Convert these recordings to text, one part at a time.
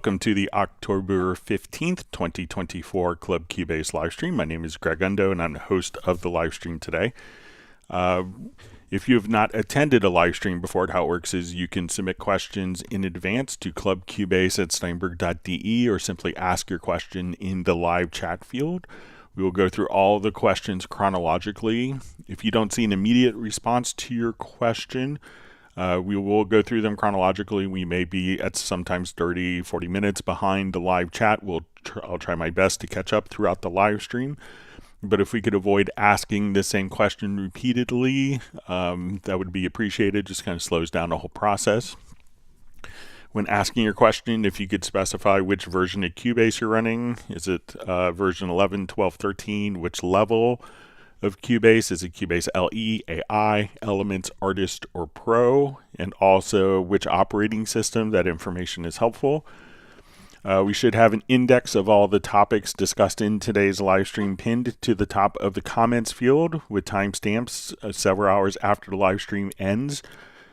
Welcome to the October 15th, 2024 Club Cubase livestream. My name is Greg Undo, and I'm the host of the livestream today. If you have not attended a livestream before, how it works is you can submit questions in advance to clubcubase@steinberg.de or simply ask your question in the live chat field. We will go through all the questions chronologically. If you don't see an immediate response to your question, we will go through them chronologically. We may be at sometimes 30, 40 minutes behind the live chat. I'll try my best to catch up throughout the live stream. But if we could avoid asking the same question repeatedly, that would be appreciated. Just kind of slows down the whole process. When asking your question, if you could specify which version of Cubase you're running. Is it version 11, 12, 13? Which level of Cubase? Is it Cubase LE, AI, Elements, Artist, or Pro? And also which operating system. That information is helpful. We should have an index of all the topics discussed in today's live stream pinned to the top of the comments field with timestamps several hours after the live stream ends,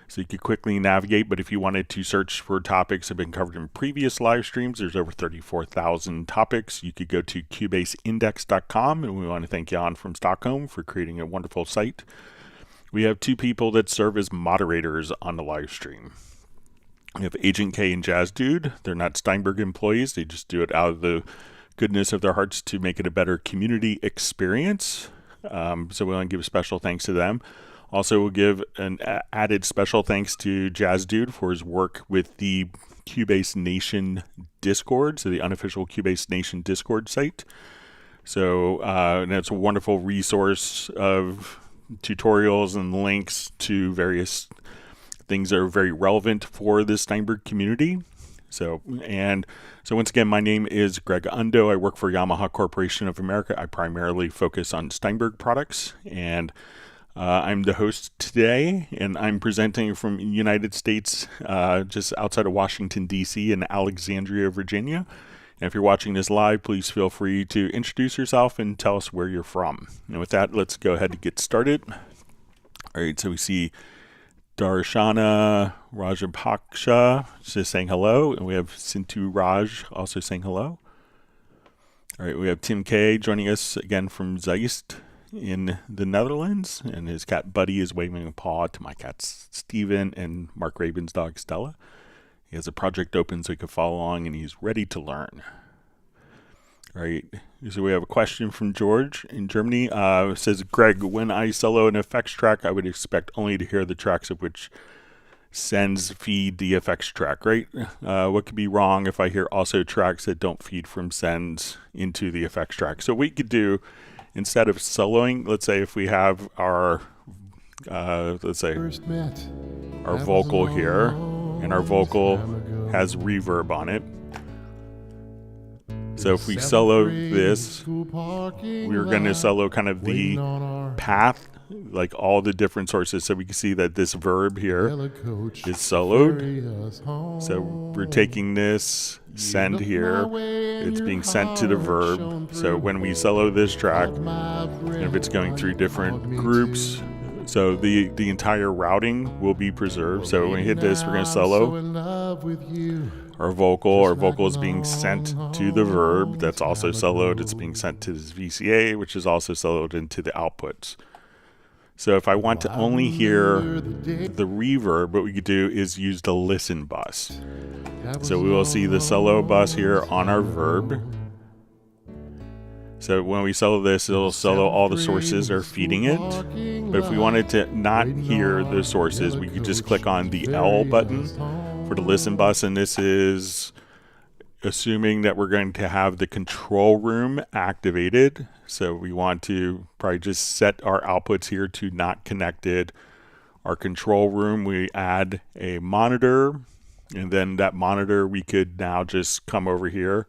so you could quickly navigate. But if you wanted to search for topics that have been covered in previous live streams, there's over 34,000 topics. You could go to cubaseindex.com, and we want to thank Jan from Stockholm for creating a wonderful site. We have two people that serve as moderators on the live stream. We have Agent K and Jazz Dude. They're not Steinberg employees. They just do it out of the goodness of their hearts to make it a better community experience. So we want to give special thanks to them. Also, we'll give an added special thanks to Jazz Dude for his work with the Cubase Nation Discord, so the unofficial Cubase Nation Discord site. So that's a wonderful resource of tutorials and links to various things that are very relevant for the Steinberg community. So once again, my name is Greg Undo. I work for Yamaha Corporation of America. I primarily focus on Steinberg products, and I'm the host today, and I'm presenting from the United States, just outside of Washington, D.C. in Alexandria, Virginia. And if you're watching this live, please feel free to introduce yourself and tell us where you're from. And with that, let's go ahead and get started. All right, so we see Darshana Rajapaksha just saying hello, and we have Sintu Raj also saying hello. All right, we have Tim K joining us again from Zeist in the Netherlands, and his cat Buddy is waving a paw to my cats Steven and Mark Raven's dog Stella. He has a project open so he can follow along, and he's ready to learn. All right, so we have a question from George in Germany. It says, Greg, when I solo an effects track, I would expect only to hear the tracks of which sends feed the effects track, right? What could be wrong if I hear also tracks that don't feed from sends into the effects track? So what we could do, instead of soloing, let's say if we have our, our vocal here, and our vocal has reverb on it. So if we solo this, we're going to solo kind of the path, like all the different sources. So we can see that this verb here is soloed. So we're taking this send here. It's being sent to the verb. So when we solo this track, and if it's going through different groups, so the entire routing will be preserved. So when we hit this, we're going to solo our vocal is being sent to the verb. That's also soloed. It's being sent to this VCA, which is also soloed into the outputs. So if I want to only hear the reverb, what we could do is use the listen bus. So we will see the solo bus here on our verb. So when we solo this, it'll solo all the sources that are feeding it. But if we wanted to not hear the sources, we could just click on the L button for the listen bus, and this is assuming that we're going to have the control room activated. So we want to probably just set our outputs here to not connected. Our control room, we add a monitor, and then that monitor we could now just come over here.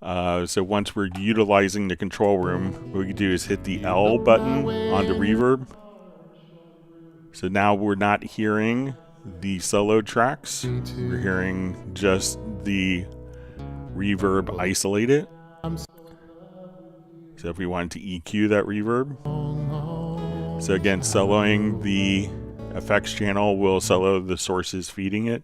So once we're utilizing the control room, what we can do is hit the L button on the reverb. So now we're not hearing the solo tracks. We're hearing just the reverb isolated. So if we wanted to EQ that reverb. So again, soloing the effects channel will solo the sources feeding it.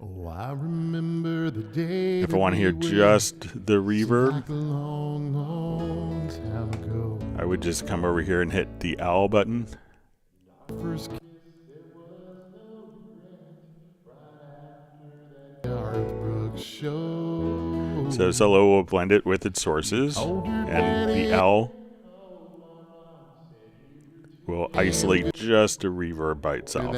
Oh, I remember the day. If I want to hear just the reverb, like a long, long time ago. I would just come over here and hit the L button. First kiss, there was no regret right after that show. So solo will blend it with its sources, and the L will isolate just a reverb by itself.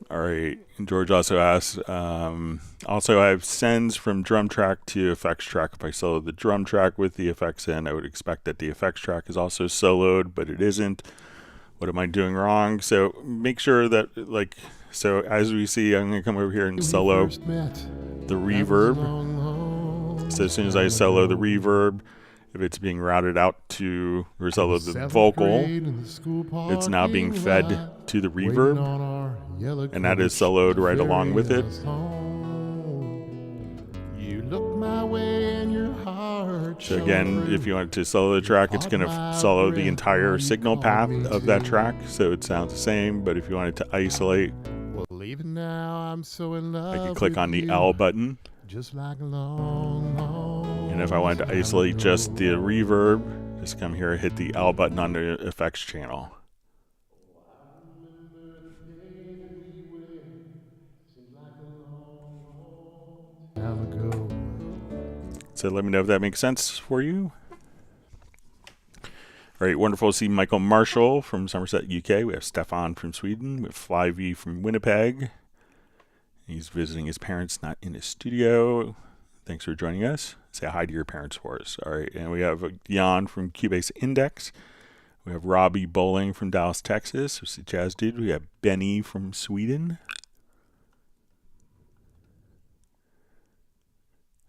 All right, and George also asks, also I have sends from drum track to effects track. If I solo the drum track with the effects in, I would expect that the effects track is also soloed, but it isn't. What am I doing wrong? So make sure that, so as we see, I'm going to come over here and solo the reverb. So as soon as I solo the reverb, if it's being routed out to, or solo the vocal, it's now being fed to the reverb, and that is soloed right along with it. So again, if you want to solo the track, it's going to solo the entire signal path of that track, so it sounds the same. But if you wanted to isolate, I can click on the L button. And if I wanted to isolate just the reverb, just come here and hit the L button on the effects channel. So let me know if that makes sense for you. All right, wonderful to see Michael Marshall from Somerset, UK. We have Stefan from Sweden. We have Flyvy from Winnipeg. He's visiting his parents, not in his studio. Thanks for joining us. Say hi to your parents for us. All right, and we have Jan from Cubase Index. We have Robbie Bowling from Dallas, Texas. We see Jazz Dude. We have Benny from Sweden.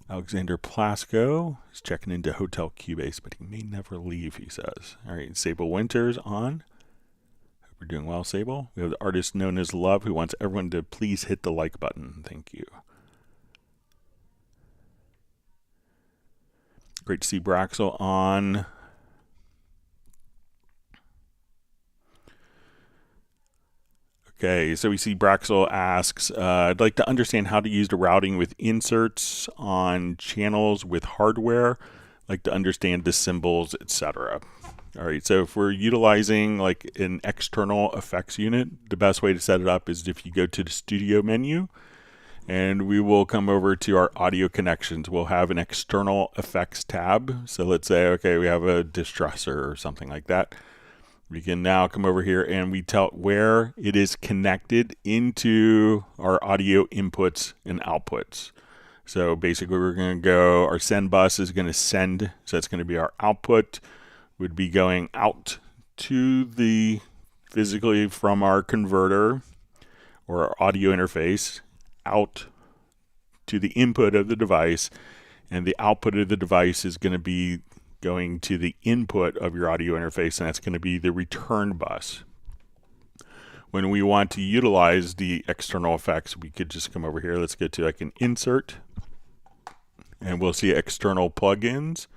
Alexander Plasko is checking into Hotel Cubase, but he may never leave, he says. All right, Sable Winters on. Hope you're doing well, Sable. We have the artist known as Love, who wants everyone to please hit the like button. Thank you. Great to see Braxel on. Okay, so we see Braxel asks, I'd like to understand how to use the routing with inserts on channels with hardware. I'd like to understand the symbols, etc. All right, so if we're utilizing like an external effects unit, the best way to set it up is if you go to the studio menu, and we will come over to our audio connections. We'll have an external effects tab. So let's say, okay, we have a distressor or something like that. We can now come over here and we tell where it is connected into our audio inputs and outputs. So basically we're going to go, our send bus is going to send, so that's going to be our output, would be going out to the, physically from our converter or our audio interface, out to the input of the device, and the output of the device is going to be going to the input of your audio interface, and that's going to be the return bus. When we want to utilize the external effects, we could just come over here. Let's go to like an insert, and we'll see external plugins,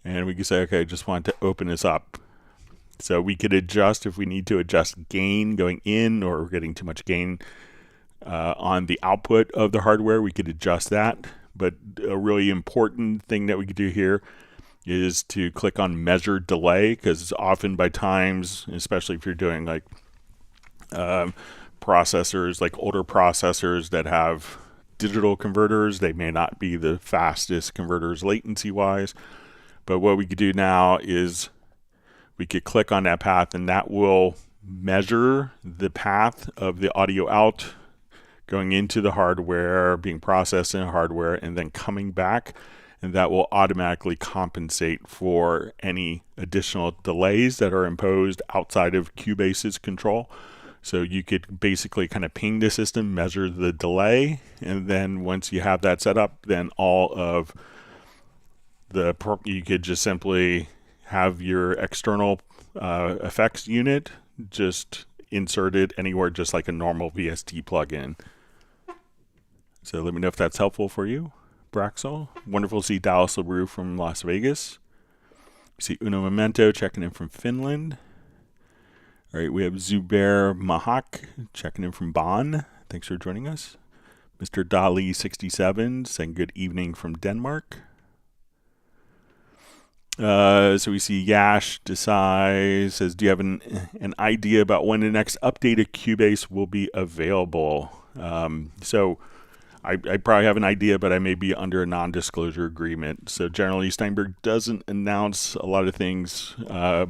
and we can say, okay, I just want to open this up. So we could adjust if we need to adjust gain going in, or we're getting too much gain on the output of the hardware. We could adjust that, but a really important thing that we could do here is to click on measure delay, because often by times, especially if you're doing like processors, like older processors that have digital converters, they may not be the fastest converters latency wise. But what we could do now is we could click on that path, and that will measure the path of the audio out going into the hardware, being processed in the hardware, and then coming back. And that will automatically compensate for any additional delays that are imposed outside of Cubase's control. So you could basically kind of ping the system, measure the delay, and then once you have that set up, then all of the, you could just simply have your external effects unit just inserted anywhere, just like a normal VST plugin. So let me know if that's helpful for you. Braxel. Wonderful to see Dallas LaRue from Las Vegas. We see Uno Memento checking in from Finland. All right, we have Zubair Mahak checking in from Bonn. Thanks for joining us. Mr. Dali67 saying good evening from Denmark. So we see Yash Desai says, do you have an idea about when the next updated Cubase will be available? So I probably have an idea, but I may be under a non-disclosure agreement. So generally, Steinberg doesn't announce a lot of things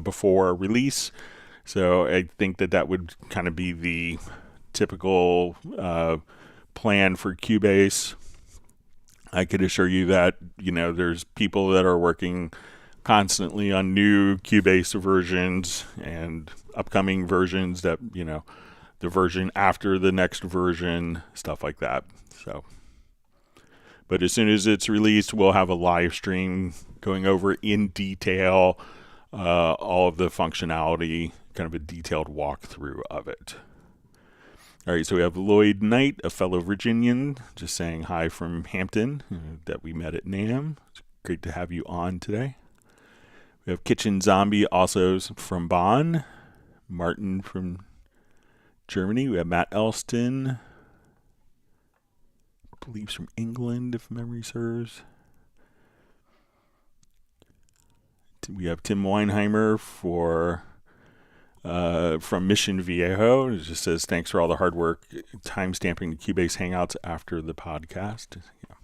before release. So I think that would kind of be the typical plan for Cubase. I could assure you that, there's people that are working constantly on new Cubase versions and upcoming versions that, the version after the next version, stuff like that. So, but as soon as it's released, we'll have a live stream going over in detail all of the functionality, kind of a detailed walkthrough of it. All right, so we have Lloyd Knight, a fellow Virginian, just saying hi from Hampton that we met at NAMM. It's great to have you on today. We have Kitchen Zombie, also from Bonn. Martin from Germany. We have Matt Elston, I believe he's from England, if memory serves. We have Tim Weinheimer from Mission Viejo. It just says, thanks for all the hard work time-stamping the Cubase Hangouts after the podcast. Yeah.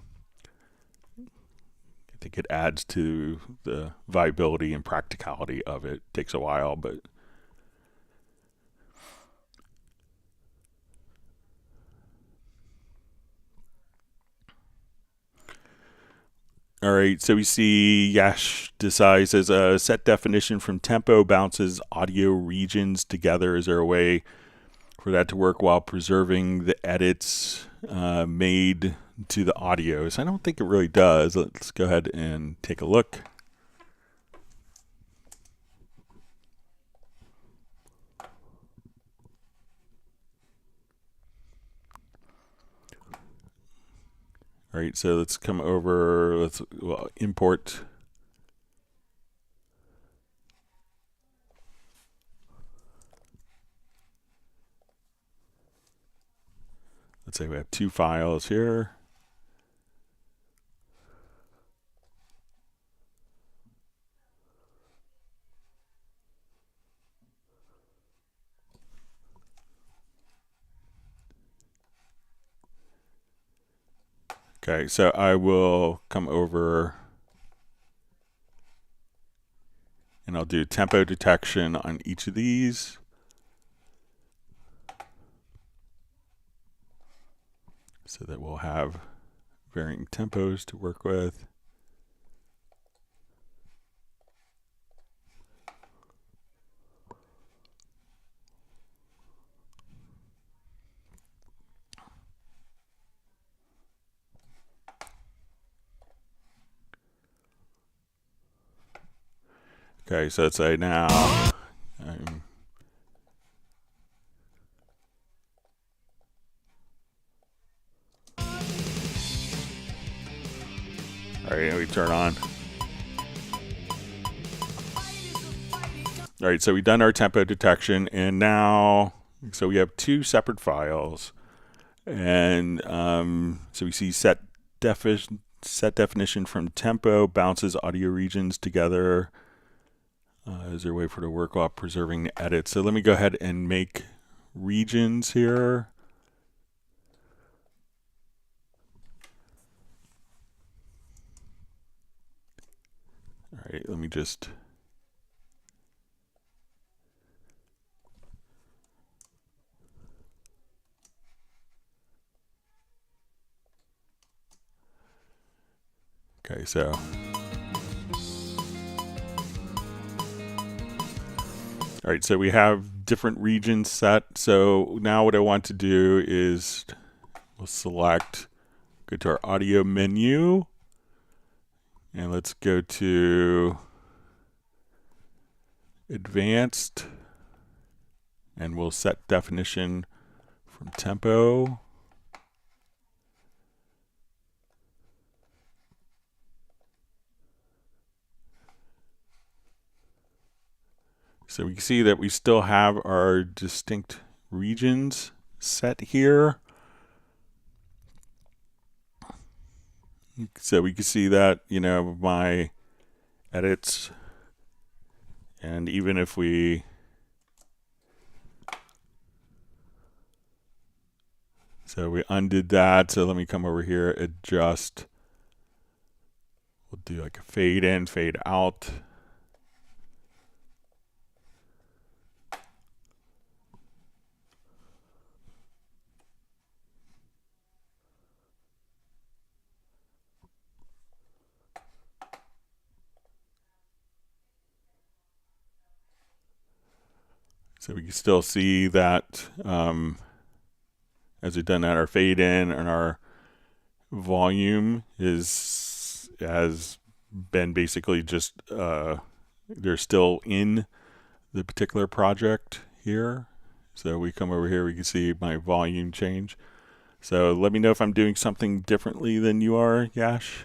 I think it adds to the viability and practicality of it. Takes a while, but... All right, so we see Yash Desai says a set definition from tempo bounces audio regions together. Is there a way for that to work while preserving the edits made to the audios? I don't think it really does. Let's go ahead and take a look. All right, so let's come over, let's import. Let's say we have two files here. Okay, so I will come over and I'll do tempo detection on each of these. So that we'll have varying tempos to work with. Okay, so let's say now all right, we turn on. All right, so we've done our tempo detection, and now, so we have two separate files, and so we see set definition from tempo bounces audio regions together. Is there a way for it to work while preserving the edit? So let me go ahead and make regions here. All right, let me just... Okay, so... All right, so we have different regions set. So now what I want to do is we'll select, go to our audio menu, and let's go to advanced, and we'll set definition from tempo. So we can see that we still have our distinct regions set here. So we can see that, you know, my edits, and even if we undid that, so let me come over here, adjust, we'll do like a fade in, fade out. So we can still see that as we've done that, our fade in and our volume has been basically just they're still in the particular project here. So we come over here, we can see my volume change. So let me know if I'm doing something differently than you are, Yash.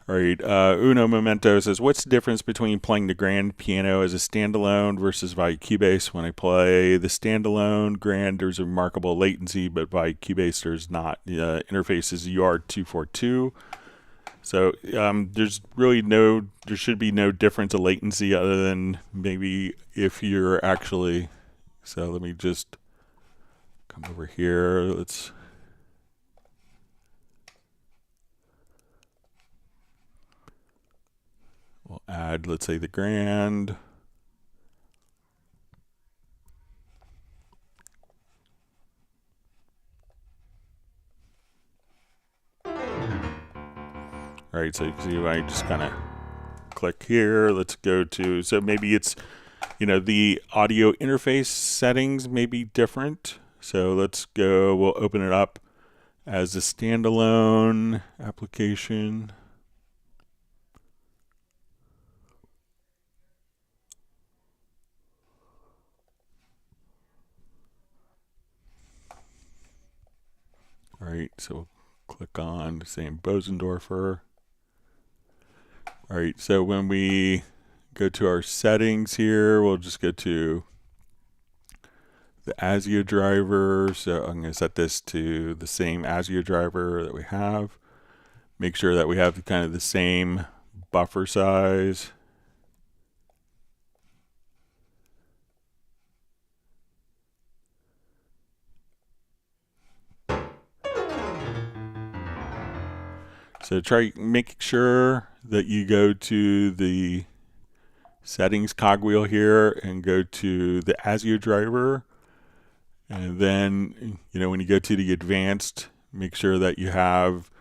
All right, Uno Memento says, what's the difference between playing the grand piano as a standalone versus via Cubase? When I play the standalone grand, there's a remarkable latency, but via Cubase, there's not. The interface is UART242. So there's really there should be no difference of latency other than maybe if you're actually, so let me just come over here. We'll add, let's say, the grand. All right, so you can see I just kind of click here. Let's go to, so maybe it's, you know, the audio interface settings may be different. So let's go, we'll open it up as a standalone application. All right, so we'll click on the same Bosendorfer. All right, so when we go to our settings here, we'll just go to the ASIO driver. So I'm going to set this to the same ASIO driver that we have. Make sure that we have kind of the same buffer size. So try making sure that you go to the settings cogwheel here and go to the ASIO driver. And then, you know, when you go to the advanced, make sure that you have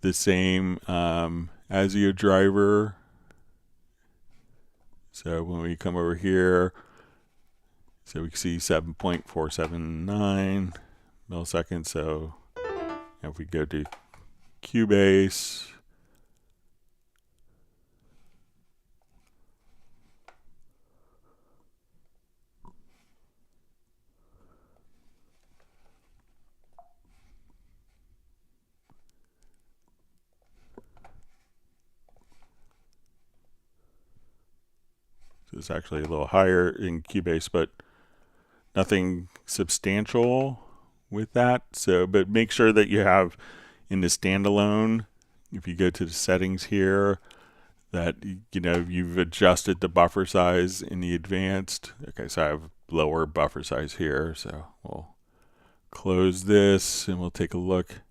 the same ASIO driver. So when we come over here, so we can see 7.479 milliseconds. So if we go to Cubase, so it's actually a little higher in Cubase, but nothing substantial with that. So, but make sure that you have in the standalone, if you go to the settings here, that, you know, you've adjusted the buffer size in the advanced. Okay, so I have lower buffer size here, so we'll close this and we'll take a look.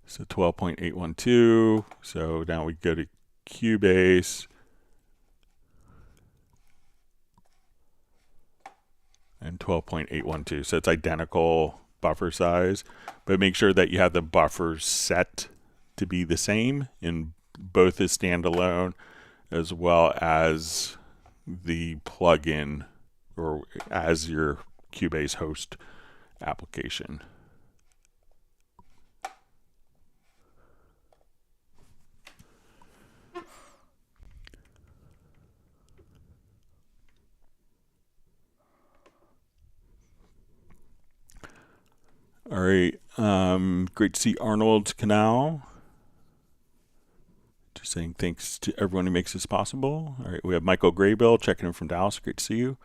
So 12.812. So now we go to Cubase. And 12.812. So it's identical buffer size, but make sure that you have the buffers set to be the same in both the standalone as well as the plugin or as your Cubase host application. All right, great to see Arnold's canal. saying thanks to everyone who makes this possible. All right, we have Michael Graybill checking in from Dallas. Great to see you.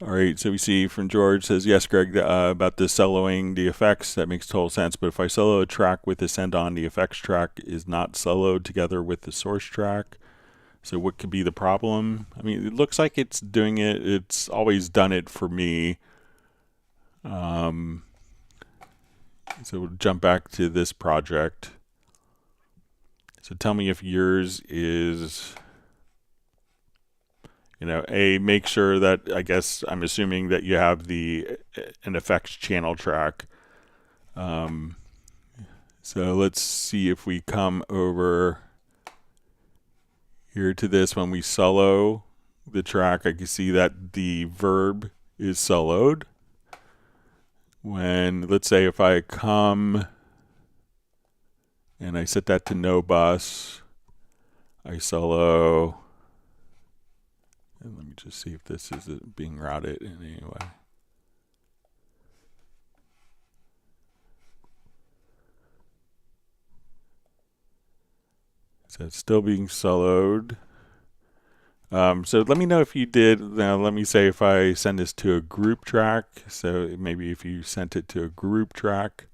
All right, so we see from George says, yes, Greg, about the soloing the effects, that makes total sense. But if I solo a track with the send on, the effects track is not soloed together with the source track. So what could be the problem? I mean, it looks like it's doing it. It's always done it for me. So we'll jump back to this project. So tell me if yours is, make sure that, I guess I'm assuming that you have an effects channel track. So let's see if we come over here to this. When we solo the track, I can see that the verb is soloed. When, let's say if I come and I set that to no bus, I solo, and let me just see if this is being routed in any way. So it's still being soloed. So let me know if you did. Now let me say if I send this to a group track. So maybe if you sent it to a group track.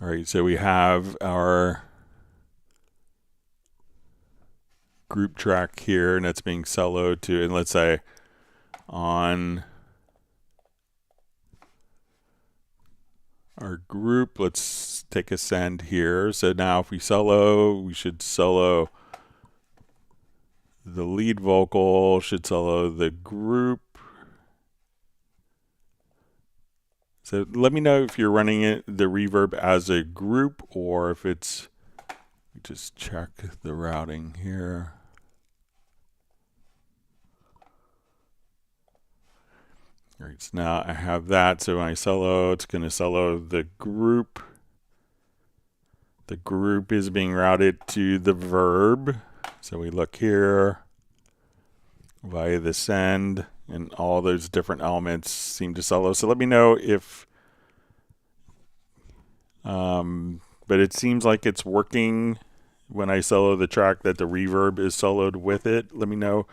All right, so we have our group track here, and it's being soloed to, and let's say on our group, let's take a send here. So now if we solo, we should solo the lead vocal, should solo the group. So let me know if you're running the reverb as a group, or if it's, just check the routing here. All right, so now I have that. So when I solo, it's going to solo the group. The group is being routed to the verb. So we look here via the send, and all those different elements seem to solo. So let me know if, but it seems like it's working when I solo the track, that the reverb is soloed with it. Let me know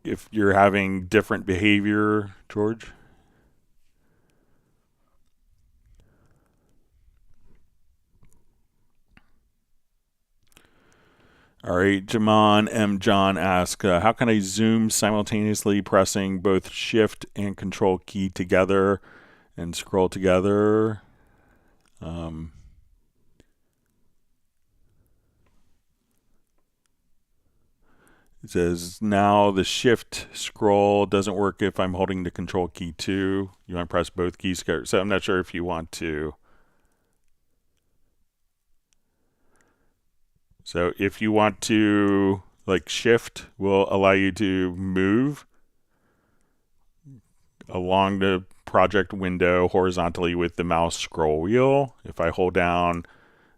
if you're having different behavior, George. All right, Jamon M. John asks, how can I zoom simultaneously pressing both shift and control key together and scroll together? It says now the shift scroll doesn't work if I'm holding the control key too. You want to press both keys. So I'm not sure if you want to. So if you want to, like, shift will allow you to move along the project window horizontally with the mouse scroll wheel. If I hold down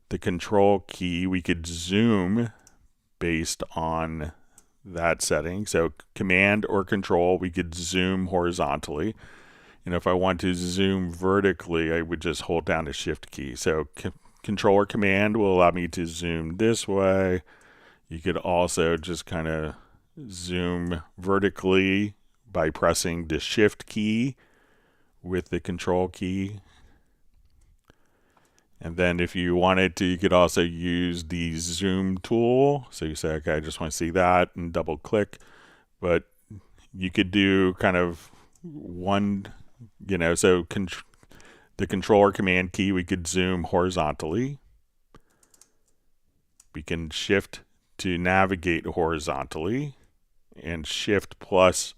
the control key, we could zoom based on that setting. So command or control, we could zoom horizontally. And if I want to zoom vertically, I would just hold down the shift key. So control or command will allow me to zoom this way. You could also just kind of zoom vertically by pressing the shift key with the control key. And then if you wanted to, you could also use the zoom tool. So you say, okay, I just want to see that, and double click. But you could do kind of one, so the control or command key, we could zoom horizontally. We can shift to navigate horizontally, and shift plus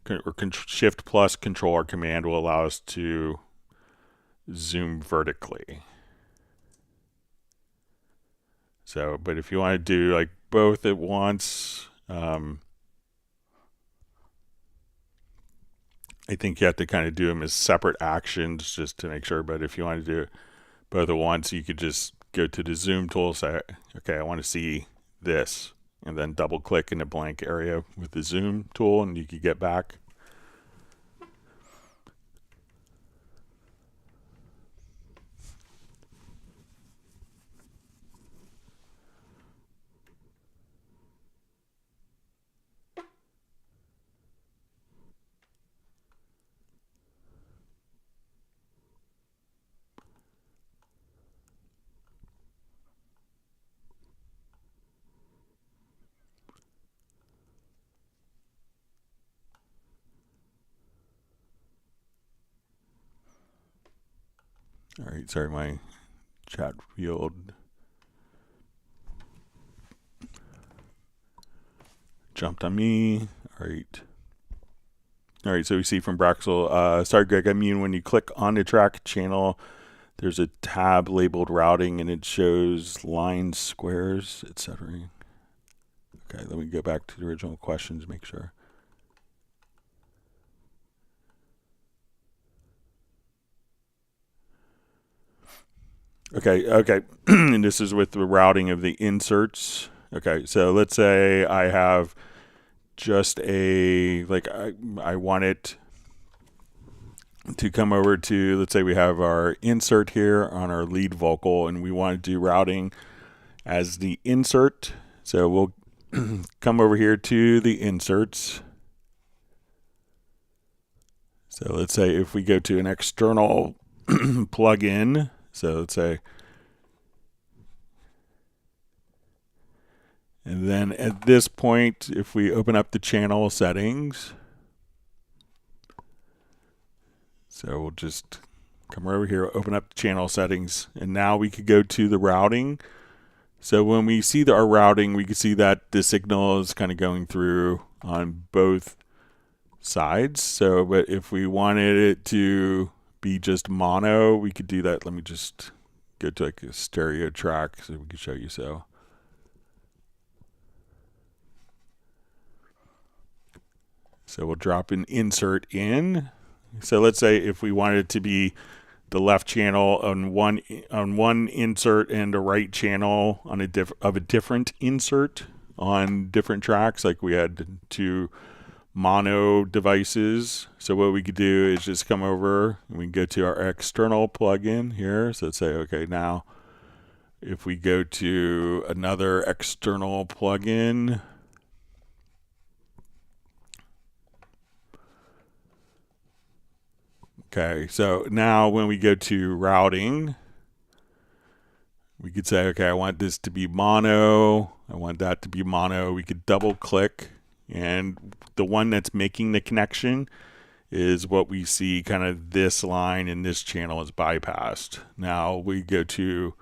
control or command will allow us to zoom vertically. So, but if you want to do like both at once, I think you have to kind of do them as separate actions just to make sure. But if you want to do both at once, you could just go to the zoom tool, say, okay, I want to see this, and then double click in a blank area with the zoom tool, and you could get back. All right, sorry, my chat field jumped on me. All right, so we see from Braxel, sorry, Greg, I mean, when you click on the track channel, there's a tab labeled routing, and it shows lines, squares, etc. Okay, let me go back to the original questions, make sure. Okay, and this is with the routing of the inserts. Okay, so let's say I have just I want it to come over to, let's say we have our insert here on our lead vocal, and we want to do routing as the insert. So we'll come over here to the inserts. So let's say if we go to an external plugin, so let's say, and then at this point, if we open up the channel settings, so we'll just come over here, open up the channel settings, and now we could go to the routing. So when we see our routing, we can see that the signal is kind of going through on both sides. So, but if we wanted it to be just mono, we could do that. Let me just go to like a stereo track so we can show you. So we'll drop an insert in. So let's say if we wanted it to be the left channel on one insert and the right channel on a different insert on different tracks, like we had two mono devices. So what we could do is just come over and we can go to our external plugin here. So let's say, okay, now if we go to another external plugin, okay, so now when we go to routing, we could say, okay, I want this to be mono, I want that to be mono. We could double click, and the one that's making the connection is what we see, kind of this line, and this channel is bypassed. Now we go to,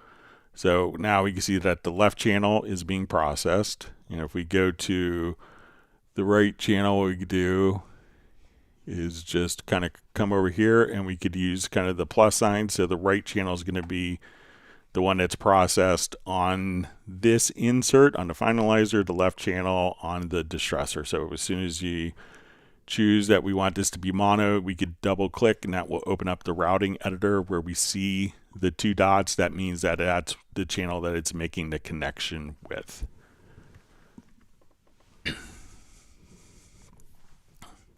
so now we can see that the left channel is being processed. And if we go to the right channel, what we could do is just kind of come over here, and we could use kind of the plus sign. So the right channel is going to be the one that's processed on this insert, on the finalizer, the left channel on the distressor. So as soon as you choose that we want this to be mono, we could double click, and that will open up the routing editor where we see the two dots. That means that that's the channel that it's making the connection with.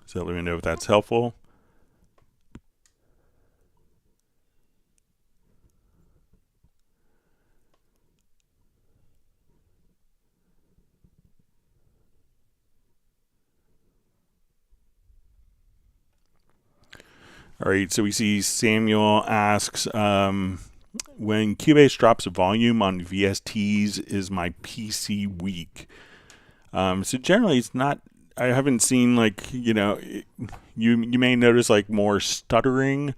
So let me know if that's helpful. All right, so we see Samuel asks, when Cubase drops volume on VSTs, is my PC weak? So generally it's not, I haven't seen like, you may notice like more stuttering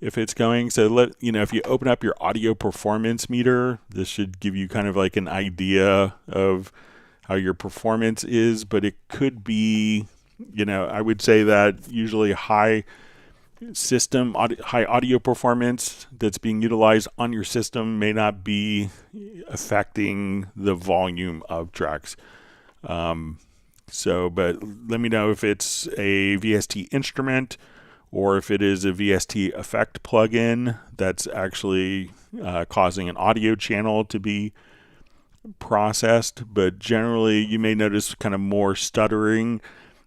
if it's going. So if you open up your audio performance meter, this should give you kind of like an idea of how your performance is, but it could be, I would say that usually high audio performance that's being utilized on your system may not be affecting the volume of tracks. But let me know if it's a VST instrument or if it is a VST effect plugin that's actually causing an audio channel to be processed. But generally you may notice kind of more stuttering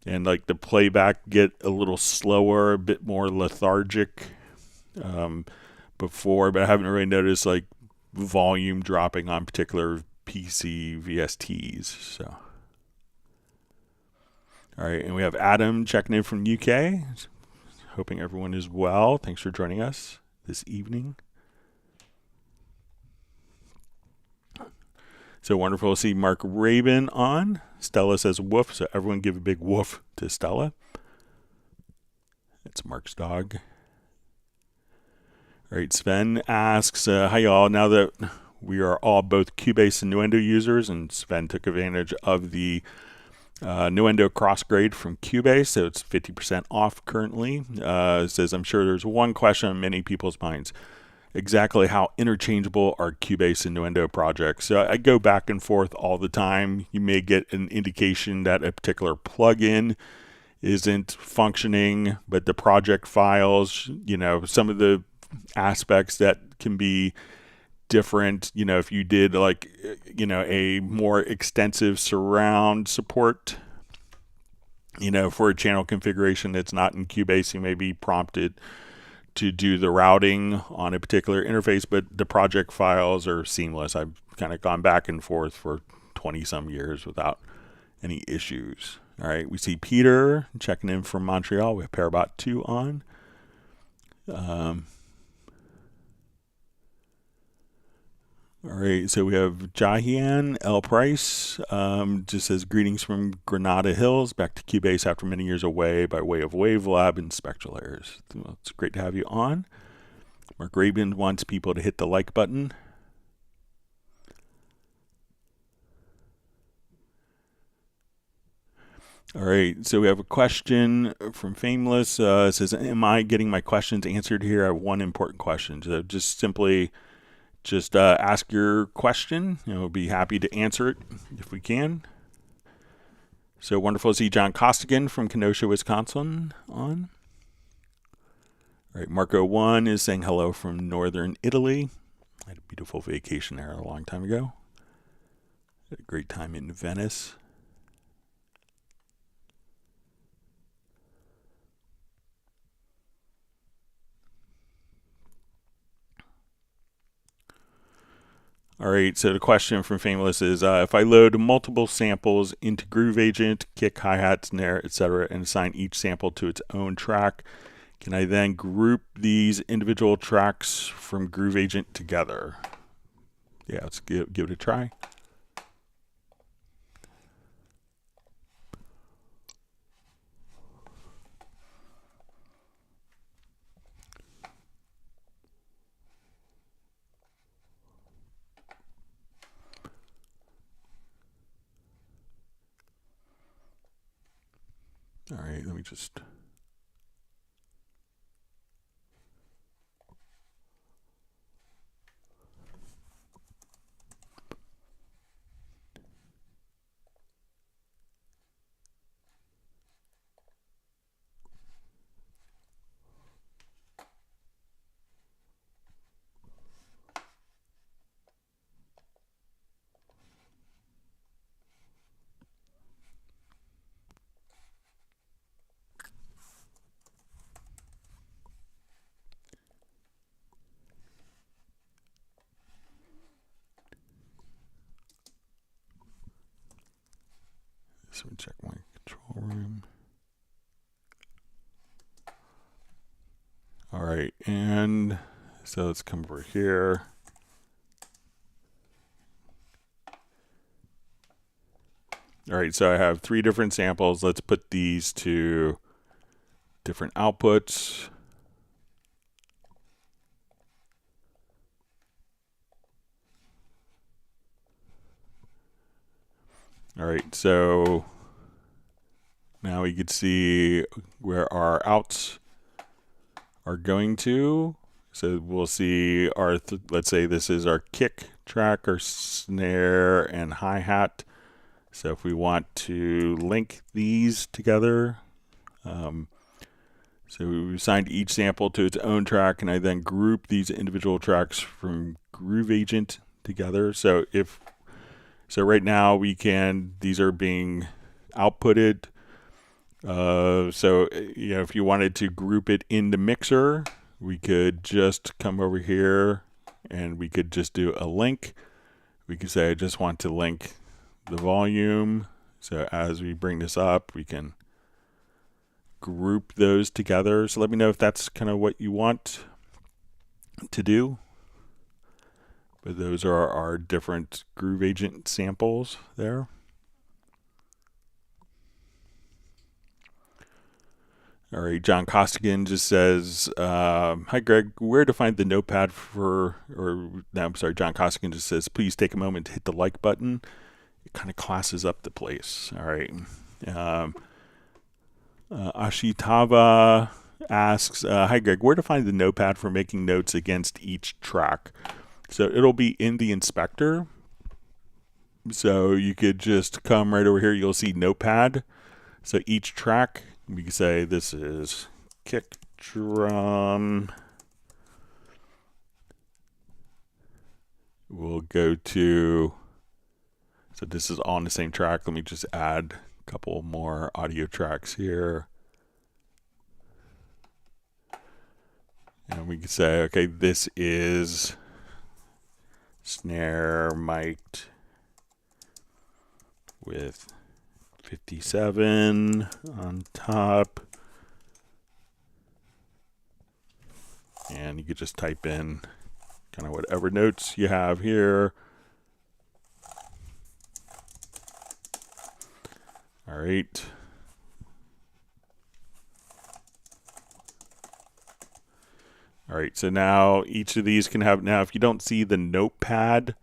and like the playback get a little slower, a bit more lethargic before, but I haven't really noticed like volume dropping on particular PC VSTs. So, all right, and we have Adam checking in from UK. Hoping everyone is well. Thanks for joining us this evening. So wonderful to see Mark Rabin on. Stella says woof, so everyone give a big woof to Stella. It's Mark's dog. All right, Sven asks, hi y'all, now that we are all both Cubase and Nuendo users, and Sven took advantage of the Nuendo crossgrade from Cubase, so it's 50% off currently. It says, I'm sure there's one question on many people's minds. Exactly how interchangeable are Cubase and Nuendo projects? So I go back and forth all the time. You may get an indication that a particular plugin isn't functioning, but the project files, some of the aspects that can be different, if you did like a more extensive surround support for a channel configuration that's not in Cubase, you may be prompted to do the routing on a particular interface, but the project files are seamless. I've kind of gone back and forth for 20 some years without any issues. All right, we see Peter checking in from Montreal. We have Parabot 2 on. All right, so we have Jahian L. Price, just says, greetings from Granada Hills, back to Cubase after many years away by way of WaveLab and Spectral Layers. Well, it's great to have you on. Mark Rabin wants people to hit the like button. All right, so we have a question from Fameless. It says, am I getting my questions answered here? I have one important question. So just simply... ask your question. We'll be happy to answer it if we can. So wonderful to see John Costigan from Kenosha, Wisconsin on. All right, Marco1 is saying hello from northern Italy. I had a beautiful vacation there a long time ago. Had a great time in Venice. All right, so the question from Fameless is, if I load multiple samples into Groove Agent, kick, hi-hat, snare, etc., and assign each sample to its own track, can I then group these individual tracks from Groove Agent together? Yeah, let's give it a try. All right, let me just... So check my control room. All right, and so let's come over here. All right, so I have 3 different samples. Let's put these to different outputs. All right, so now we can see where our outs are going to. So we'll see our, let's say this is our kick track, our snare, and hi-hat. So if we want to link these together, So we assigned each sample to its own track, and I then group these individual tracks from Groove Agent together. So right now these are being outputted. So if you wanted to group it in the mixer, we could just come over here and we could just do a link. We could say I just want to link the volume. So as we bring this up, we can group those together. So let me know if that's kind of what you want to do. But those are our different Groove Agent samples there. All right, John Costigan just says, hi Greg, where to find the notepad John Costigan just says, please take a moment to hit the like button. It kind of classes up the place. All right. Ashitava asks, hi Greg, where to find the notepad for making notes against each track? So it'll be in the inspector. So you could just come right over here. You'll see notepad. So each track, we can say this is kick drum. We'll go to, so this is all on the same track. Let me just add a couple more audio tracks here. And we can say, okay, this is snare mic'd with 57 on top. And you could just type in kind of whatever notes you have here. All right. All right, so now each of these can have, now if you don't see the notepad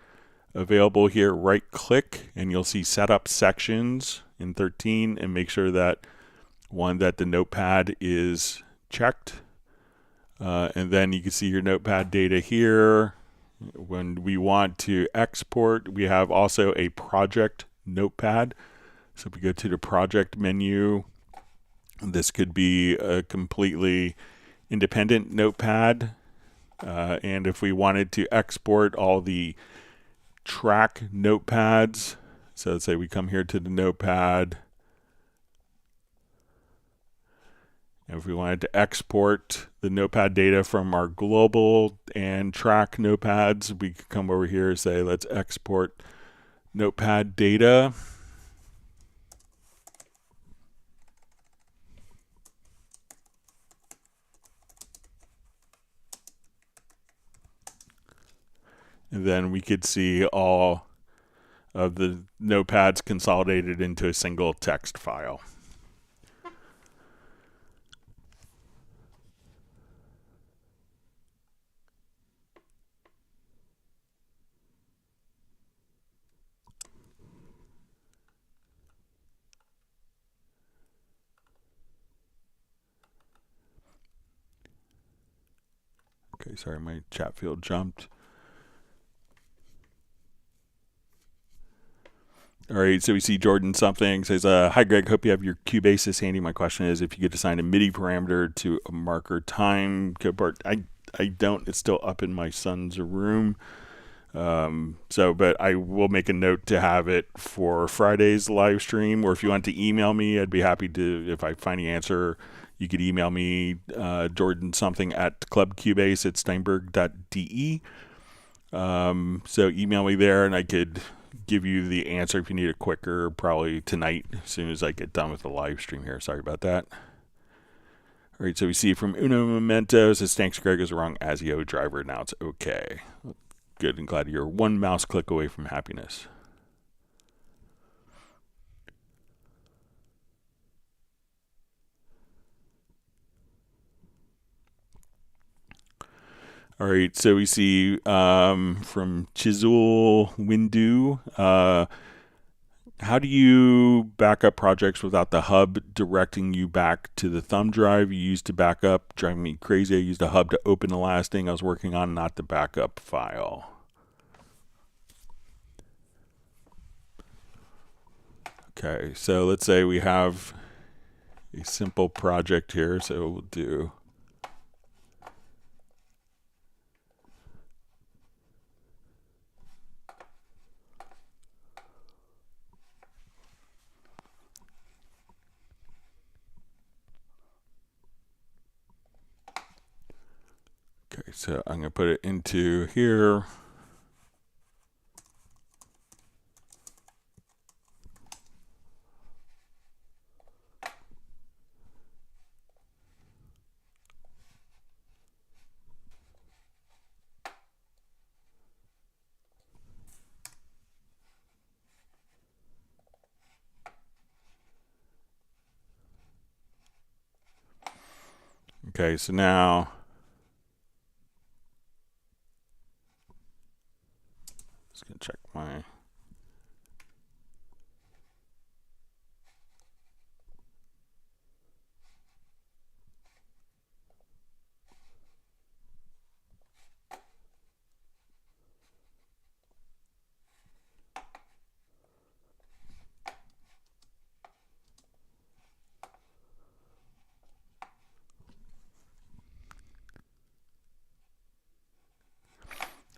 available here, right click and you'll see setup sections in 13 and make sure that the notepad is checked. And then you can see your notepad data here. When we want to export, we have also a project notepad. So if we go to the project menu, this could be a completely independent notepad. And if we wanted to export all the track notepads, so let's say we come here to the notepad, and if we wanted to export the notepad data from our global and track notepads, we could come over here and say let's export notepad data. And then we could see all of the notepads consolidated into a single text file. Okay, sorry, my chat field jumped. All right, so we see Jordan something says, hi Greg, hope you have your Cubase handy. My question is if you could assign a MIDI parameter to a marker time code part. I don't, it's still up in my son's room. But I will make a note to have it for Friday's live stream, or if you want to email me, I'd be happy to, if I find the answer, you could email me, Jordan something at clubcubase@steinberg.de. So email me there and I could give you the answer if you need it quicker, probably tonight as soon as I get done with the live stream here. Sorry about that. All right, so we see from Uno Memento says, thanks Greg, is wrong ASIO driver, now it's okay. Good, and glad you're one mouse click away from happiness. All right, so we see from Chisel Windu, how do you back up projects without the hub directing you back to the thumb drive you used to back up? Driving me crazy. I used a hub to open the last thing I was working on, not the backup file. Okay, so let's say we have a simple project here, so we'll do okay, so I'm going to put it into here. Okay, so now just gonna check my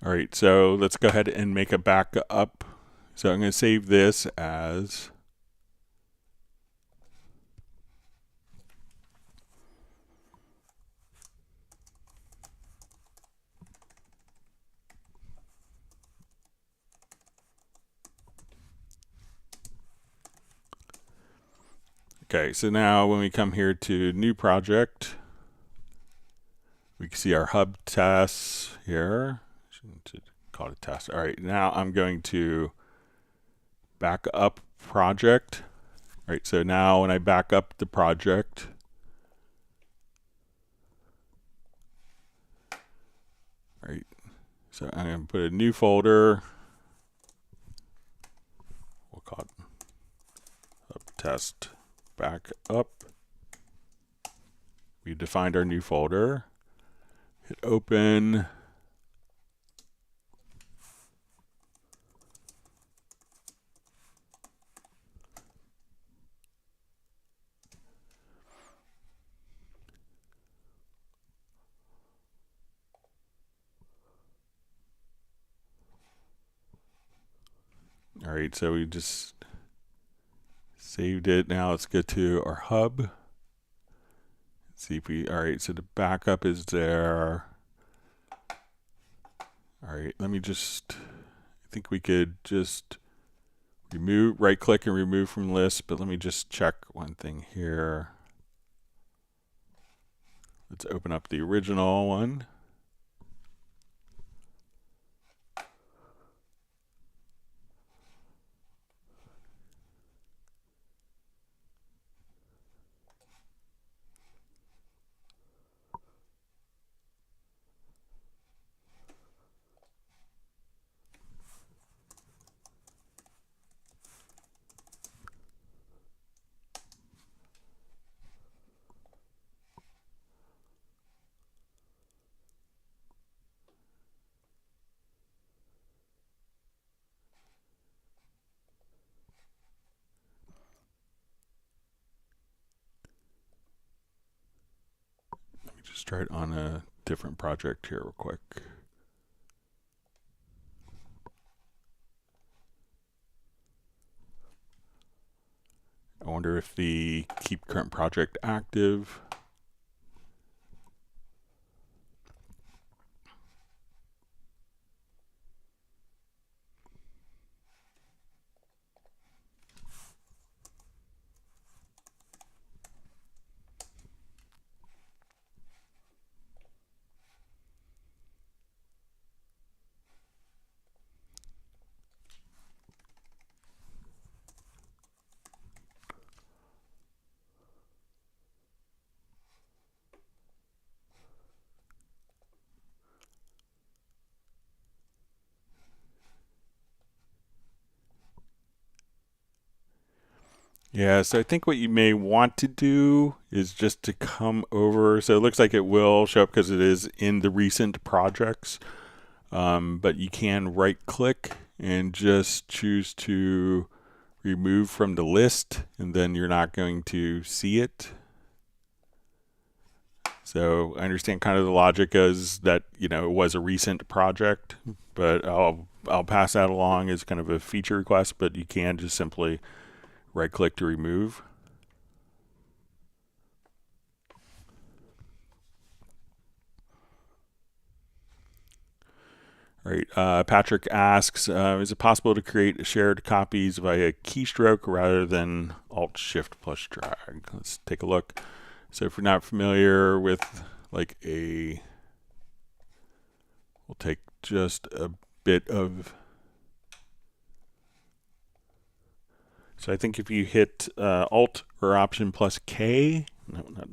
all right, so let's go ahead and make a backup. So I'm going to save this as okay, so now when we come here to new project, we can see our hub tests here. Shouldn't call it a test. All right, now I'm going to back up project. All right, so now when I back up the project, all right, so I'm going to put a new folder. We'll call it hub test back up. We defined our new folder. Hit open. All right, so we just saved it. Now let's go to our hub. See if we, all right, so the backup is there. All right, let me just, I think we could just remove, right click and remove from list, but let me just check one thing here. Let's open up the original one. Let me just try it on a different project here real quick. I wonder if the keep current project active. Yeah, so I think what you may want to do is just to come over. So it looks like it will show up because it is in the recent projects. But you can right click and just choose to remove from the list, and then you're not going to see it. So I understand kind of the logic is that, you know, it was a recent project, but I'll pass that along as kind of a feature request, but you can just simply right click to remove. All right, Patrick asks, is it possible to create shared copies via keystroke rather than Alt-Shift+Drag? Let's take a look. So if you're not familiar with like we'll take just a bit of, so I think if you hit Alt or Option plus K,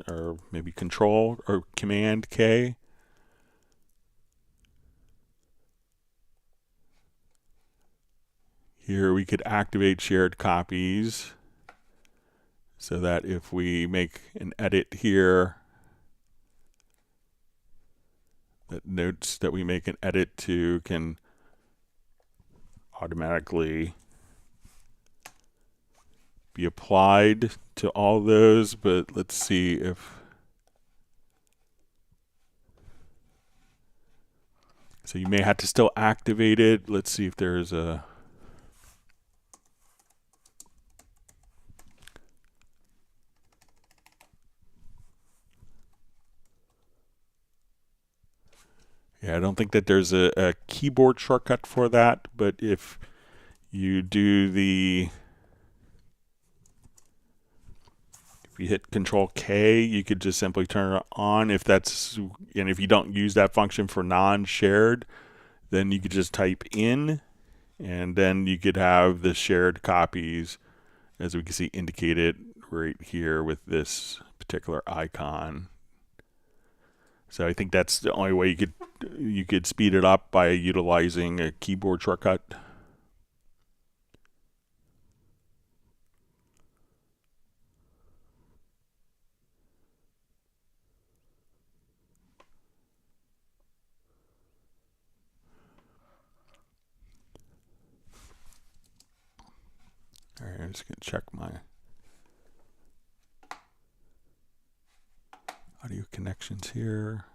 or maybe Control or Command K, here we could activate shared copies so that if we make an edit here, that notes that we make an edit to can automatically be applied to all those. But let's see if, so you may have to still activate it. Let's see if there's a, yeah, I don't think that there's a keyboard shortcut for that, but if you do if you hit Control K, you could just simply turn it on. If that's, and if you don't use that function for non-shared, then you could just type in, and then you could have the shared copies, as we can see indicated right here with this particular icon. So I think that's the only way you could speed it up, by utilizing a keyboard shortcut. All right, I'm just going to check my audio connections here.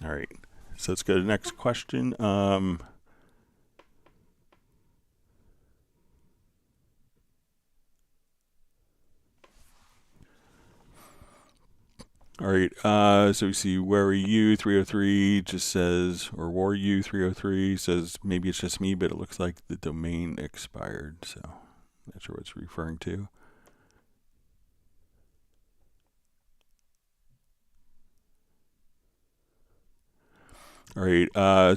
All right, so let's go to the next question. All right, so we see where are you 303 just says, or were you 303 says maybe it's just me, but it looks like the domain expired, so I'm not sure what it's referring to. All right,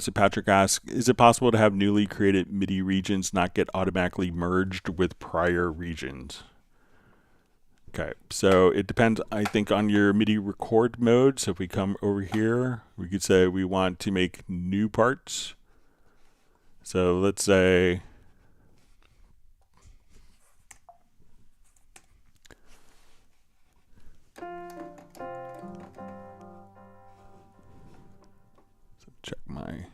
so Patrick asks, is it possible to have newly created MIDI regions not get automatically merged with prior regions? Okay, so it depends, I think, on your MIDI record mode. So if we come over here, we could say we want to make new parts. So let's say, check my,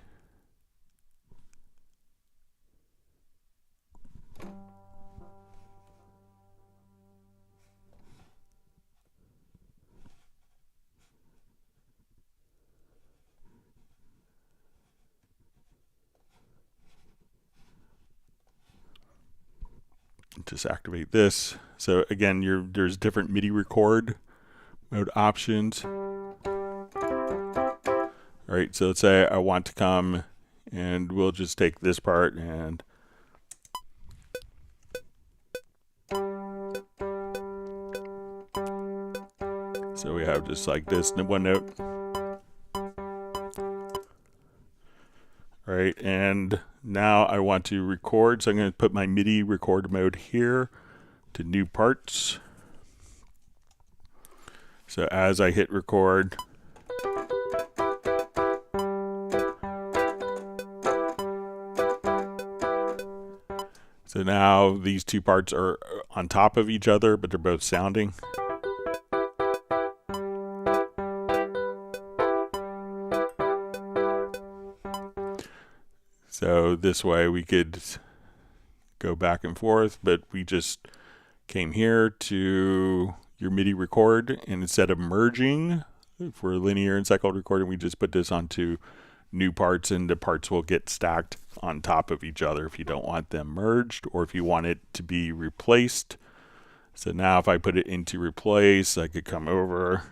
just activate this. So again, there's different MIDI record mode options. All right, so let's say I want to come, and we'll just take this part and So we have just like this one note. All right, and now I want to record, so I'm going to put my MIDI record mode here to new parts. So as I hit record, so now these two parts are on top of each other, but they're both sounding. So this way we could go back and forth, but we just came here to your MIDI record, and instead of merging for linear and cycled recording, we just put this onto new parts, and the parts will get stacked on top of each other if you don't want them merged or if you want it to be replaced. So now if I put it into replace, I could come over.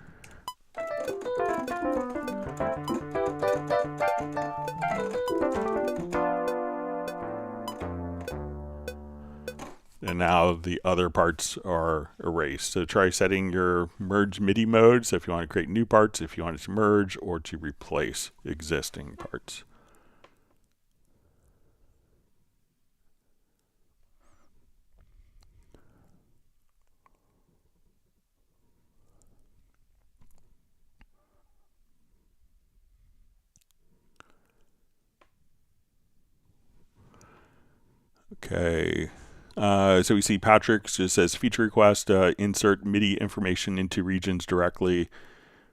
And now the other parts are erased. So try setting your merge MIDI mode. So if you want to create new parts, if you want it to merge or to replace existing parts. Okay. So we see Patrick just says feature request, insert MIDI information into regions directly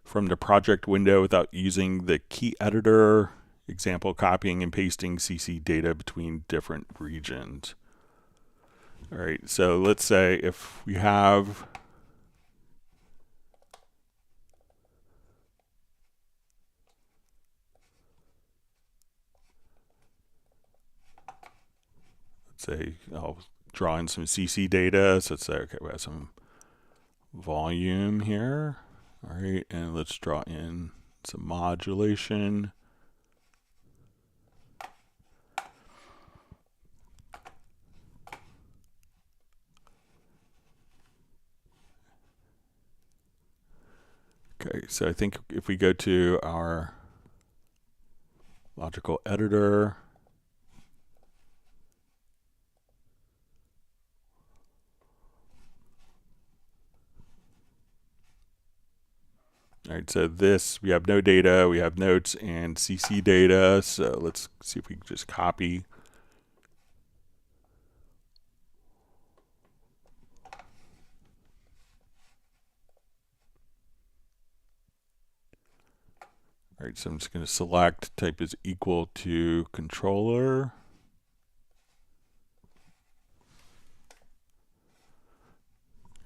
from the project window without using the key editor. Example, copying and pasting CC data between different regions. All right, so let's say if we have say I'll draw in some CC data. So let's say, okay, we have some volume here. All right, and let's draw in some modulation. Okay, so I think if we go to our logical editor, all right, so this, we have no data, we have notes and CC data. So let's see if we can just copy. All right, so I'm just going to select type is equal to controller.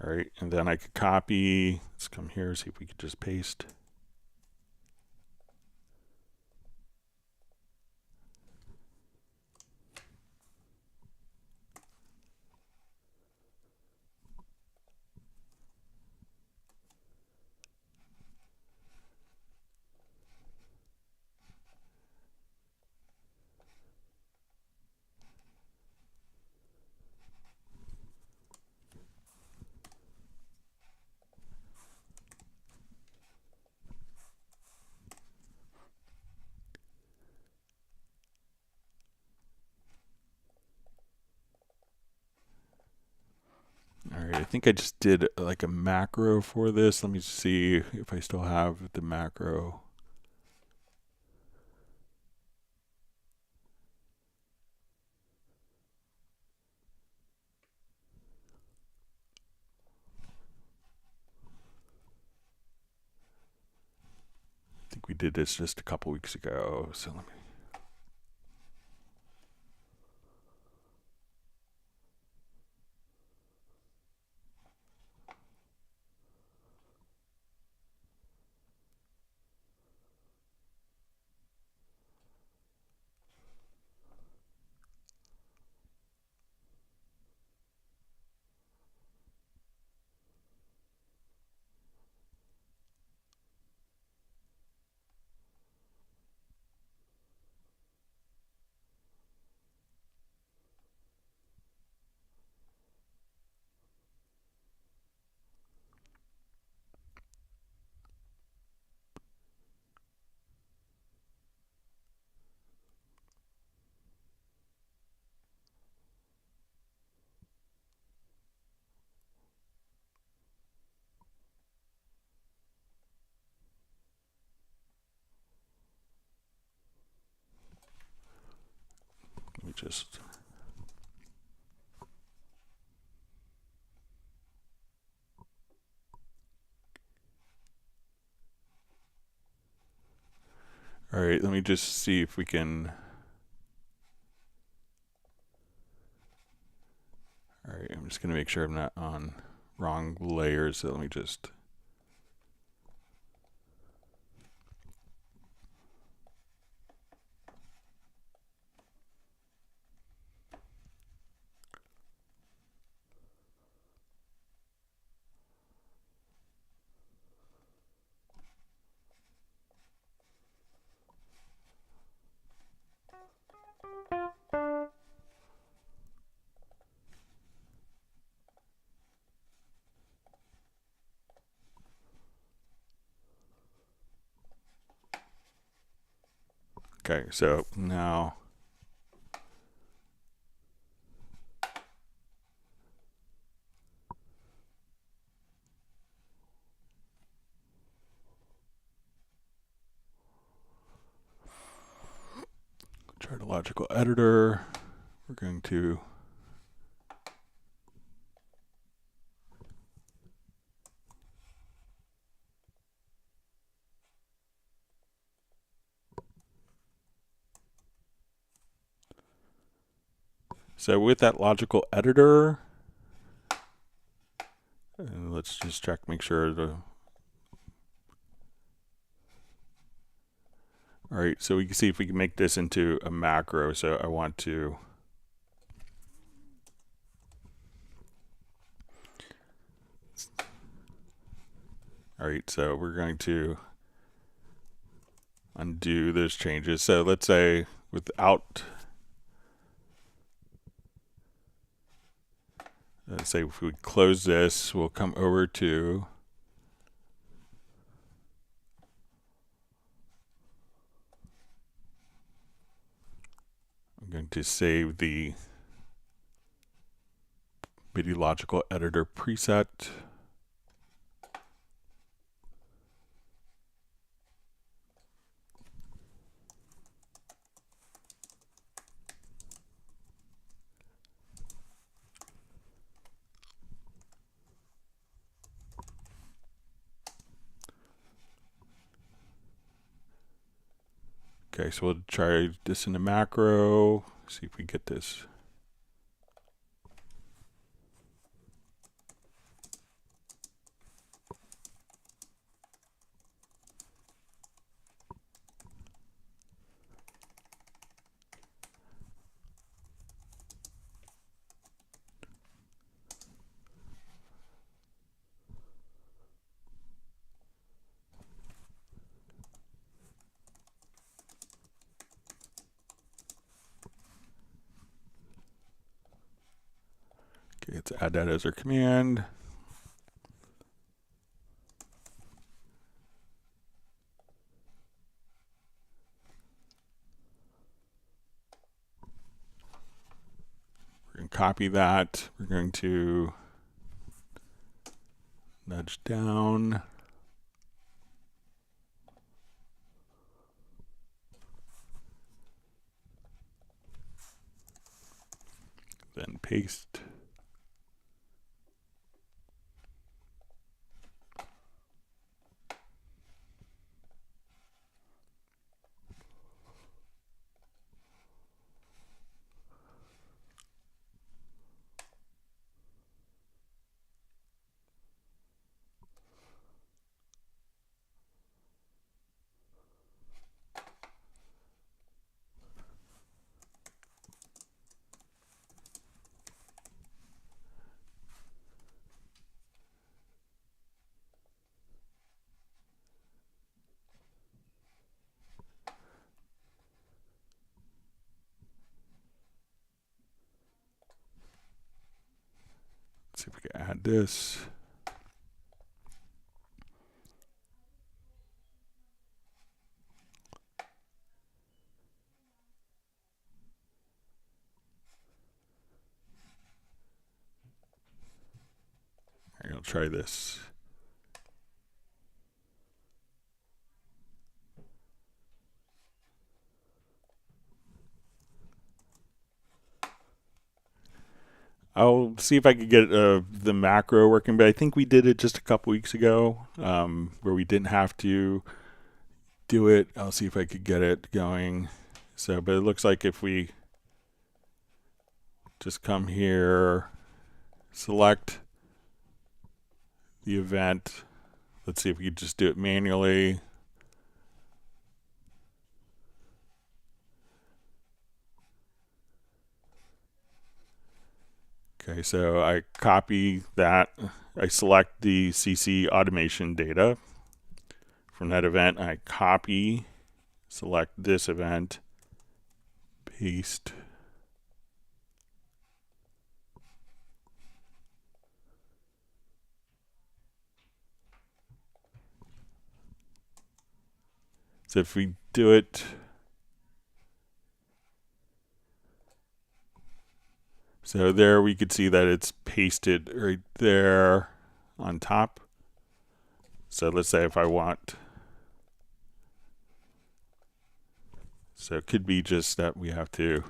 All right, and then I could copy. Let's come here, see if we could just paste. All right, I think I just did like a macro for this. Let me see if I still have the macro. I think we did this just a couple weeks ago. So let me. just all right, let me just see if we can. All right, I'm just going to make sure I'm not on wrong layers. So let me just. Okay, so now try the logical editor. We're going to so with that logical editor, and let's just check, make sure the. All right, so we can see if we can make this into a macro. So I want to. All right, so we're going to undo those changes. So let's say without, let's say if we close this, we'll come over to I'm going to save the MIDI logical editor preset. Okay, so we'll try this in a macro, see if we get this. Okay, let's add that as our command. We're going to copy that. We're going to nudge down. Then paste. See if we can add this. All right, I'll try this. I'll see if I could get the macro working, but I think we did it just a couple weeks ago where we didn't have to do it. I'll see if I could get it going. So, but it looks like if we just come here, select the event. Let's see if we could just do it manually. Okay, so I copy that. I select the CC automation data from that event. I copy, select this event, paste. So if we do it, so there we could see that it's pasted right there on top. So let's say if I want, so it could be just that we have to,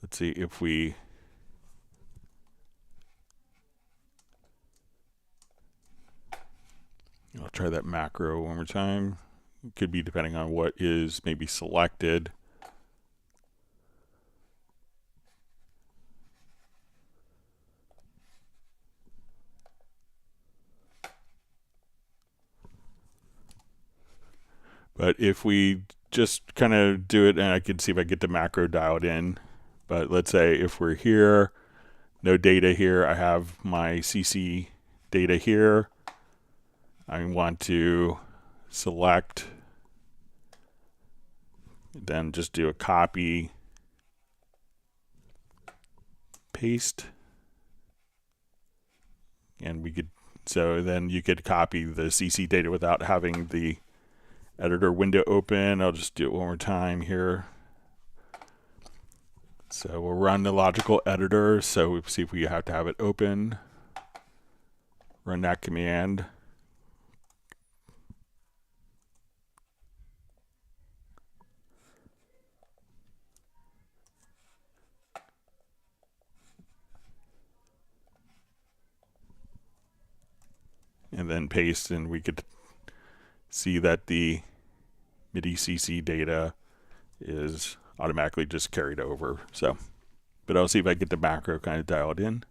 let's see if we, I'll try that macro one more time. It could be depending on what is maybe selected. But if we just kind of do it, and I can see if I get the macro dialed in. But let's say if we're here, no data here, I have my CC data here. I want to select, then just do a copy, paste, and we could, so then you could copy the CC data without having the editor window open. I'll just do it one more time here. So we'll run the logical editor. So we'll see if we have to have it open. Run that command. And then paste, and we could see that the MIDI CC data is automatically just carried over. So, but I'll see if I get the macro kind of dialed in.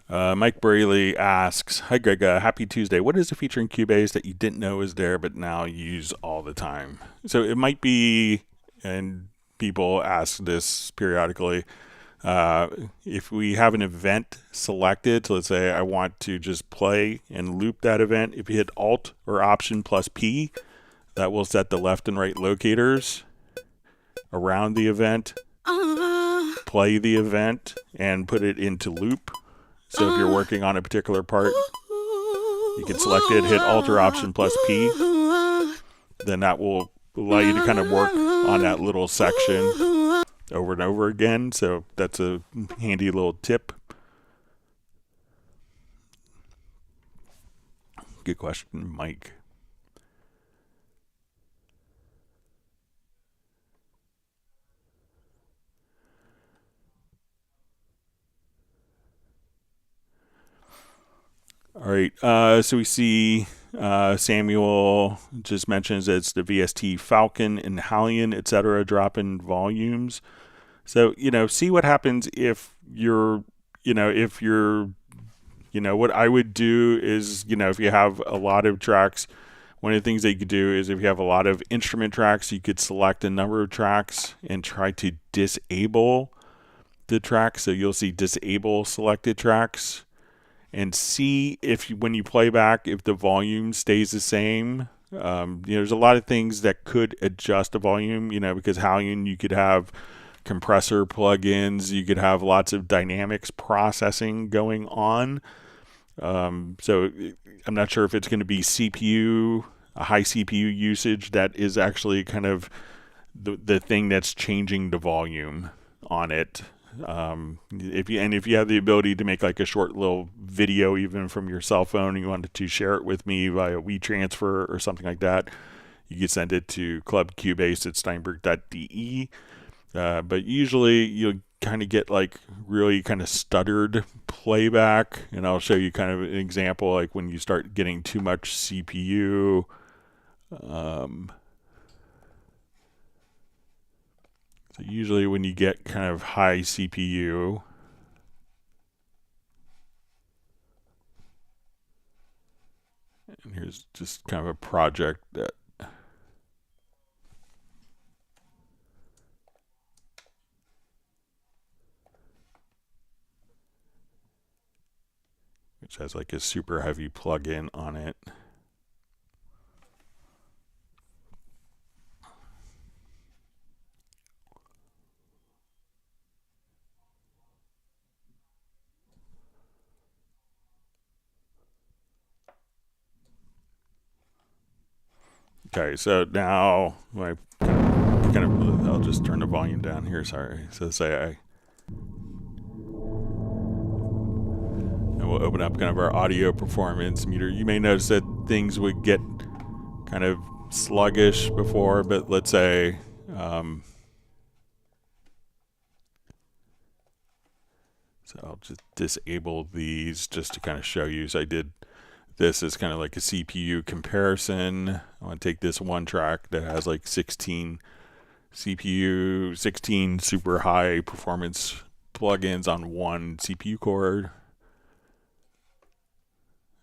Mike Braley asks, "Hi Greg, happy Tuesday. What is a feature in Cubase that you didn't know is there but now use all the time?" So it might be, and people ask this periodically, if we have an event selected, so let's say I want to just play and loop that event. If you hit Alt or Option plus P, that will set the left and right locators around the event, play the event, and put it into loop. So if you're working on a particular part, you can select it, hit Alt or Option plus P. Then that will allow you to kind of work on that little section over and over again. So that's a handy little tip. Good question, Mike. All right, so we see Samuel just mentions that it's the VST Falcon and HALion, etc., dropping volumes. So, see what happens if you're, what I would do is, if you have a lot of tracks, one of the things that you could do is if you have a lot of instrument tracks, you could select a number of tracks and try to disable the tracks. So you'll see disable selected tracks. And see if when you play back, if the volume stays the same. There's a lot of things that could adjust the volume, because HALion, you could have compressor plugins, you could have lots of dynamics processing going on. So I'm not sure if it's going to be a high CPU usage that is actually kind of the thing that's changing the volume on it. If you have the ability to make like a short little video even from your cell phone and you wanted to share it with me via WeTransfer or something like that, you can send it to clubcubase at steinberg.de. But usually you'll kind of get like really kind of stuttered playback, and I'll show you kind of an example like when you start getting too much CPU. So usually when you get kind of high CPU, and here's just kind of a project that which has like a super heavy plugin on it. Okay, so now I'll just turn the volume down here. Sorry. So and we'll open up kind of our audio performance meter. You may notice that things would get kind of sluggish before, but let's say so I'll just disable these just to kind of show you. So I did this as kind of like a CPU comparison. I want to take this one track that has like 16 CPU, 16 super high performance plugins on one CPU core.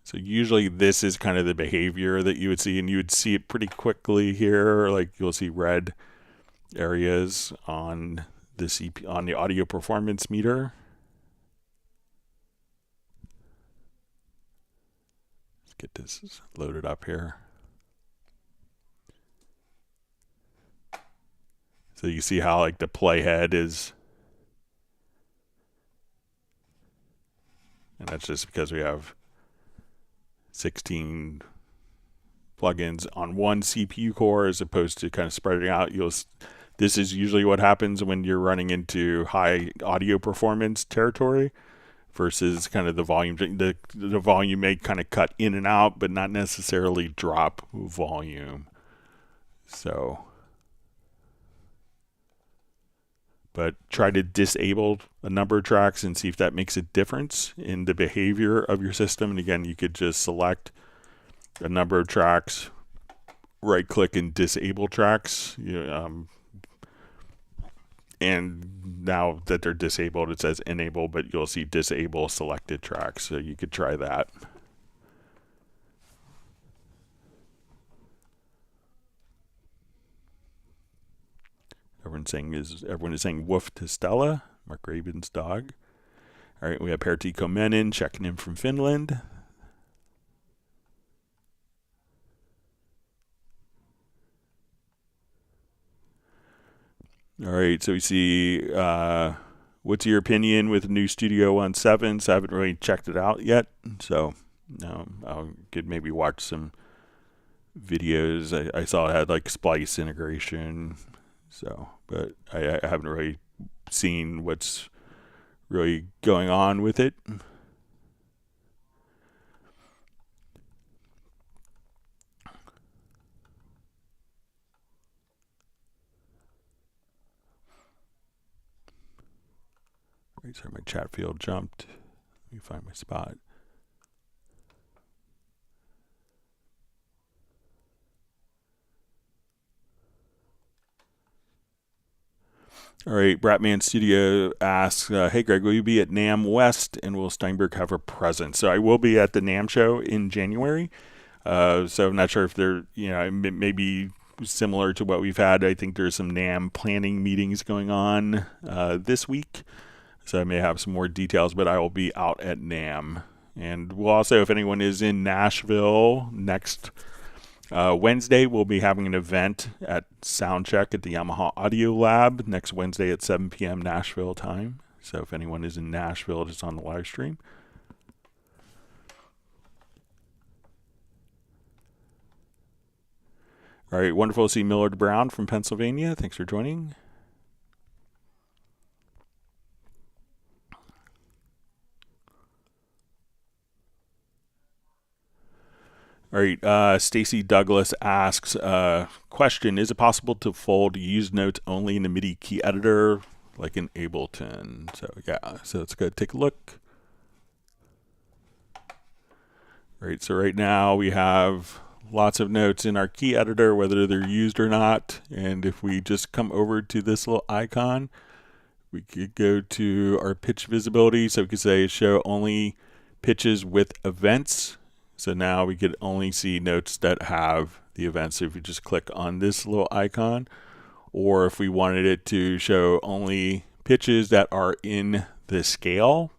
So usually this is kind of the behavior that you would see, and you would see it pretty quickly here. Like you'll see red areas on the CPU, on the audio performance meter. Let's get this loaded up here. So you see how like the playhead is, and that's just because we have 16 plugins on one CPU core as opposed to kind of spreading out. This is usually what happens when you're running into high audio performance territory versus kind of the volume. The volume may kind of cut in and out, but not necessarily drop volume. So, but try to disable a number of tracks and see if that makes a difference in the behavior of your system. And again, you could just select a number of tracks, right click and disable tracks. And now that they're disabled, it says enable, but you'll see disable selected tracks. So you could try that. Everyone is saying woof to Stella, Mark Raven's dog. All right, we have Pertti Komenen checking in from Finland. All right, so we see what's your opinion with the new Studio One 7? So I haven't really checked it out yet. So I could maybe watch some videos. I saw it had like splice integration. So, but I haven't really seen what's really going on with it. Right, sorry, my chat field jumped. Let me find my spot. All right, Bratman Studio asks, hey Greg, will you be at NAMM West and will Steinberg have a presence? So I will be at the NAMM show in January. So I'm not sure if they're, maybe similar to what we've had. I think there's some NAMM planning meetings going on this week. So I may have some more details, but I will be out at NAMM. And we'll also, if anyone is in Nashville next Wednesday, we'll be having an event at Soundcheck at the Yamaha Audio Lab next Wednesday at 7 p.m. Nashville time. So if anyone is in Nashville, just on the live stream. All right, wonderful to see Millard Brown from Pennsylvania. Thanks for joining. All right, Stacy Douglas asks, question, is it possible to fold used notes only in the MIDI key editor like in Ableton? So yeah, so let's go take a look. All right, so right now we have lots of notes in our key editor, whether they're used or not. And if we just come over to this little icon, we could go to our pitch visibility. So we could say show only pitches with events. So now we could only see notes that have the events. So if you just click on this little icon, or if we wanted it to show only pitches that are in the scale,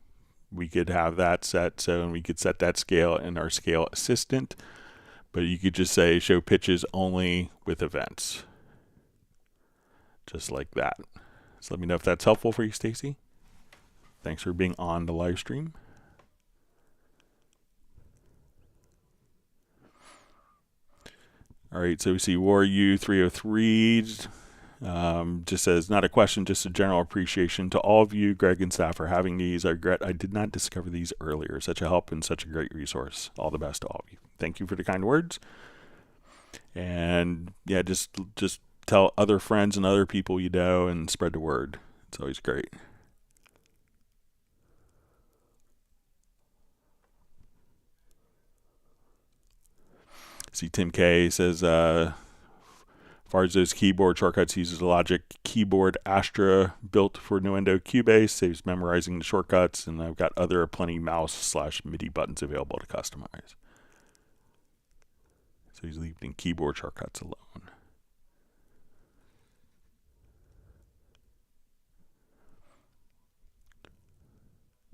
we could have that set. So and we could set that scale in our scale assistant, but you could just say show pitches only with events. Just like that. So let me know if that's helpful for you, Stacy. Thanks for being on the live stream. All right, so we see Waru 303 just says, not a question, just a general appreciation to all of you, Greg and staff, for having these. I regret I did not discover these earlier. Such a help and such a great resource. All the best to all of you. Thank you for the kind words. And yeah, just tell other friends and other people you know and spread the word. It's always great. See, Tim K says, as far as those keyboard shortcuts, uses a Logic Keyboard Astra built for Nuendo Cubase, saves memorizing the shortcuts, and I've got other plenty mouse/MIDI buttons available to customize. So he's leaving keyboard shortcuts alone.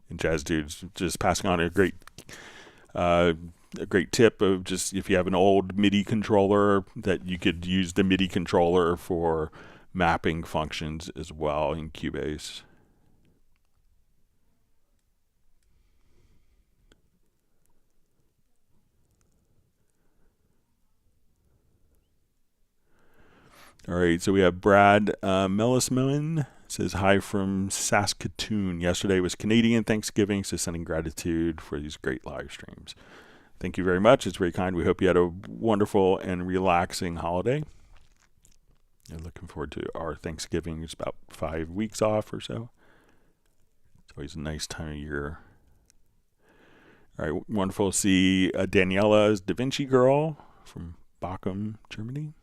And Jazz Dude's just passing on a great tip of just if you have an old MIDI controller, that you could use the MIDI controller for mapping functions as well in Cubase. All right, so we have Brad Mellisman. Says, hi from Saskatoon. Yesterday was Canadian Thanksgiving, so sending gratitude for these great live streams. Thank you very much. It's very kind. We hope you had a wonderful and relaxing holiday. And looking forward to our Thanksgiving. It's about 5 weeks off or so. It's always a nice time of year. All right, wonderful to see Daniela's Da Vinci Girl from Bochum, Germany.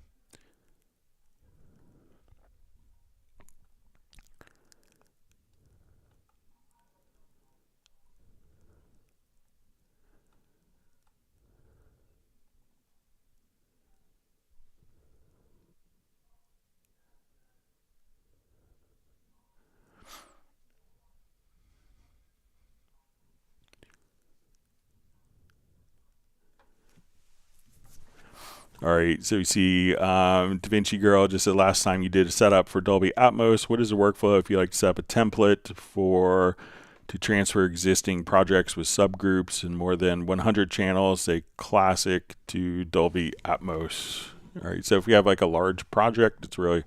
All right, so you see Da Vinci Girl just said last time you did a setup for Dolby Atmos. What is the workflow if you like to set up a template to transfer existing projects with subgroups and more than 100 channels, say classic to Dolby Atmos? All right, so if we have like a large project, it's really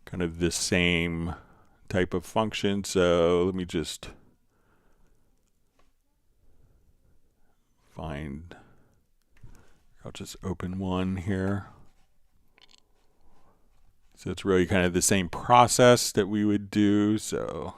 kind of the same type of function. So let me just find... I'll just open one here. So it's really kind of the same process that we would do. So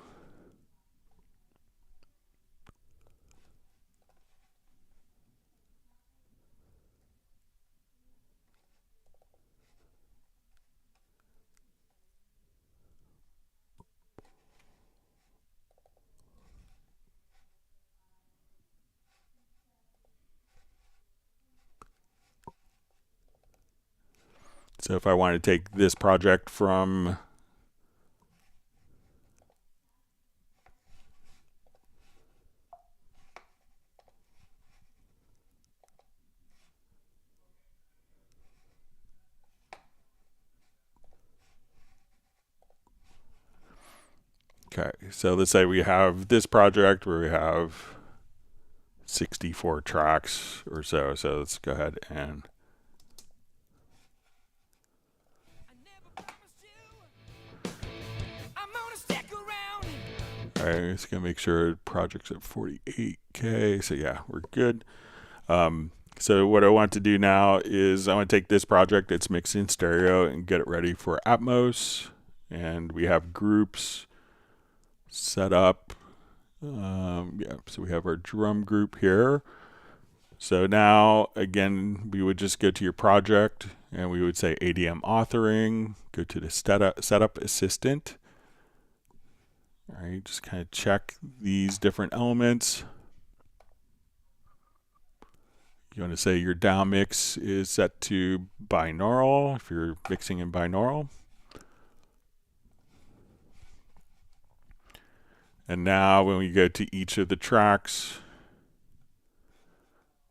if I want to take this project from okay, so let's say we have this project where we have 64 tracks or so. So let's go ahead and all right, just gonna make sure project's at 48K. So yeah, we're good. So So what I want to do now is I want to take this project, it's mixed in stereo, and get it ready for Atmos. And we have groups set up. Yeah, so we have our drum group here. So now, again, we would just go to your project and we would say ADM authoring, go to the setup assistant. All right, just kind of check these different elements. You want to say your down mix is set to binaural if you're mixing in binaural. And now when we go to each of the tracks,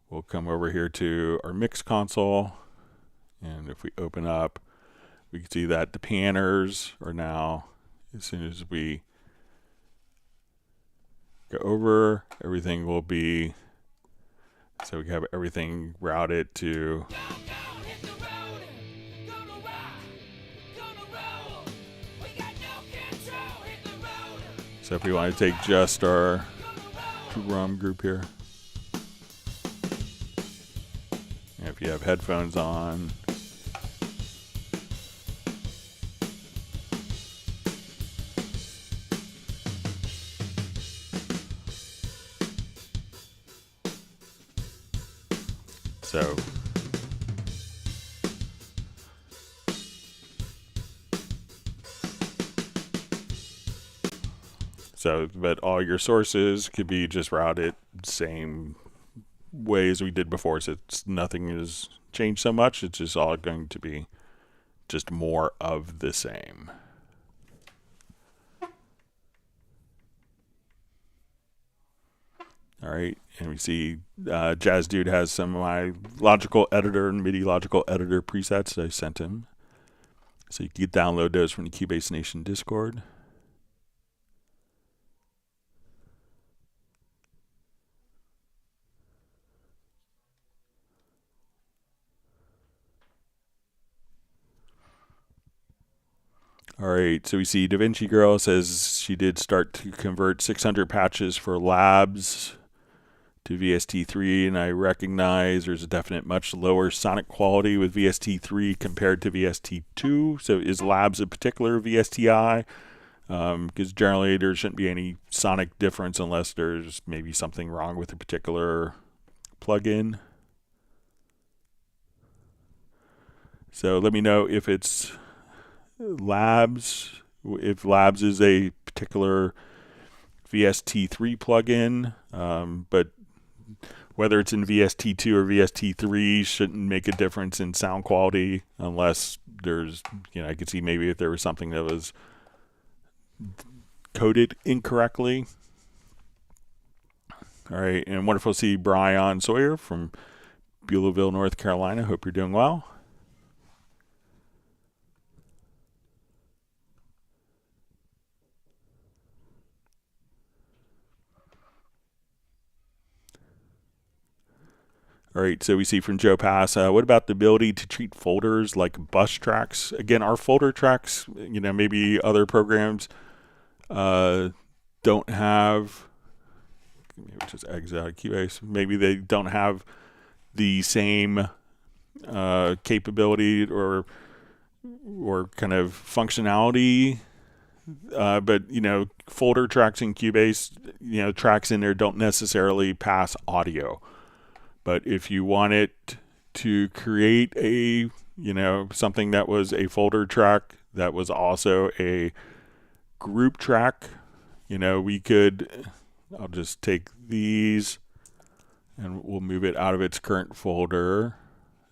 we'll come over here to our mix console. And if we open up, we can see that the panners are now, as soon as we go over, everything will be, so we have everything routed to so if we want to take just our drum group here, and if you have headphones on, but all your sources could be just routed same way as we did before. So nothing has changed so much. It's just all going to be just more of the same. All right, and we see Jazz Dude has some of my logical editor and MIDI logical editor presets that I sent him. So you can download those from the Cubase Nation Discord. All right, so we see DaVinci Girl says she did start to convert 600 patches for labs to VST3, and I recognize there's a definite much lower sonic quality with VST3 compared to VST2. So is labs a particular VSTi? Because generally there shouldn't be any sonic difference unless there's maybe something wrong with a particular plugin. So let me know if it's labs, if labs is a particular VST3 plugin, but whether it's in VST2 or VST3 shouldn't make a difference in sound quality unless there's, I could see maybe if there was something that was coded incorrectly. All right, and wonderful to see Brian Sawyer from Beulahville, North Carolina. Hope you're doing well. All right, so we see from Joe Pass, what about the ability to treat folders like bus tracks? Again, our folder tracks, maybe other programs don't have, maybe just exit out of Cubase, maybe they don't have the same capability or kind of functionality, but folder tracks in Cubase, tracks in there don't necessarily pass audio. But if you wanted to create a, something that was a folder track that was also a group track, we could, I'll just take these and we'll move it out of its current folder.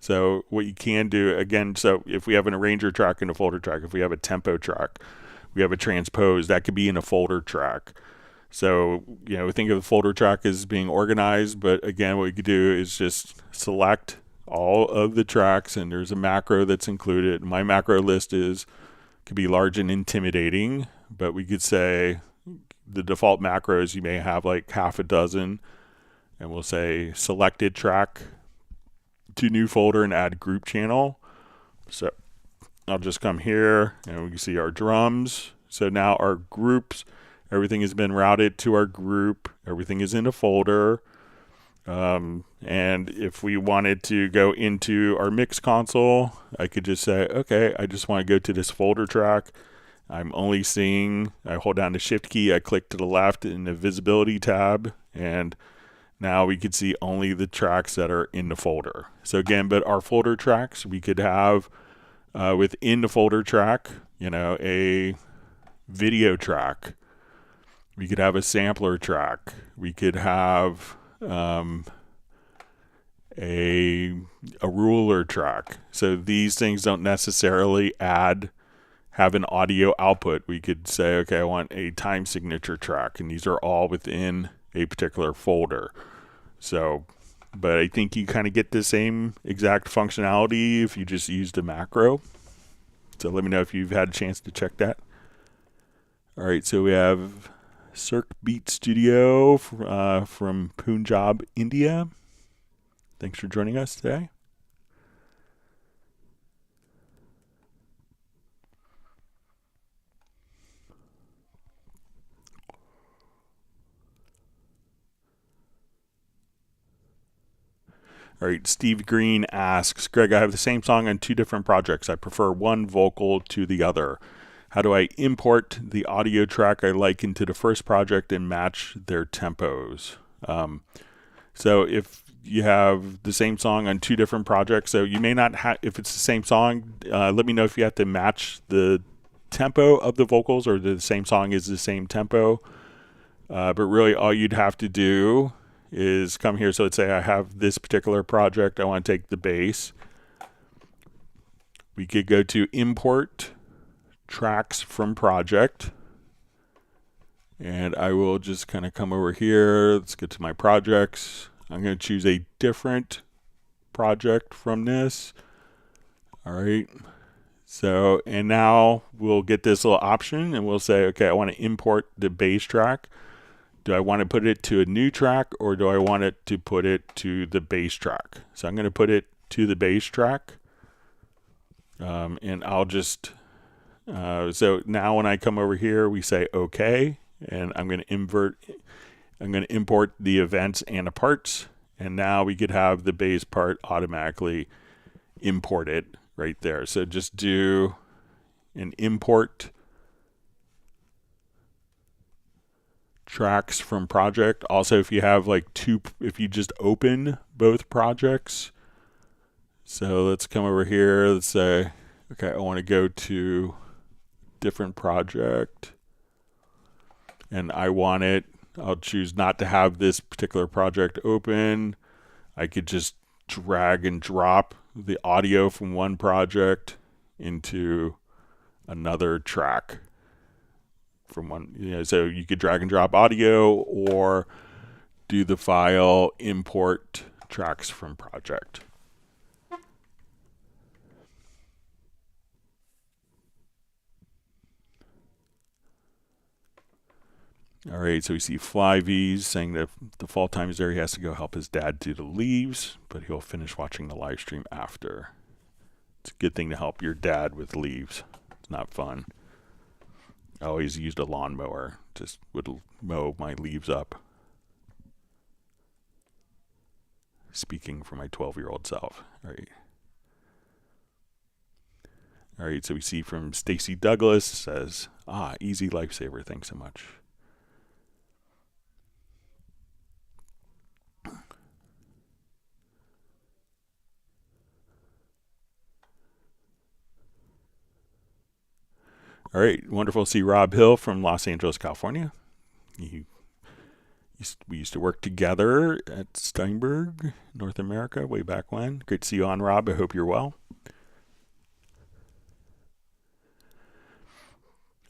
So what you can do, again, so if we have an arranger track and a folder track, if we have a tempo track, we have a transpose, that could be in a folder track. So, think of the folder track as being organized, but again, what you could do is just select all of the tracks, and there's a macro that's included. My macro list could be large and intimidating, but we could say the default macros, you may have like half a dozen, and we'll say selected track to new folder and add group channel. So I'll just come here and we can see our drums. So now our groups, everything has been routed to our group. Everything is in a folder. And And if we wanted to go into our mix console, I could just say, okay, I just want to go to this folder track. I'm only seeing, I hold down the shift key, I click to the left in the visibility tab, and now we could see only the tracks that are in the folder. So again, but our folder tracks, we could have within the folder track, a video track. We could have a sampler track. We could have a ruler track. So these things don't necessarily have an audio output. We could say, okay, I want a time signature track, and these are all within a particular folder. So, but I think you kind of get the same exact functionality if you just used a macro. So let me know if you've had a chance to check that. All right, so we have Cirque Beat Studio from Punjab, India. Thanks for joining us today. All right, Steve Green asks, Greg, I have the same song on 2 different projects. I prefer one vocal to the other. How do I import the audio track I like into the first project and match their tempos? So if you have the same song on 2 different projects, so you may not have, if it's the same song, let me know if you have to match the tempo of the vocals or the same song is the same tempo. But really all you'd have to do is come here. So let's say I have this particular project. I want to take the bass. We could go to import tracks from project. And I will just kind of come over here. Let's get to my projects. I'm going to choose a different project from this. All right. So, and now we'll get this little option and we'll say, okay, I want to import the bass track. Do I want to put it to a new track or do I want it to put it to the bass track? So I'm going to put it to the bass track. And I'll just, so now when I come over here, we say okay, and I'm going to import the events and the parts. And now we could have the bass part automatically imported right there. So just do an import tracks from project. Also, if you have like if you just open both projects. So let's come over here. Let's say, okay, I want to go to different project and I'll choose not to have this particular project open. I could just drag and drop the audio from one project into another track from one, so you could drag and drop audio or do the file import tracks from project. All right, so we see Flyv's saying that the fall time is there. He has to go help his dad do the leaves, but he'll finish watching the live stream after. It's a good thing to help your dad with leaves. It's not fun. I always used a lawnmower, just would mow my leaves up. Speaking for my 12-year-old self. All right, so we see from Stacy Douglas says, easy lifesaver, thanks so much. All right, wonderful to see Rob Hill from Los Angeles, California. We used to work together at Steinberg, North America, way back when. Great to see you on, Rob. I hope you're well.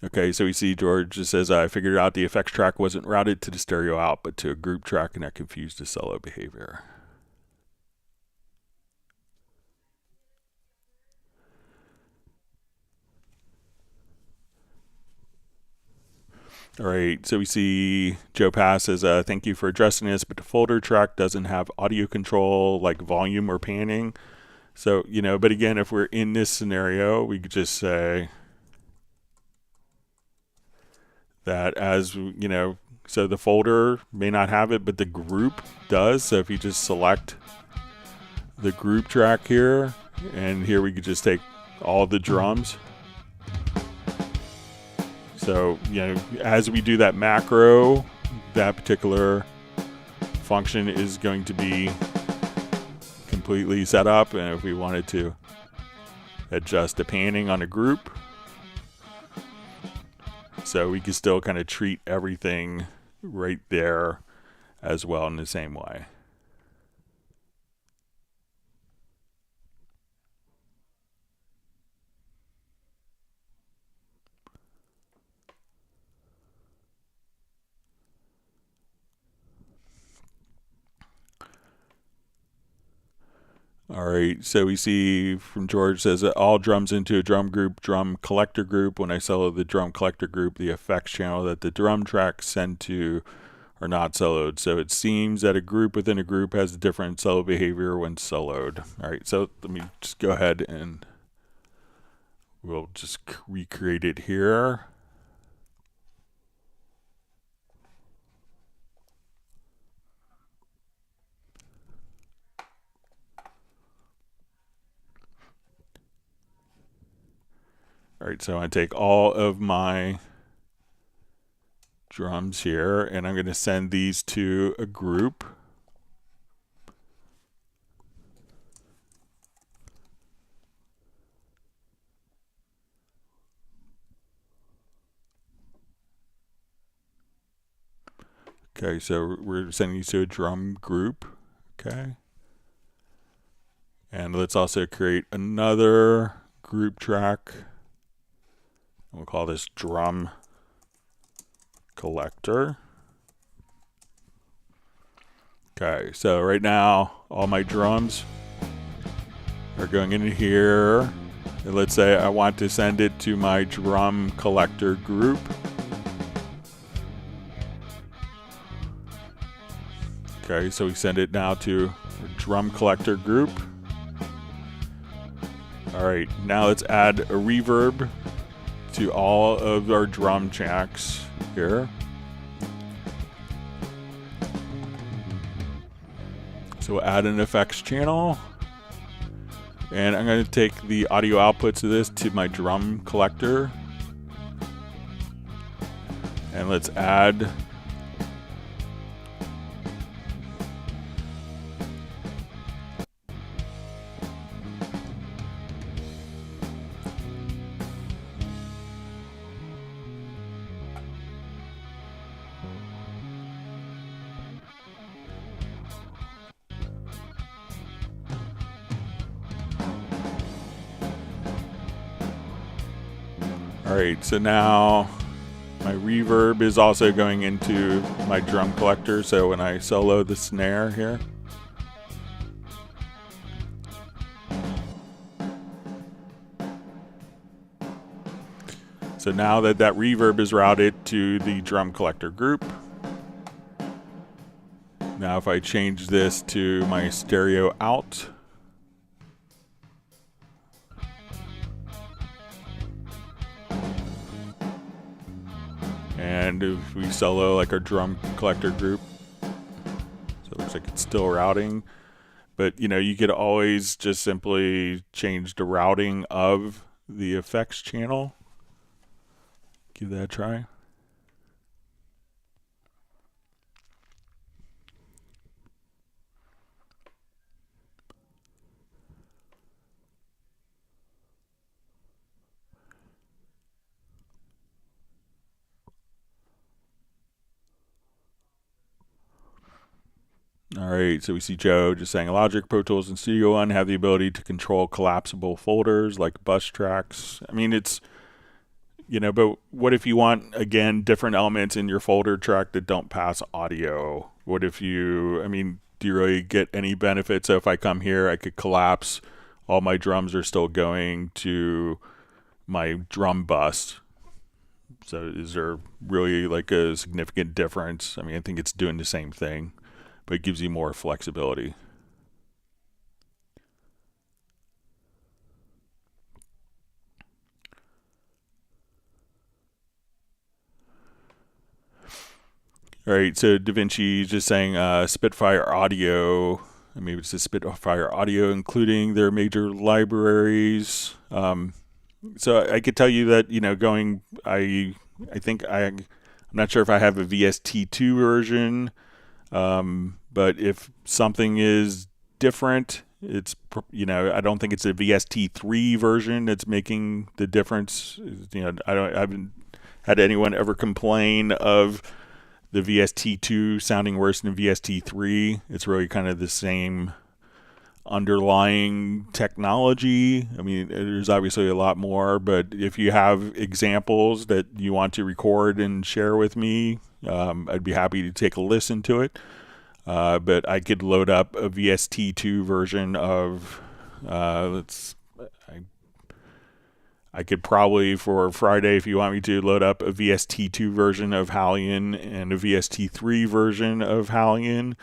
Okay, so we see George just says, I figured out the effects track wasn't routed to the stereo out, but to a group track, and that confused the solo behavior. All right, so we see Joe Pass says, thank you for addressing this, but the folder track doesn't have audio control like volume or panning. So, but again, if we're in this scenario, we could just say that as, So the folder may not have it, but the group does. So if you just select the group track here, and here we could just take all the drums. So, you know, as we do that macro, that particular function is going to be completely set up. And if we wanted to adjust the panning on a group, so we can still kind of treat everything right there as well in the same way. All right, so we see from George says that all drums into a drum group, drum collector group. When I solo the drum collector group, the effects channel that the drum tracks send to are not soloed. So it seems that a group within a group has a different solo behavior when soloed. All right, so let me just go ahead and we'll just recreate it here. All right, so I'm going to take all of my drums here, and I'm going to send these to a group. Okay, so we're sending these to a drum group. Okay. And let's also create another group track. We'll call this drum collector. Okay, so right now all my drums are going into here. And let's say I want to send it to my drum collector group. Okay, so we send it now to a drum collector group. All right, now let's add a reverb to all of our drum tracks here. So we'll add an effects channel. And I'm going to take the audio outputs of this to my drum collector. And let's add Alright, so now my reverb is also going into my drum collector, so when I solo the snare here. So now that that reverb is routed to the drum collector group, now if I change this to my stereo out, and if we solo like our drum collector group, so it looks like it's still routing, but you know, you could always just simply change the routing of the effects channel. Give that a try. All right, so we see Joe just saying Logic, Pro Tools, and Studio One have the ability to control collapsible folders like bus tracks. I mean, it's, you know, but what if you want, again, different elements in your folder track that don't pass audio? What if you, I mean, do you really get any benefit? So if I come here, I could collapse, all my drums are still going to my drum bus. So is there really like a significant difference? I mean, I think it's doing the same thing, but it gives you more flexibility. All right, so DaVinci is just saying Spitfire Audio, maybe it's a Spitfire Audio, including their major libraries. So I could tell you that, I think I'm not sure if I have a VST2 version, but if something is different, it's, I don't think it's a VST3 version that's making the difference. I haven't had anyone ever complain of the VST2 sounding worse than VST3. It's really kind of the same underlying technology. I mean, there's obviously a lot more, but if you have examples that you want to record and share with me, I'd be happy to take a listen to it. But I could load up a VST2 version of, I could probably, for Friday, if you want me to, load up a VST2 version of HALion and a VST3 version of HALion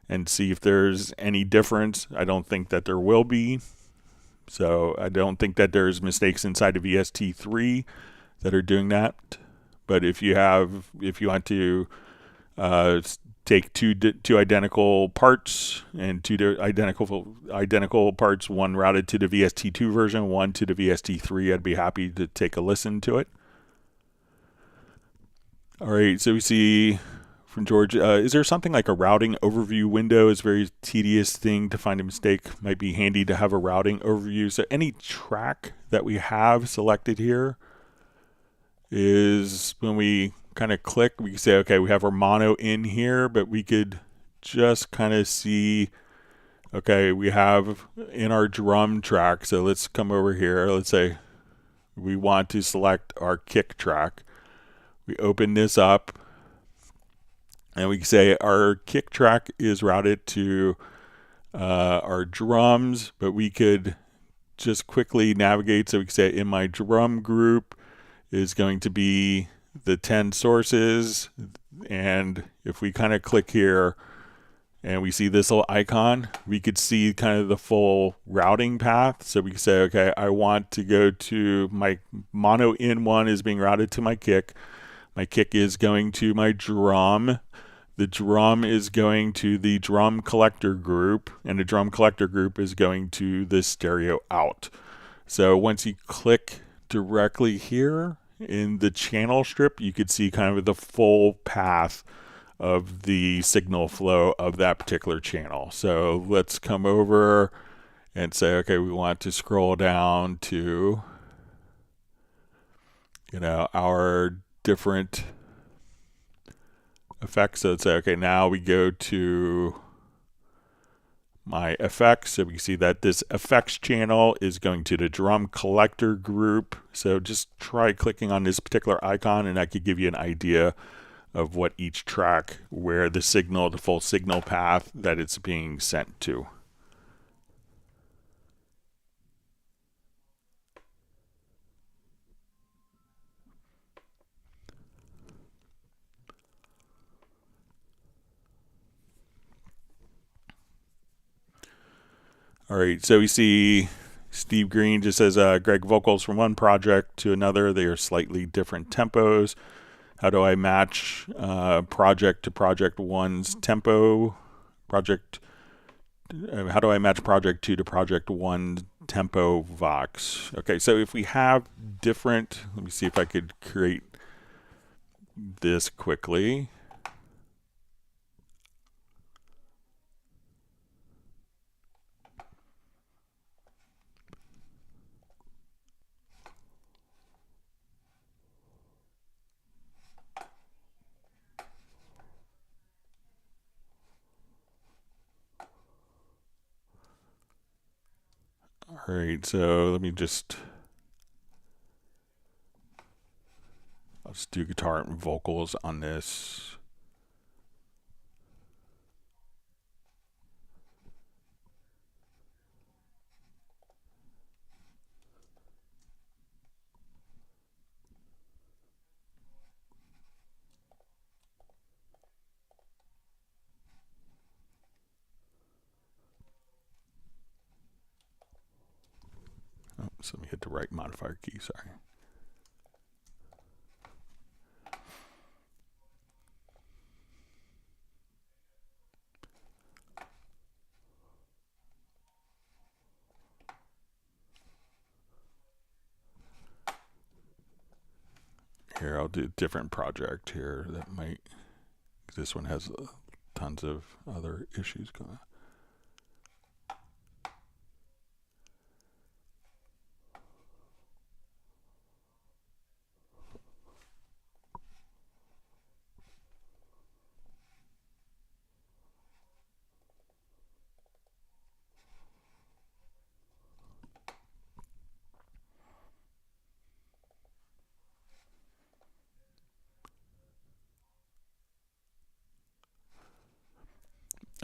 and see if there's any difference. I don't think that there will be. So I don't think that there's mistakes inside of VST3 that are doing that. But if you want to take two identical parts and two identical parts, one routed to the VST2 version, one to the VST3, I'd be happy to take a listen to it. All right, so we see from George, is there something like a routing overview window? It's a very tedious thing to find a mistake. Might be handy to have a routing overview. So any track that we have selected here is when we kind of click, we can say, okay, we have our mono in here, but we could just kind of see, okay, we have in our drum track. So let's come over here. Let's say we want to select our kick track. We open this up and we can say our kick track is routed to our drums, but we could just quickly navigate. So we can say in my drum group is going to be the 10 sources, and if we kind of click here and we see this little icon, we could see kind of the full routing path. So we can say, okay, I want to go to my mono in one is being routed to my kick is going to my drum, the drum is going to the drum collector group, and the drum collector group is going to the stereo out. So once you click directly here in the channel strip, you could see kind of the full path of the signal flow of that particular channel. So let's come over and say, okay, we want to scroll down to, our different effects. So let's say, okay, now we go to my effects. So we see that this effects channel is going to the drum collector group. So just try clicking on this particular icon and that could give you an idea of what each track, where the full signal path that it's being sent to. All right, so we see Steve Green just says, Greg, vocals from one project to another, they are slightly different tempos. How do I match project to project one's tempo? How do I match project two to project one tempo vox? Okay, so if we have different, let me see if I could create this quickly. All right, so I'll just do guitar and vocals on this. So let me hit the right modifier key, sorry. Here, I'll do a different project here that might, this one has tons of other issues going on.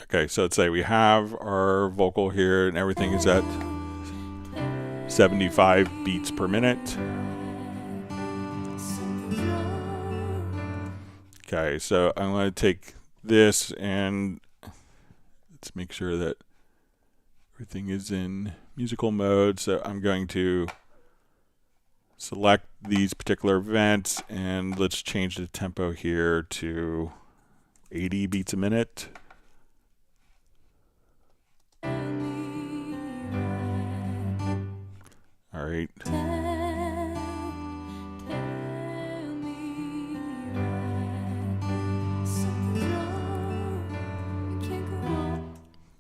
Okay, so let's say we have our vocal here and everything is at 75 beats per minute. Okay, so I'm going to take this and let's make sure that everything is in musical mode. So I'm going to select these particular events and let's change the tempo here to 80 beats a minute. All right.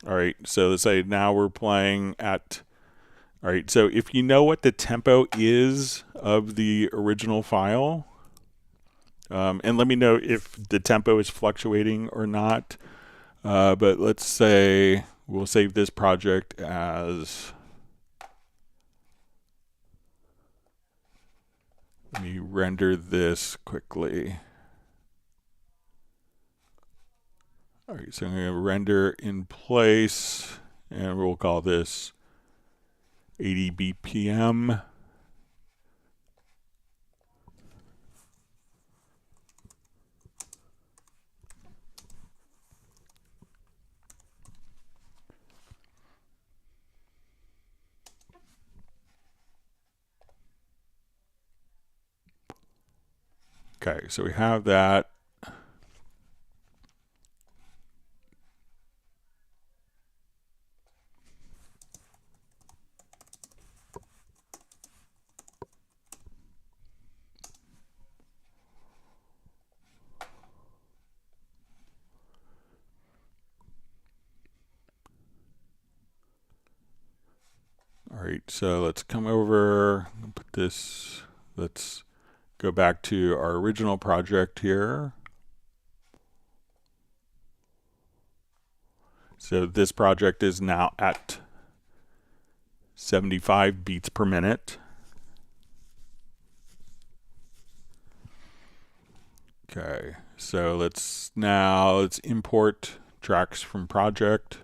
All right, so let's say now we're playing at, all right, so if you know what the tempo is of the original file, and let me know if the tempo is fluctuating or not, but let's say we'll save this project as, let me render this quickly. All right, so I'm going to render in place, and we'll call this 80 BPM. Okay, so we have that. All right, so let's come over and put this, let's go back to our original project here. So this project is now at 75 beats per minute. Okay, so let's import tracks from project.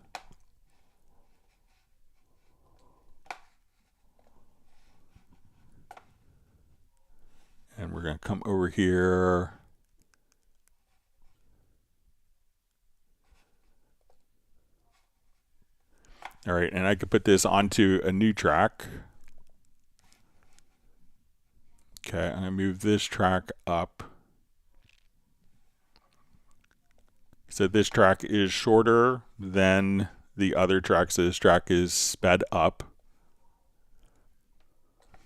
And we're going to come over here. All right, and I could put this onto a new track. Okay, I'm going to move this track up. So this track is shorter than the other tracks. So this track is sped up,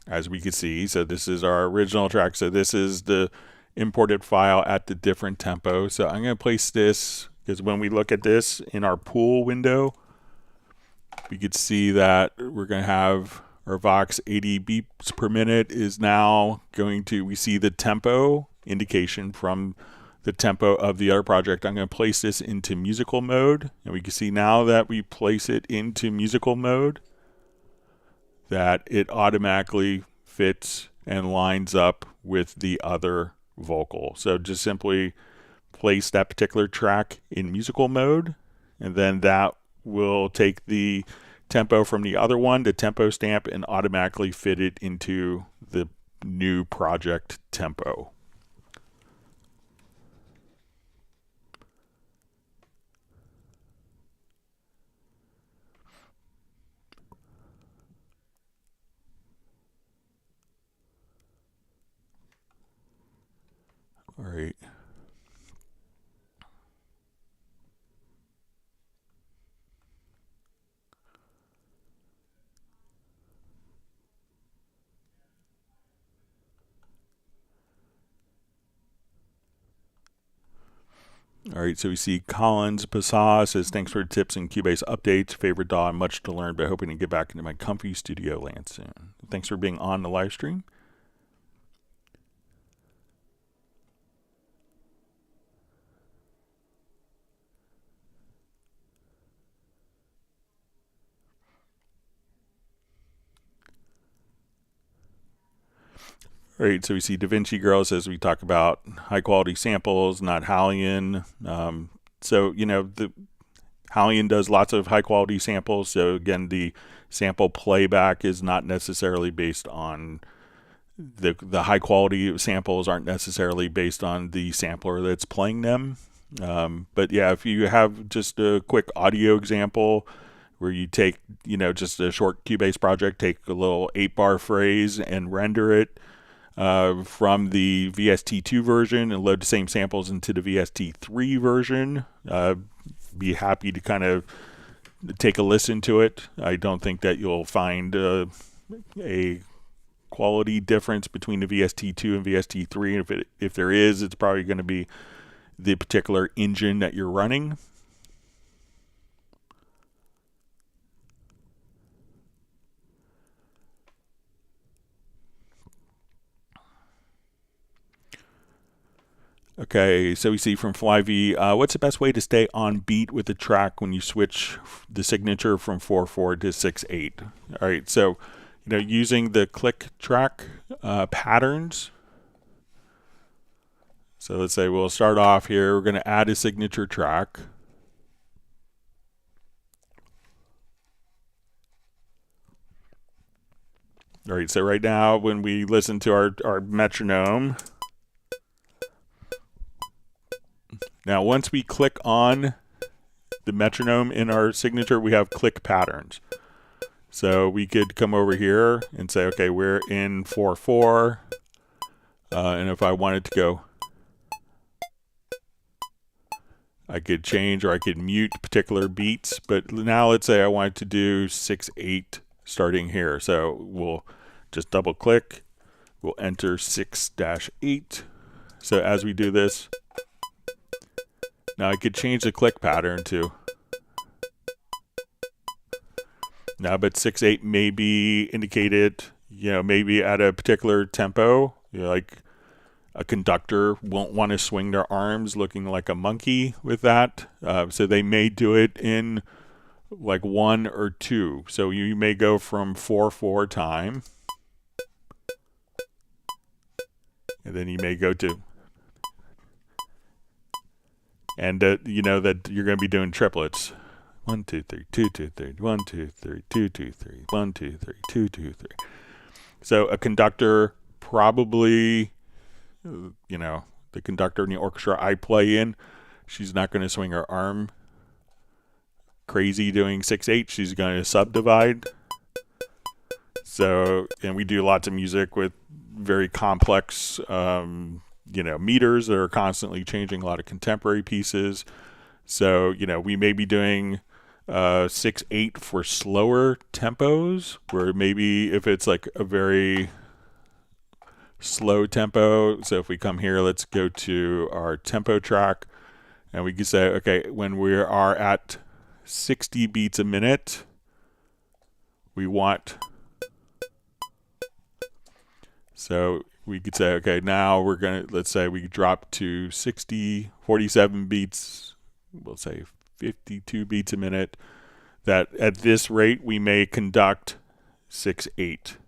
as we can see. So this is our original track. So this is the imported file at the different tempo. So I'm going to place this, because when we look at this in our pool window, we could see that we're going to have our Vox 80 beats per minute is now going to, we see the tempo indication from the tempo of the other project. I'm going to place this into musical mode, and we can see now that we place it into musical mode that it automatically fits and lines up with the other vocal. So just simply place that particular track in musical mode, and then that will take the tempo from the other one, the tempo stamp, and automatically fit it into the new project tempo. All right. All right, so we see Collins Passat says, thanks for the tips and Cubase updates. Favorite DAW, much to learn, but hoping to get back into my comfy studio land soon. Thanks for being on the live stream. All right, so we see DaVinci Girl says we talk about high quality samples, not HALion. So, the HALion does lots of high quality samples. So again, the sample playback is not necessarily based on the high quality samples aren't necessarily based on the sampler that's playing them. But yeah, if you have just a quick audio example where you take, just a short Cubase project, take a little 8-bar phrase and render it from the VST2 version and load the same samples into the VST3 version, be happy to kind of take a listen to it. I don't think that you'll find a quality difference between the VST2 and VST3. And if there is, it's probably going to be the particular engine that you're running. Okay, so we see from FlyV, what's the best way to stay on beat with the track when you switch the signature from 4/4 to 6/8? All right, so using the click track patterns. So let's say we'll start off here. We're going to add a signature track. All right, so right now when we listen to our metronome, now once we click on the metronome in our signature, we have click patterns. So we could come over here and say, okay, we're in 4/4, and if I wanted to go, I could change or I could mute particular beats. But now let's say I wanted to do 6/8 starting here. So we'll just double click, we'll enter 6-8. So as we do this, now I could change the click pattern to, now but 6/8 may be indicated, maybe at a particular tempo, like a conductor won't want to swing their arms looking like a monkey with that. So they may do it in like 1 or 2. So you may go from 4/4 time, and then you may go to, and that you're going to be doing triplets. 1 2 3 2 2 3 1 2 3 2 2 3 1 2 3 2 2 3. So a conductor probably, the conductor in the orchestra I play in, she's not going to swing her arm crazy doing 6/8. She's going to subdivide. So, and we do lots of music with very complex, meters that are constantly changing, a lot of contemporary pieces. So, we may be doing 6/8 for slower tempos, where maybe if it's like a very slow tempo, so if we come here, let's go to our tempo track, and we can say, okay, when we are at 60 beats a minute, we want, so we could say, okay, now we're going to, let's say we drop to 47 beats, we'll say 52 beats a minute, that at this rate we may conduct 6/8.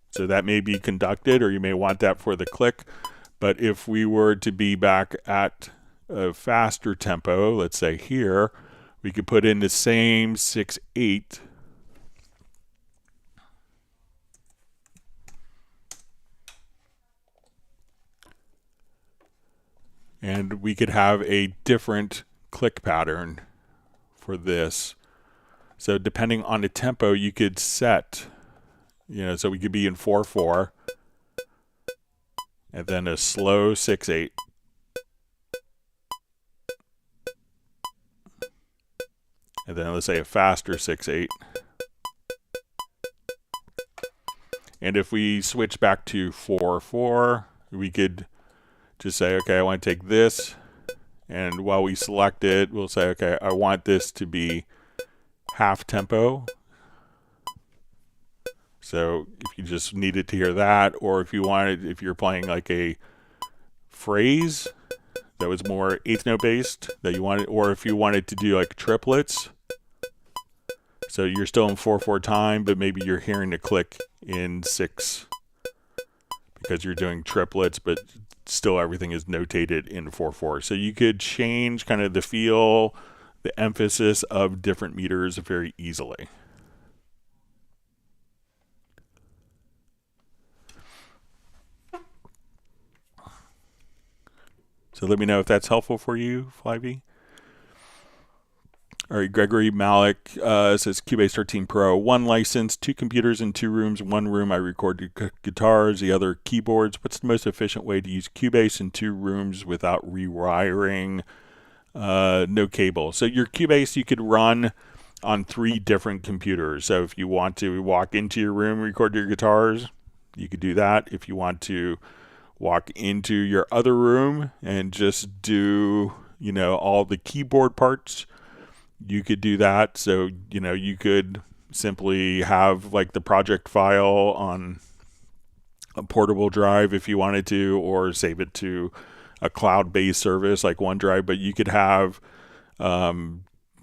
So that may be conducted, or you may want that for the click. But if we were to be back at a faster tempo, let's say here, we could put in the same 6/8. And we could have a different click pattern for this. So depending on the tempo, you could set, so we could be in 4/4, and then a slow 6/8. And then let's say a faster 6/8. And if we switch back to 4/4, we could just say, okay, I want to take this, and while we select it, we'll say, okay, I want this to be half tempo. So if you just needed to hear that, or if you're playing like a phrase that was more eighth note based that you wanted, or if you wanted to do like triplets, so you're still in 4/4 time, but maybe you're hearing a click in 6 because you're doing triplets, but still everything is notated in 4/4. So you could change kind of the feel, the emphasis of different meters very easily. So let me know if that's helpful for you, Flyby. All right, Gregory Malik says Cubase 13 Pro, 1 license, 2 computers in 2 rooms. 1 room I record guitars, the other keyboards. What's the most efficient way to use Cubase in 2 rooms without rewiring? No cable. So your Cubase you could run on 3 different computers. So if you want to walk into your room, record your guitars, you could do that. If you want to walk into your other room and just do, all the keyboard parts, you could do that. So, you could simply have like the project file on a portable drive if you wanted to, or save it to a cloud-based service like OneDrive. But you could have,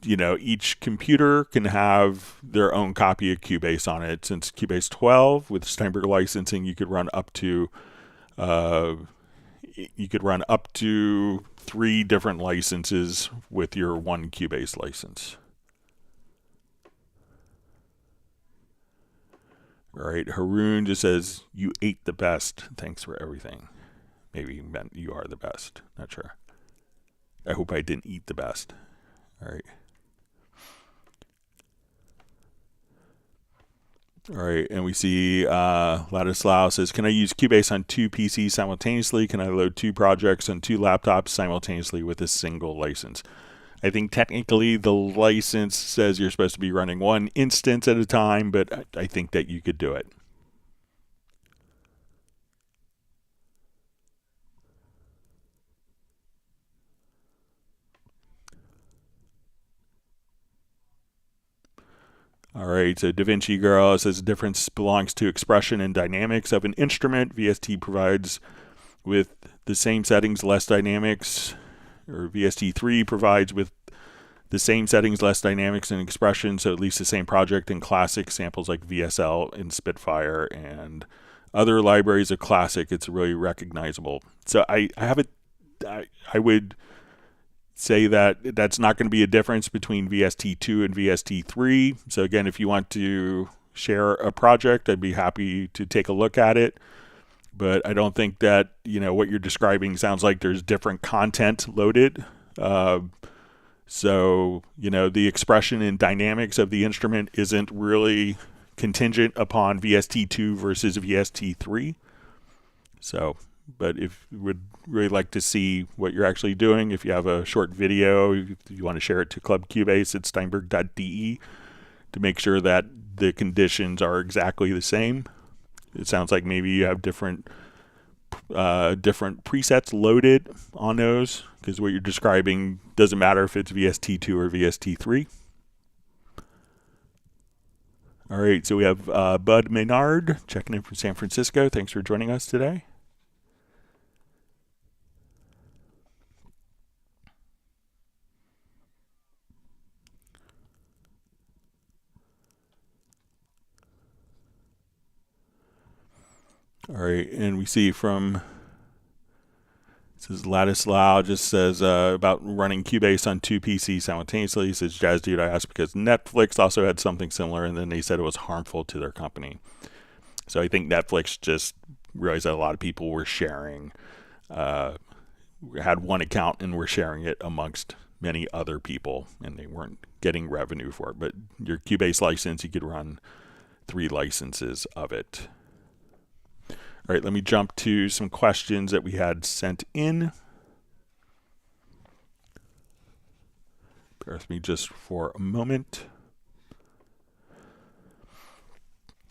each computer can have their own copy of Cubase on it. Since Cubase 12 with Steinberg licensing, you could run up to 3 different licenses with your 1 Cubase license. All right, Haroon just says, you ate the best. Thanks for everything. Maybe he meant you are the best. Not sure. I hope I didn't eat the best. All right. All right, and we see Ladislao says, can I use Cubase on 2 PCs simultaneously? Can I load 2 projects on 2 laptops simultaneously with a single license? I think technically the license says you're supposed to be running 1 instance at a time, but I think that you could do it. All right, so DaVinci Girl says the difference belongs to expression and dynamics of an instrument. VST provides with the same settings, less dynamics, or VST3 provides with the same settings, less dynamics and expression, so at least the same project in Classic samples like VSL and Spitfire and other libraries of Classic. It's really recognizable. So I would say that that's not going to be a difference between VST2 and VST3. So again, if you want to share a project, I'd be happy to take a look at it. But I don't think that, what you're describing sounds like there's different content loaded. So, the expression and dynamics of the instrument isn't really contingent upon VST2 versus VST3. So, but if you would really like to see what you're actually doing, if you have a short video, if you want to share it to Club Cubase at steinberg.de to make sure that the conditions are exactly the same. It sounds like maybe you have different presets loaded on those, because what you're describing doesn't matter if it's VST2 or VST3. All right, so we have Bud Maynard checking in from San Francisco. Thanks for joining us today. All right, and we see from, it says Ladislao just says about running Cubase on 2 PCs simultaneously. He says, Jazz Dude, I asked because Netflix also had something similar, and then they said it was harmful to their company. So I think Netflix just realized that a lot of people were sharing, had one account and were sharing it amongst many other people, and they weren't getting revenue for it. But your Cubase license, you could run 3 licenses of it. All right, let me jump to some questions that we had sent in. Bear with me just for a moment.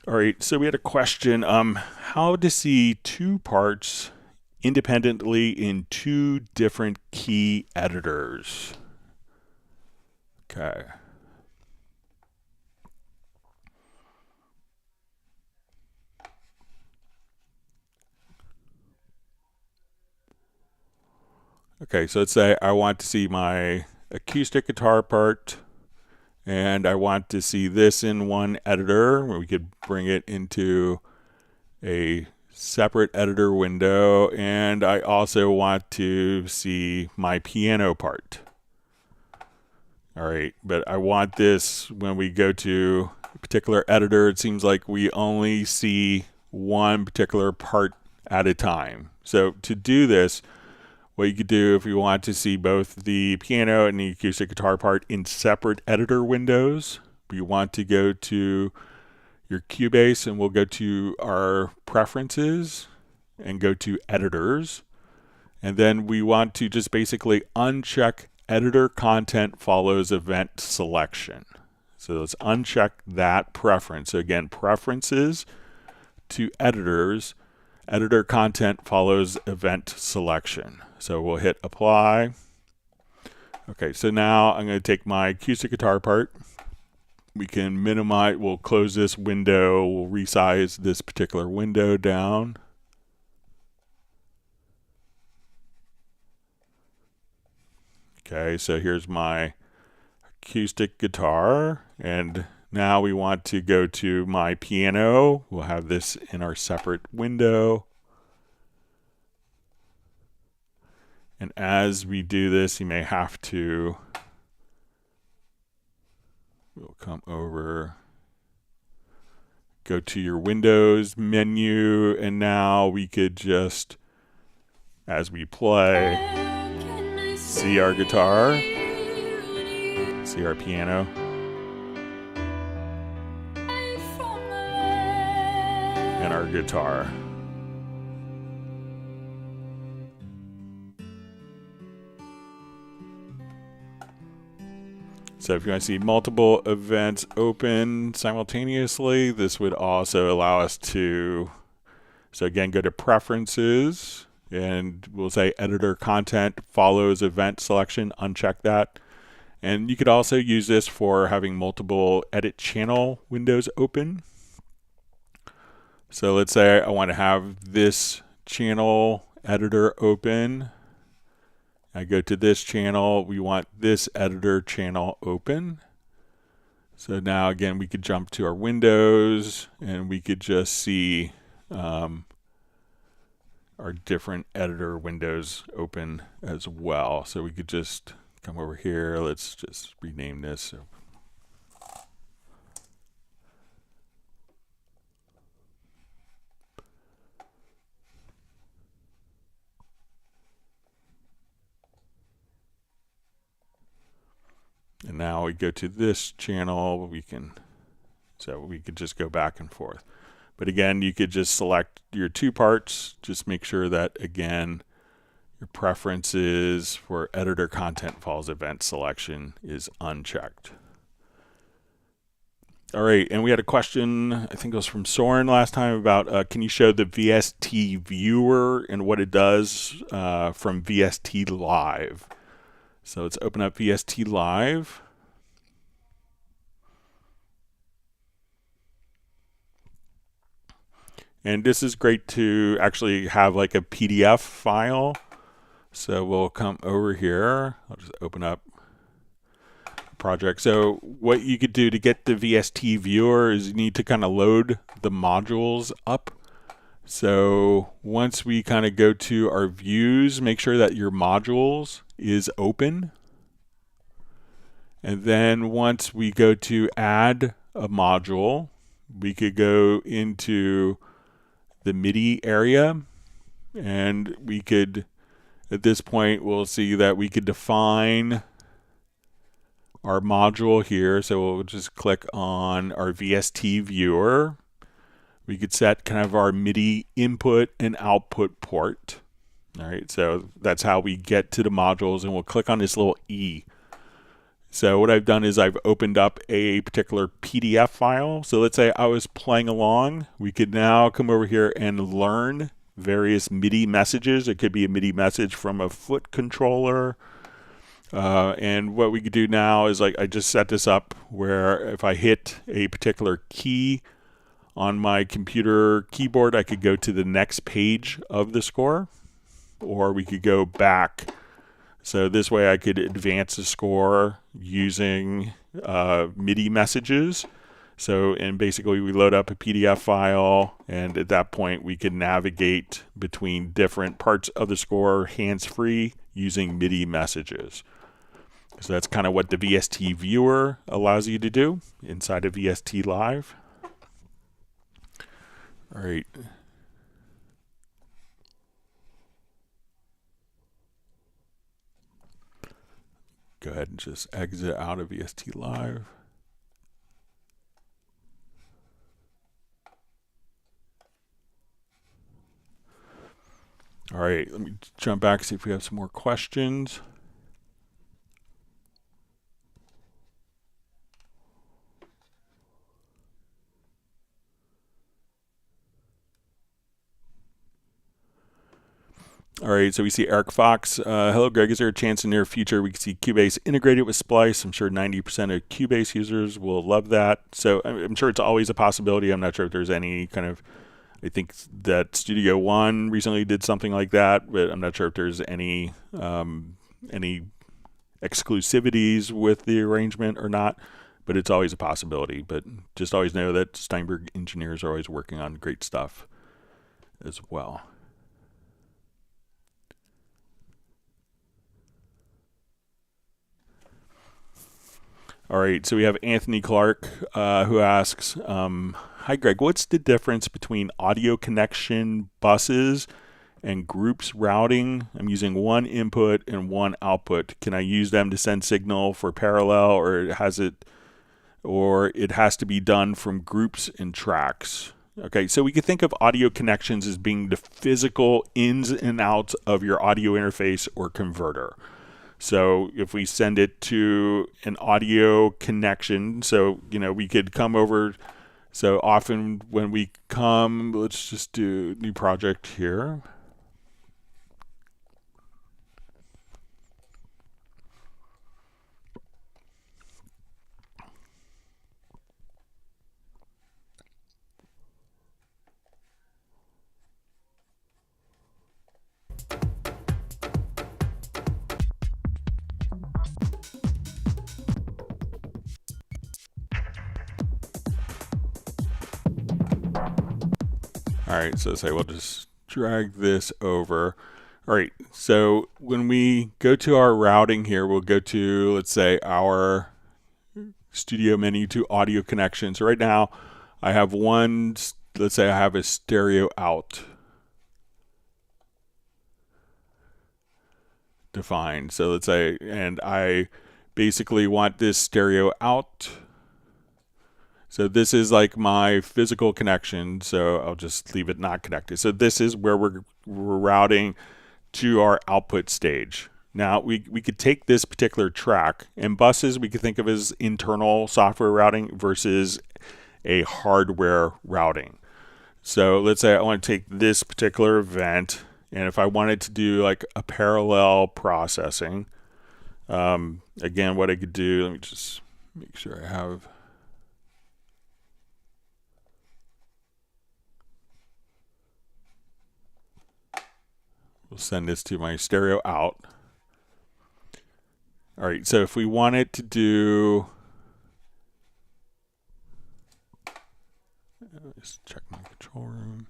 All right, so we had a question, how to see 2 parts independently in 2 different key editors. Okay. Okay, so let's say I want to see my acoustic guitar part, and I want to see this in one editor, where we could bring it into a separate editor window, and I also want to see my piano part. All right, but I want this when we go to a particular editor, it seems like we only see one particular part at a time. So to do this, what you could do if you want to see both the piano and the acoustic guitar part in separate editor windows, we want to go to your Cubase, and we'll go to our preferences and go to editors. And then we want to just basically uncheck editor content follows event selection. So let's uncheck that preference. So again, preferences to editors, editor content follows event selection. So we'll hit apply. Okay, so now I'm going to take my acoustic guitar part. We can minimize, we'll close this window, we'll resize this particular window down. Okay, so here's my acoustic guitar, and now we want to go to my piano. We'll have this in our separate window. And as we do this, you may have to, we'll come over, go to your Windows menu, and now we could just, as we play, see our guitar, see our piano, and our guitar. So if you want to see multiple events open simultaneously, this would also allow us to, so again, go to preferences, and we'll say editor content follows event selection, uncheck that. And you could also use this for having multiple edit channel windows open. So let's say I want to have this channel editor open. I go to this channel, we want this editor channel open. So now again, we could jump to our windows, and we could just see our different editor windows open as well. So we could just come over here, let's just rename this. So and now we go to this channel, we can just go back and forth. But again, you could just select your 2 parts, just make sure that, again, your preferences for editor content follows event selection is unchecked. All right, and we had a question, I think it was from Soren last time, about can you show the VST viewer and what it does from VST Live? So let's open up VST Live. And this is great to actually have like a PDF file. So we'll come over here. I'll just open up a project. So what you could do to get the VST viewer is you need to kind of load the modules up. So once we kind of go to our views, make sure that your modules is open. And then once we go to add a module, we could go into the MIDI area, and we could, at this point, we'll see that we could define our module here. So we'll just click on our VST viewer. We could set kind of our MIDI input and output port. All right, so that's how we get to the modules, and we'll click on this little E. So what I've done is I've opened up a particular PDF file. So let's say I was playing along. We could now come over here and learn various MIDI messages. It could be a MIDI message from a foot controller. And what we could do now is, like, I just set this up where if I hit a particular key on my computer keyboard, I could go to the next page of the score, or we could go back. So this way I could advance the score using MIDI messages. So, and basically we load up a PDF file, and at that point we can navigate between different parts of the score hands-free using MIDI messages. So that's kind of what the VST viewer allows you to do inside of VST Live. All right. Go ahead and just exit out of VST Live. All right, let me jump back, see if we have some more questions. All right, so we see Eric Fox. Hello, Greg. Is there a chance in the near future we can see Cubase integrated with Splice? I'm sure 90% of Cubase users will love that. So I'm sure it's always a possibility. I'm not sure if there's any kind of, I think that Studio One recently did something like that, but I'm not sure if there's any exclusivities with the arrangement or not. But it's always a possibility. But just always know that Steinberg engineers are always working on great stuff as well. All right, so we have Anthony Clark who asks, hi Greg, what's the difference between audio connection buses and groups routing? I'm using one input and one output. Can I use them to send signal for parallel, or it has to be done from groups and tracks? Okay, so we could think of audio connections as being the physical ins and outs of your audio interface or converter. So if we send it to an audio connection, so, you know, we could come over. So often when we come, let's just do a new project here. All right, so say we'll just drag this over. All right, so when we go to our routing here, we'll go to, let's say, our studio menu to audio connections. So right now, I have one, let's say I have a stereo out defined. So let's say, and I basically want this stereo out. So this is like my physical connection, so I'll just leave it not connected. So this is where we're routing to our output stage. Now we could take this particular track, and buses we could think of as internal software routing versus a hardware routing. So let's say I want to take this particular event, and if I wanted to do like a parallel processing, again, what I could do, let me just make sure I have. We'll send this to my stereo out. All right, so if we wanted to do, let's check my control room.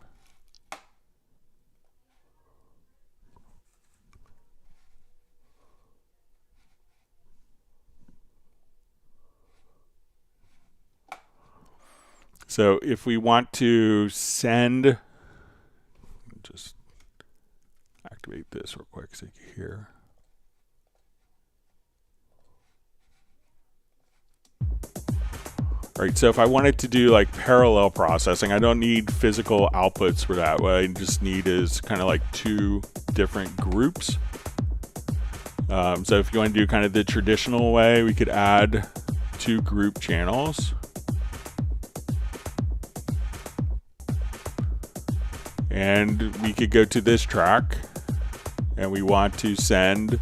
So if we want to send, just activate this real quick so you can hear. All right, so if I wanted to do like parallel processing, I don't need physical outputs for that. What I just need is kind of like two different groups. So if you want to do kind of the traditional way, we could add two group channels. And we could go to this track and we want to send.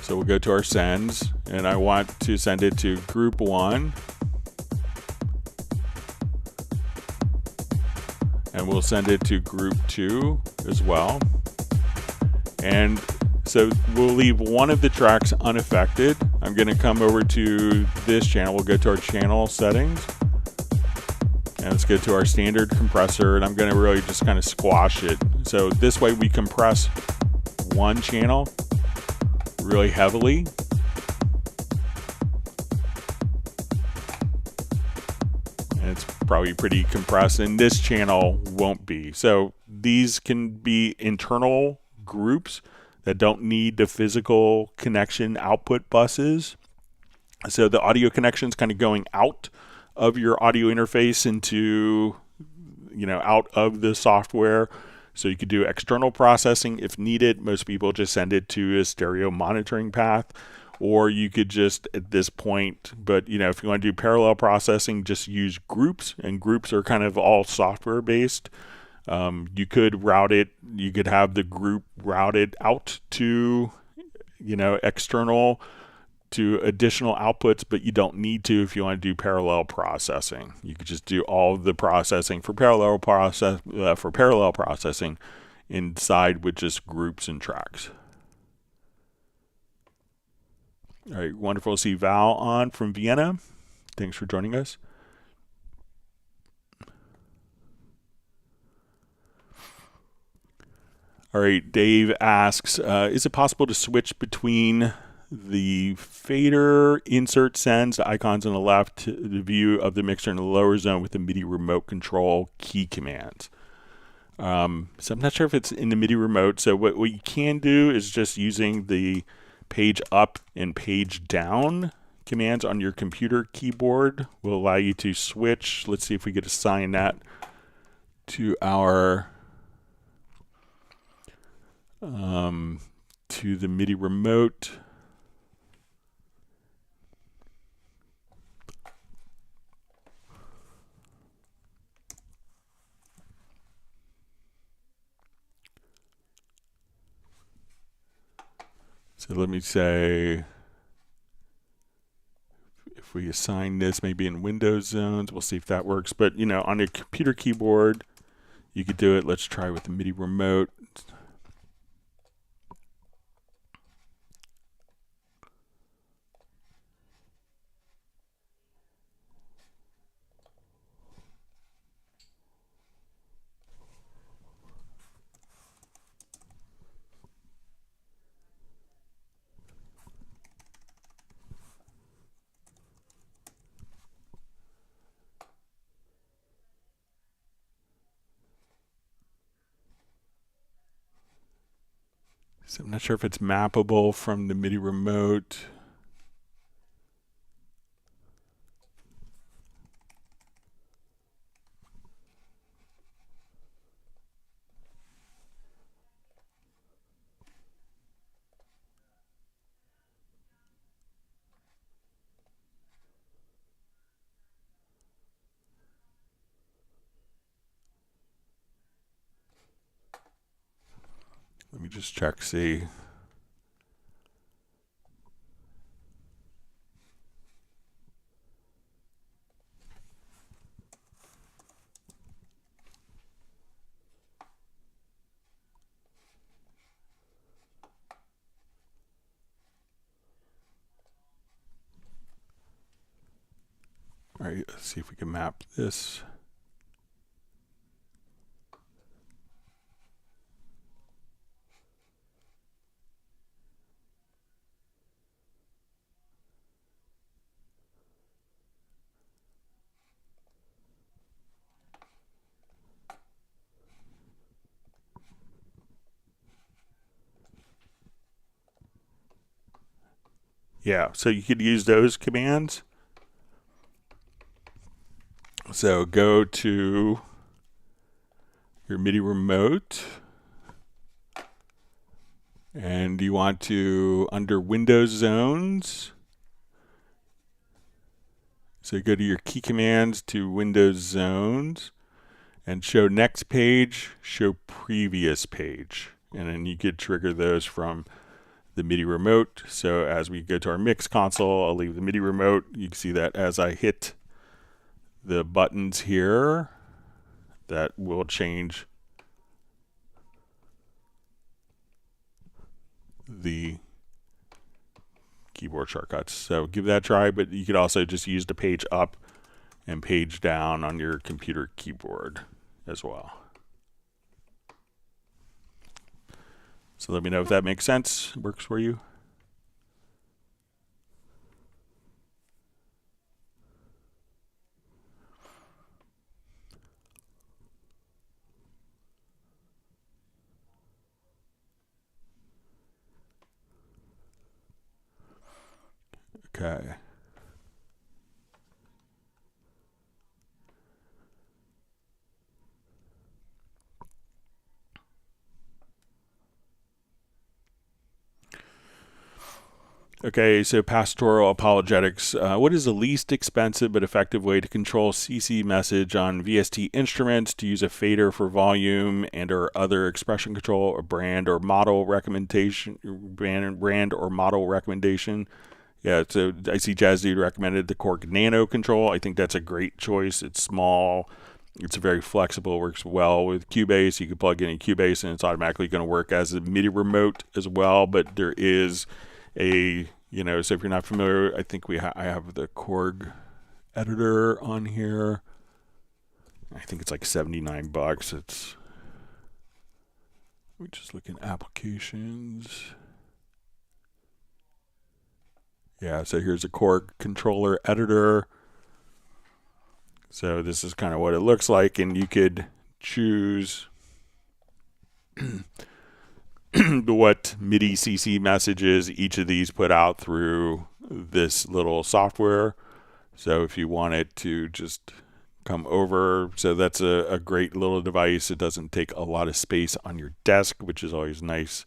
So we'll go to our sends and I want to send it to group 1. And we'll send it to group 2 as well. And so we'll leave one of the tracks unaffected. I'm going to come over to this channel. We'll go to our channel settings. And let's go to our standard compressor. And I'm going to really just kind of squash it. So this way we compress one channel really heavily. And it's probably pretty compressed. And this channel won't be. So these can be internal groups that don't need the physical connection output buses. So the audio connection is kind of going out of your audio interface into, out of the software. So you could do external processing if needed. Most people just send it to a stereo monitoring path, or you could just at this point, but if you want to do parallel processing, just use groups, and groups are kind of all software based. You could route it, you could have the group routed out to, external to additional outputs, but you don't need to if you want to do parallel processing. You could just do all of the processing for parallel processing inside with just groups and tracks. All right, wonderful to see Val on from Vienna. Thanks for joining us. All right, Dave asks, is it possible to switch between the fader, insert, sends, the icons on the left, the view of the mixer in the lower zone with the MIDI remote control key commands? So I'm not sure if it's in the MIDI remote. So what you can do is just using the page up and page down commands on your computer keyboard will allow you to switch. Let's see if we could assign that to our to the MIDI remote. So let me say, if we assign this maybe in Windows zones, we'll see if that works. But on a computer keyboard, you could do it. Let's try with the MIDI remote. So I'm not sure if it's mappable from the MIDI remote. Let me just check, see. All right, let's see if we can map this. Yeah, so you could use those commands. So go to your MIDI remote, and you want to, under Windows zones, so go to your key commands to Windows zones, And show next page, show previous page. And then you could trigger those from the MIDI remote. So as we go to our mix console, I'll leave the MIDI remote. You can see that as I hit the buttons here, that will change the keyboard shortcuts. So give that a try, but you could also just use the page up and page down on your computer keyboard as well. So let me know if that makes sense, works for you. Okay. Okay, so pastoral apologetics. What is the least expensive but effective way to control CC message on VST instruments, to use a fader for volume and or other expression control, or brand or model recommendation, brand or model recommendation? Yeah, so I see Jazz Dude recommended the Korg Nano control. I think that's a great choice. It's small. It's very flexible, works well with Cubase. You can plug in a Cubase and it's automatically going to work as a MIDI remote as well, but there is a, so if you're not familiar, I think I have the Korg editor on here. I think it's like 79 bucks. We just look in applications. Yeah, so here's a Korg controller editor. So this is kind of what it looks like, and you could choose what MIDI CC messages each of these put out through this little software. So if you want it to just come over, so that's a great little device. It doesn't take a lot of space on your desk, which is always nice.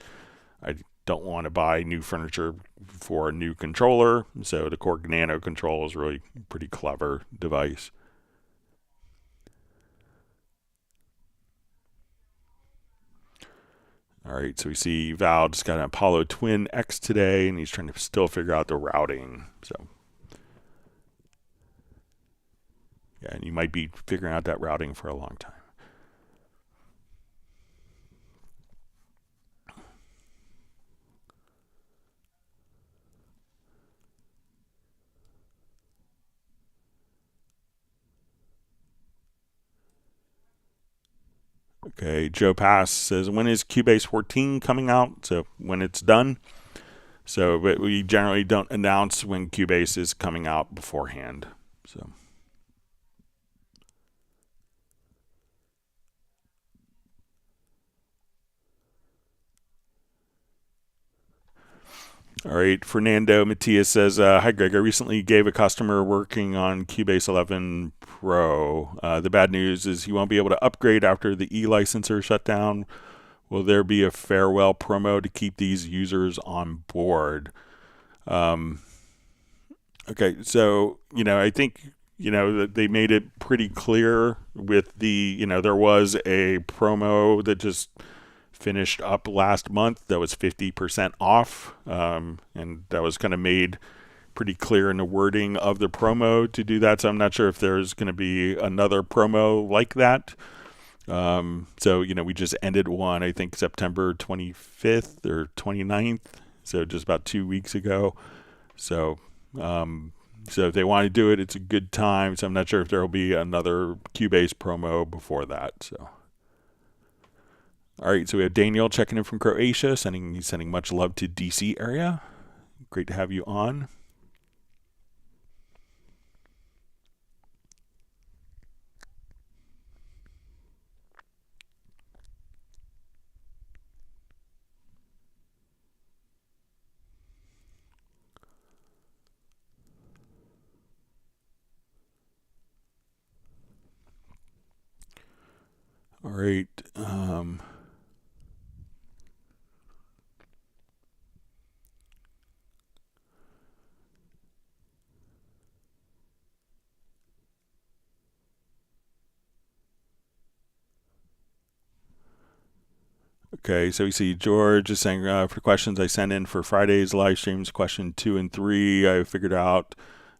I don't want to buy new furniture for a new controller, so the Korg Nano control is really a pretty clever device. All right, so we see Val just got an Apollo Twin X today, and he's trying to still figure out the routing. So, yeah, and you might be figuring out that routing for a long time. Okay, Joe Pass says, when is Cubase 14 coming out? So when it's done. So, but we generally don't announce when Cubase is coming out beforehand. So. All right, Fernando Matias says, hi Greg, I recently gave a customer working on Cubase 11 Pro. The bad news is he won't be able to upgrade after the e-licenser shut down. Will there be a farewell promo to keep these users on board? Okay, so, I think, that they made it pretty clear with the, there was a promo that just finished up last month that was 50% off, and that was kind of made pretty clear in the wording of the promo to do that. So I'm not sure if there's going to be another promo like that. So, we just ended one, I think September 25th or 29th. So just about 2 weeks ago. So, so if they want to do it, it's a good time. So I'm not sure if there will be another Cubase promo before that. So. All right, so we have Daniel checking in from Croatia, he's sending much love to DC area. Great to have you on. All right. Okay, so we see George is saying for questions I sent in for Friday's live streams, question 2 and 3, I figured out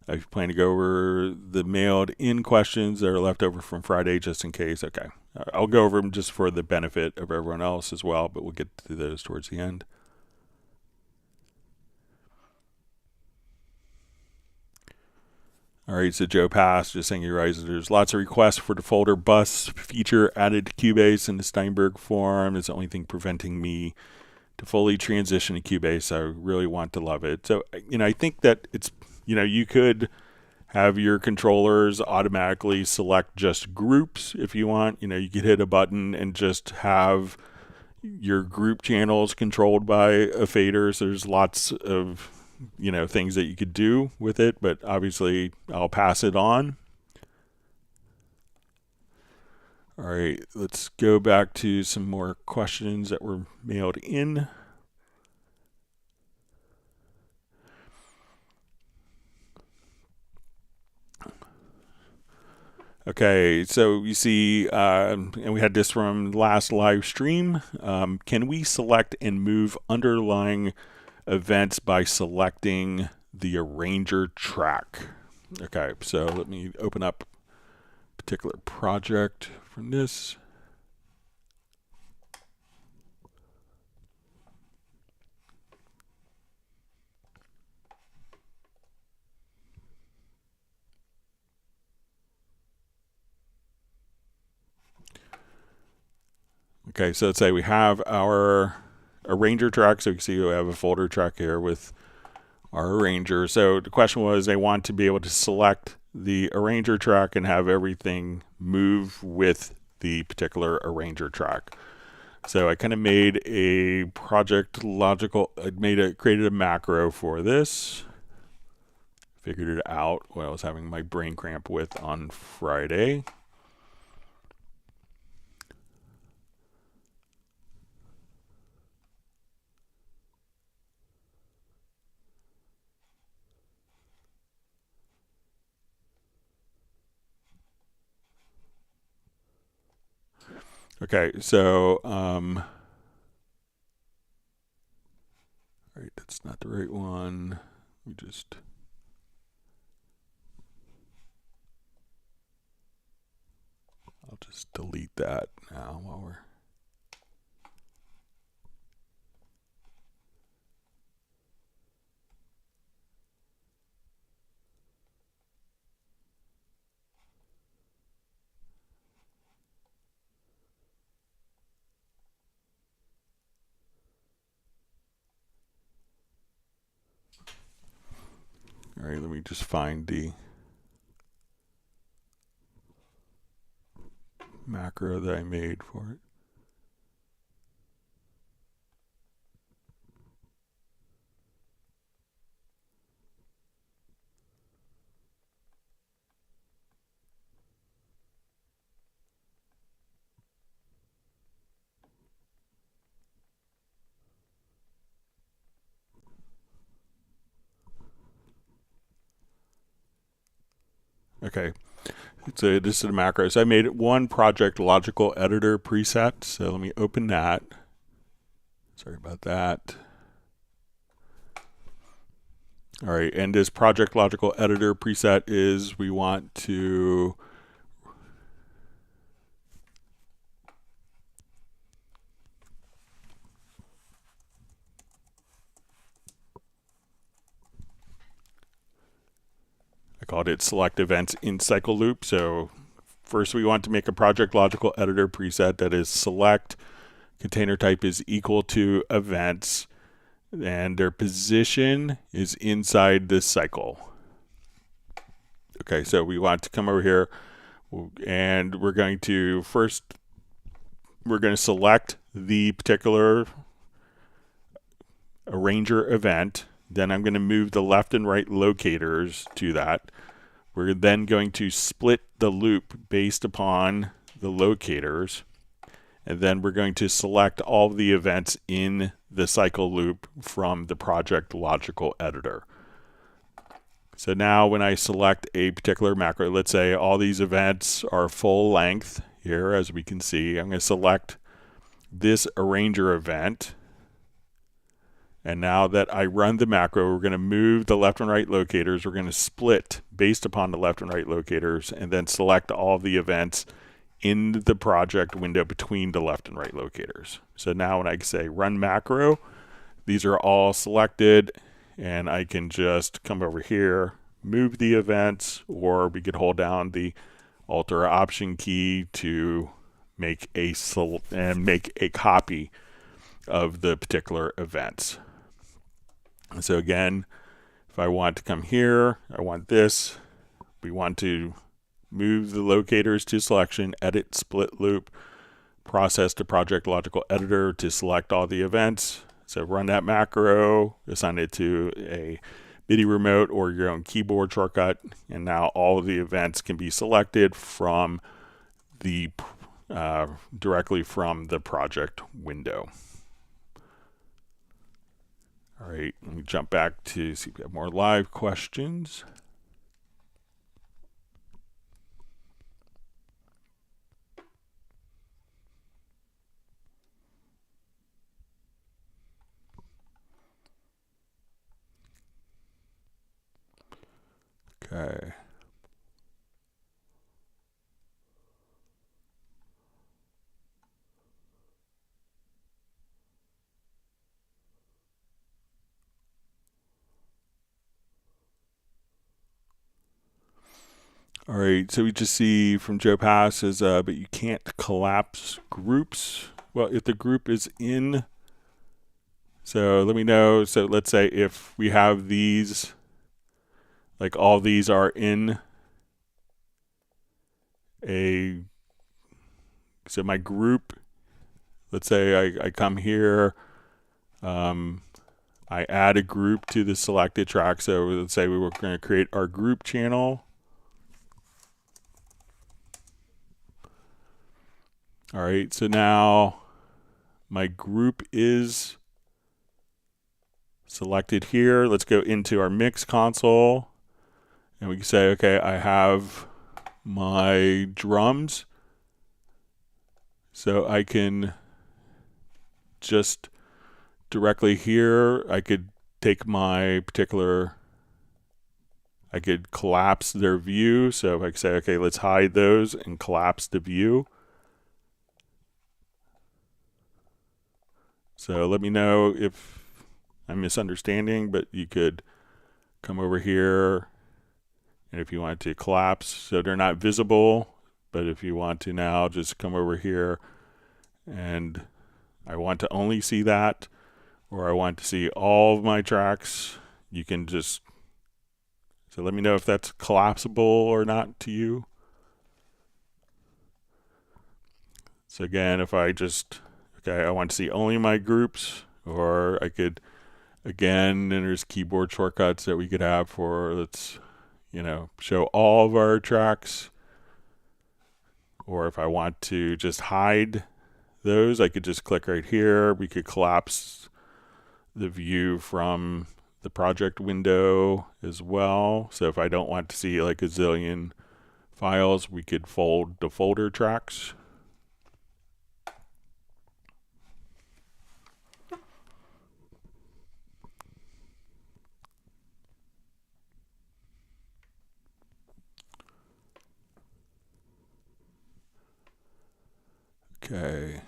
I plan to go over the mailed in questions that are left over from Friday just in case. Okay, I'll go over them just for the benefit of everyone else as well, but we'll get to those towards the end. All right, so Joe Pass just saying, you realize there's lots of requests for the folder bus feature added to Cubase in the Steinberg form. It's the only thing preventing me to fully transition to Cubase. I really want to love it. So, I think that it's, you could have your controllers automatically select just groups if you want. You could hit a button and just have your group channels controlled by a fader. So there's lots of things that you could do with it, but obviously I'll pass it on. All right, let's go back to some more questions that were mailed in. Okay, so you see, and we had this from last live stream. Can we select and move underlying events by selecting the arranger track? Okay, so let me open up a particular project from this. Okay, so let's say we have our arranger track. So you can see we have a folder track here with our arranger. So the question was, they want to be able to select the arranger track and have everything move with the particular arranger track. So I kind of made a project logical, created a macro for this. Figured it out what I was having my brain cramp with on Friday. Okay, so, all right, that's not the right one. I'll just delete that now while we're. All right, let me just find the macro that I made for it. Okay, so this is the macro. So I made one project logical editor preset. So let me open that. Sorry about that. All right, and this project logical editor preset is we want to called it select events in cycle loop. So first we want to make a project logical editor preset that is select, container type is equal to events, and their position is inside this cycle. Okay, so we want to come over here and we're going to select the particular arranger event. Then I'm going to move the left and right locators to that. We're then going to split the loop based upon the locators. And then we're going to select all the events in the cycle loop from the project logical editor. So now when I select a particular macro, let's say all these events are full length here, as we can see, I'm going to select this arranger event. And now that I run the macro, we're going to move the left and right locators. We're going to split based upon the left and right locators and then select all of the events in the project window between the left and right locators. So now when I say run macro, these are all selected, and I can just come over here, move the events, or we could hold down the Alt or Option key to make a copy of the particular events. And so again, if I want to come here, I want this, we want to move the locators to selection, edit split loop, process to project logical editor to select all the events. So run that macro, assign it to a MIDI remote or your own keyboard shortcut, and now all of the events can be selected from the directly from the project window. All right, let me jump back to see if we have more live questions. Okay. All right, so we just see from Joe Pass says, but you can't collapse groups. Well, if the group is in, so let me know. So let's say if we have these, like all these are in a, so my group, let's say I come here, I add a group to the selected track. So let's say we were going to create our group channel. All right, so now my group is selected here. Let's go into our mix console, and we can say, okay, I have my drums. So I can just directly here, I could take my particular, I could collapse their view. So if I could say, okay, let's hide those and collapse the view. So let me know if I'm misunderstanding, but you could come over here, and if you want to collapse, so they're not visible, but if you want to now just come over here and I want to only see that, or I want to see all of my tracks, you can just, so let me know if that's collapsible or not to you. So again, if I just, okay, I want to see only my groups, or I could, again, and there's keyboard shortcuts that we could have for, let's, show all of our tracks. Or if I want to just hide those, I could just click right here. We could collapse the view from the project window as well. So if I don't want to see like a zillion files, we could fold the folder tracks. Okay.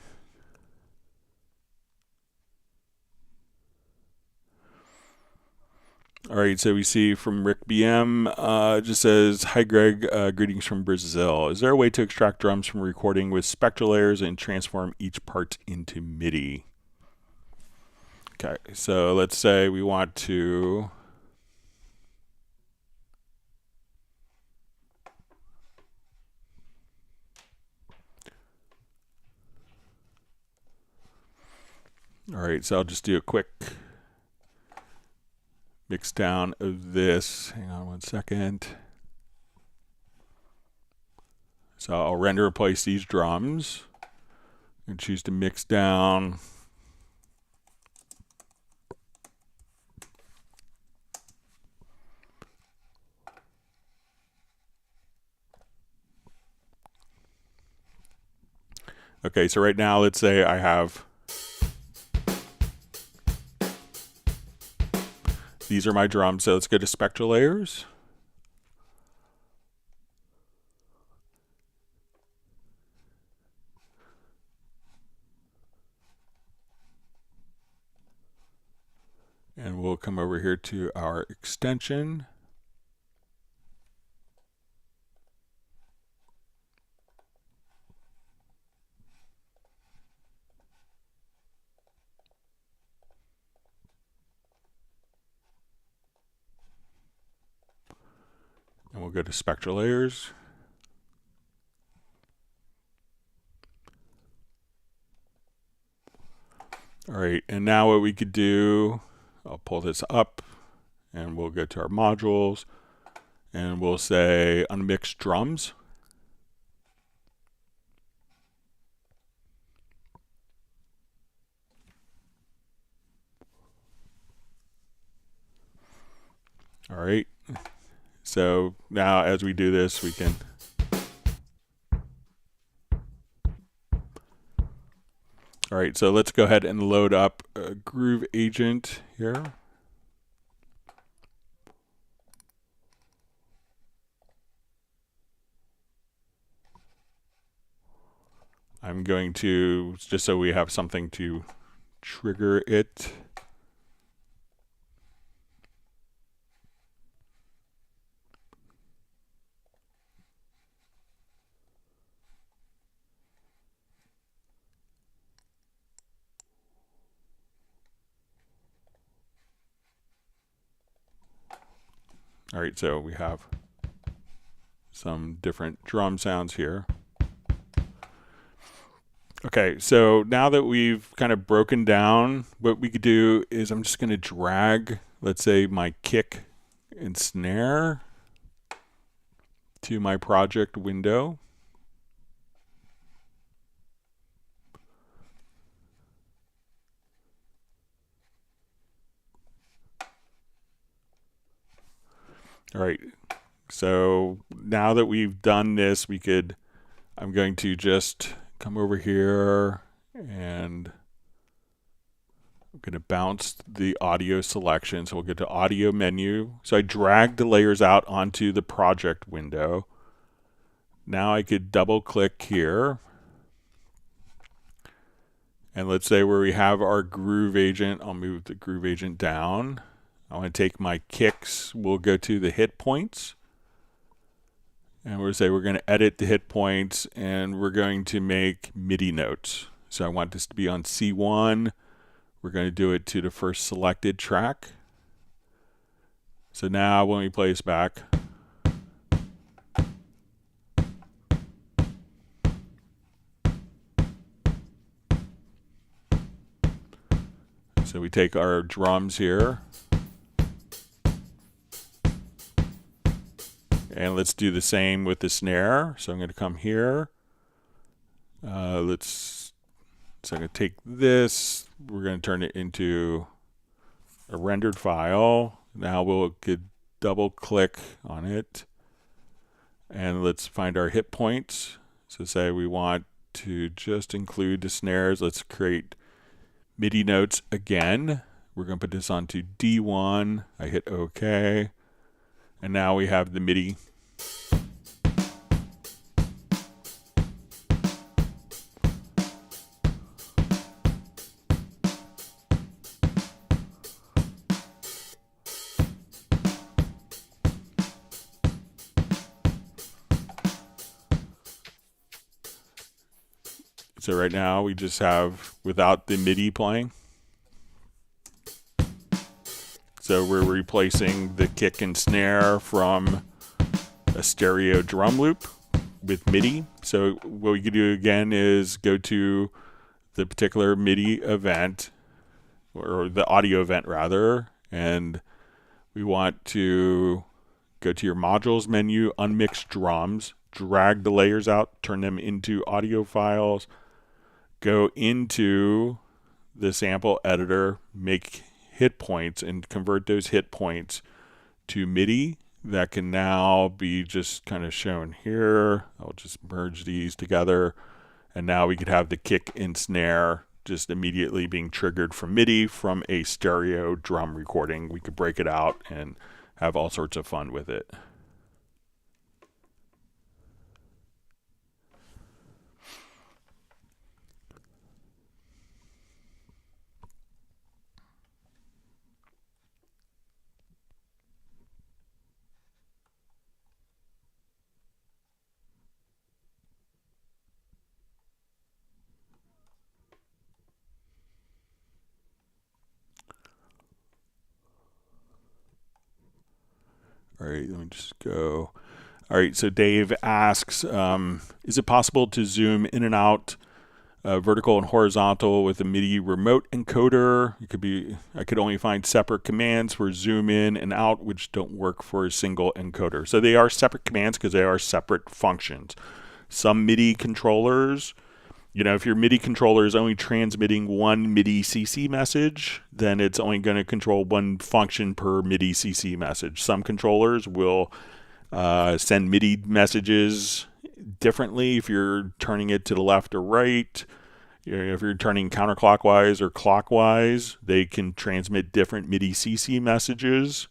All right, so we see from Rick BM, just says, hi Greg, greetings from Brazil. Is there a way to extract drums from a recording with spectral layers and transform each part into MIDI? Okay, so let's say we want to, all right, so I'll just do a quick mix down of this. Hang on one second. So I'll render replace these drums and choose to mix down. Okay, so right now, let's say I have, these are my drums. So let's go to spectral layers. And we'll come over here to our extension. And we'll go to spectral layers. All right, and now what we could do, I'll pull this up and we'll go to our modules and we'll say unmixed drums. All right, so now as we do this, we can all right, so let's go ahead and load up a Groove Agent here. I'm going to, just so we have something to trigger it. All right, so we have some different drum sounds here. Okay, so now that we've kind of broken down, what we could do is I'm just going to drag, let's say, my kick and snare to my project window. All right, so now that we've done this, I'm going to just come over here and I'm going to bounce the audio selection. So we'll get to audio menu. So I dragged the layers out onto the project window. Now I could double click here. And let's say where we have our groove agent, I'll move the groove agent down. I want to take my kicks, we'll go to the hit points. And we'll say we're going to edit the hit points and we're going to make MIDI notes. So I want this to be on C1. We're going to do it to the first selected track. So now when we play this back, so we take our drums here. And let's do the same with the snare. So I'm going to come here. So I'm going to take this. We're going to turn it into a rendered file. Now we'll double click on it. And let's find our hit points. So say we want to just include the snares. Let's create MIDI notes again. We're going to put this onto D1. I hit OK. And now we have the MIDI. So right now we just have without the MIDI playing. So we're replacing the kick and snare from a stereo drum loop with MIDI. So what we could do again is go to the particular MIDI event, or the audio event rather, and we want to go to your modules menu, unmix drums, drag the layers out, turn them into audio files, go into the sample editor, make hit points and convert those hit points to MIDI that can now be just kind of shown here. I'll just merge these together And now we could have the kick and snare just immediately being triggered from MIDI from a stereo drum recording. We could break it out and have all sorts of fun with it. All right, let me just go. All right, so Dave asks, is it possible to zoom in and out vertical and horizontal with a MIDI remote encoder? It could be, I could only find separate commands for zoom in and out, which don't work for a single encoder. So they are separate commands because they are separate functions. Some MIDI controllers, you know, if your MIDI controller is only transmitting one MIDI CC message, then it's only going to control one function per MIDI CC message. Some controllers will send MIDI messages differently if you're turning it to the left or right. If you're turning counterclockwise or clockwise, they can transmit different MIDI CC messages.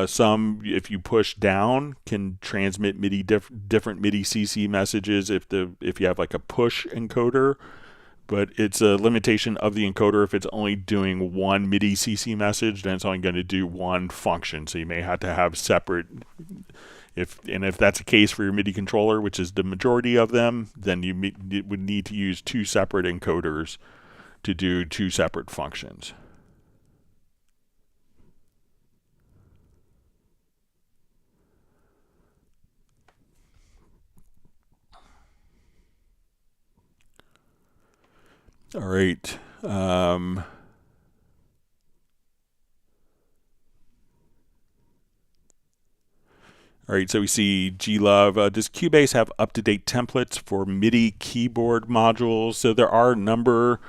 Some, if you push down, can transmit MIDI different MIDI CC messages if you have like a push encoder, but it's a limitation of the encoder. If it's only doing one MIDI CC message, then it's only going to do one function. So you may have to have separate. If that's the case for your MIDI controller, which is the majority of them, then you would need to use two separate encoders to do two separate functions. All right. All right, so we see G-Love. Does Cubase have up-to-date templates for MIDI keyboard modules? So there are a number.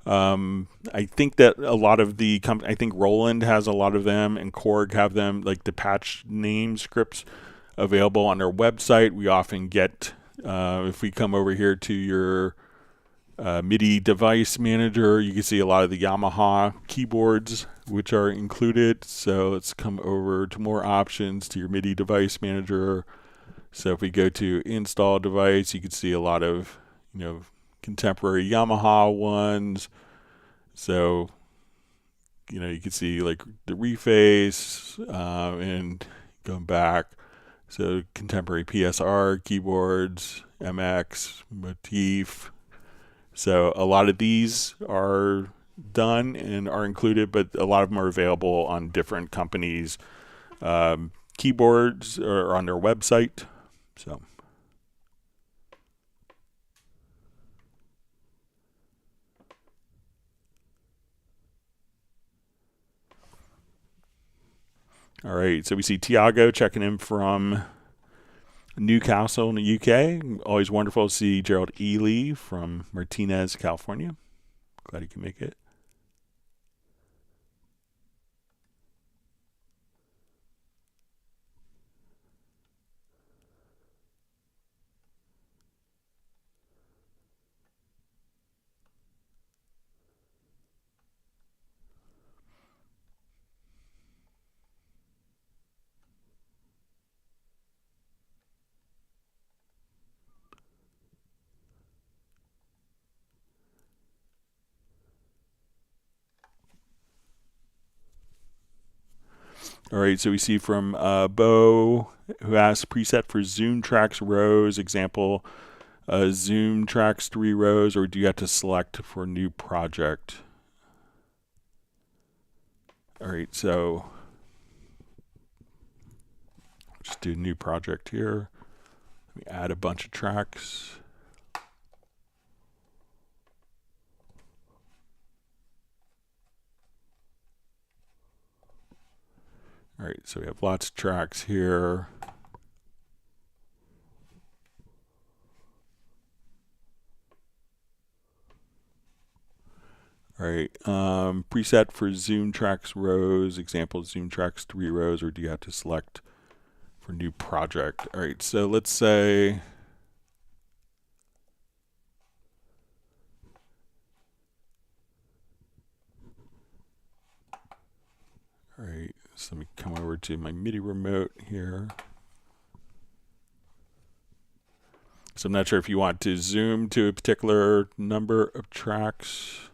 I think that a lot of the I think Roland has a lot of them, and Korg have them, like the patch name scripts available on their website. We often get, if we come over here to your MIDI device manager, you can see a lot of the Yamaha keyboards which are included. So let's come over to more options to your MIDI device manager. So if we go to install device, you can see a lot of, you know, contemporary Yamaha ones. So, you know, you can see like the Reface and going back. So contemporary PSR keyboards, MX, Motif. So a lot of these are done and are included, but a lot of them are available on different companies' keyboards or on their website. So. All right, so we see Tiago checking in from Newcastle in the UK. Always wonderful to see Gerald Ely from Martinez, California. Glad he can make it. All right, so we see from Bo, who asks preset for Zoom tracks rows, example, Zoom tracks 3 rows, or do you have to select for new project? All right, so just do new project here. Let me add a bunch of tracks. All right, so we have lots of tracks here. All right, preset for Zoom tracks rows, example Zoom tracks 3 rows, or do you have to select for new project? All right, so let's say So let me come over to my MIDI remote here. So I'm not sure if you want to zoom to a particular number of tracks.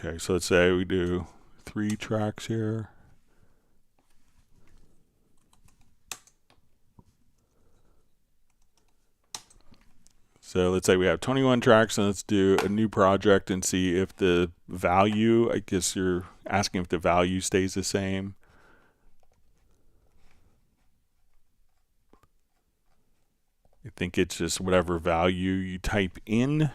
Okay, so let's say we do 3 tracks here. So let's say we have 21 tracks, and let's do a new project and see if the value, I guess you're asking if the value stays the same. I think it's just whatever value you type in.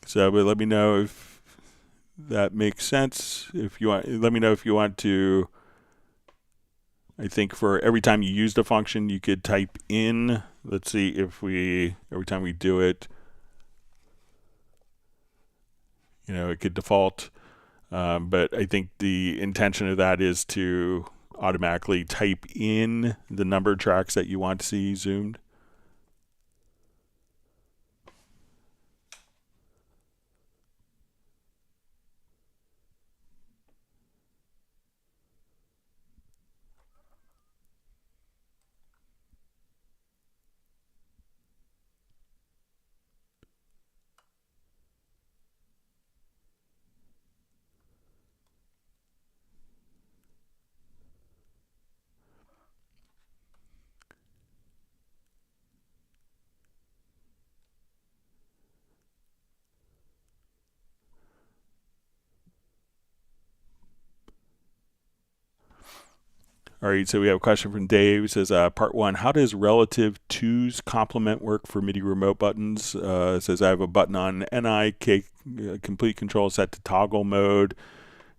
So, but let me know if that makes sense. If you want, let me know if you want to. I think for every time you use the function, you could type in. Let's see if we, every time we do it, it could default. But I think the intention of that is to automatically type in the number of tracks that you want to see zoomed. All right, so we have a question from Dave. It says, part 1, how does relative twos complement work for MIDI remote buttons? It says, I have a button on NIK complete control set to toggle mode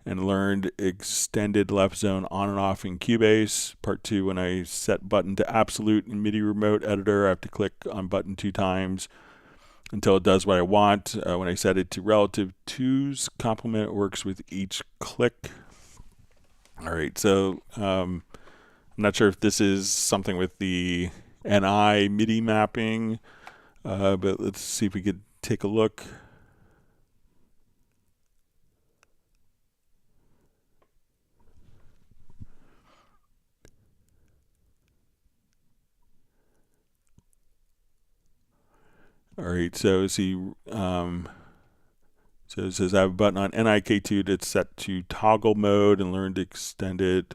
and learned extended left zone on and off in Cubase. Part 2, when I set button to absolute in MIDI remote editor, I have to click on button 2 times until it does what I want. When I set it to relative twos complement, it works with each click. All right, so I'm not sure if this is something with the NI MIDI mapping, but let's see if we could take a look. All right, so see, so it says I have a button on NIK2 that's set to toggle mode and learned extended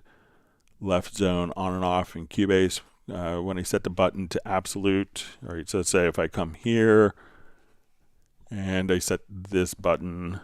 left zone on and off in Cubase. When I set the button to absolute, all right, so let's say if I come here and I set this button,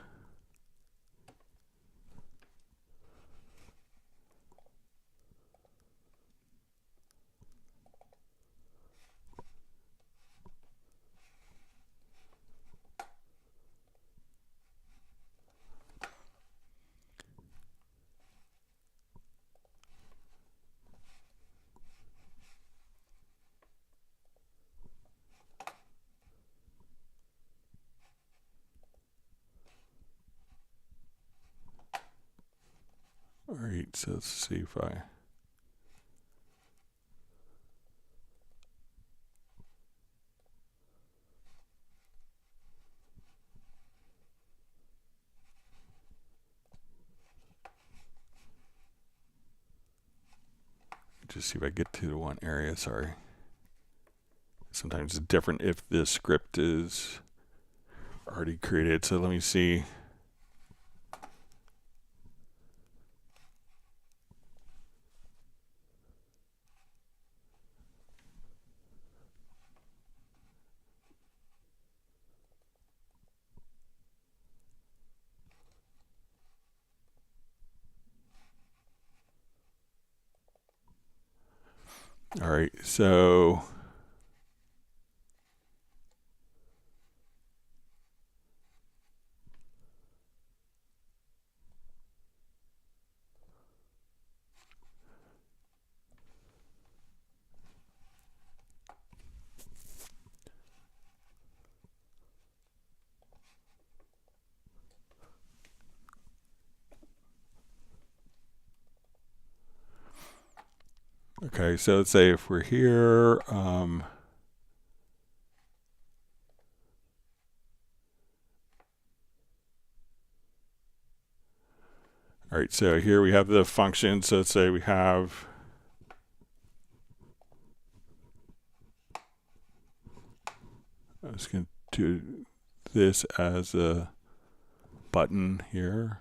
all right, so let's see if I, just see if I get to the one area, sorry. Sometimes it's different if the script is already created, so let me see. All right, so Okay, so let's say if we're here, all right, so here we have the function. So let's say we have, I'm just going to do this as a button here.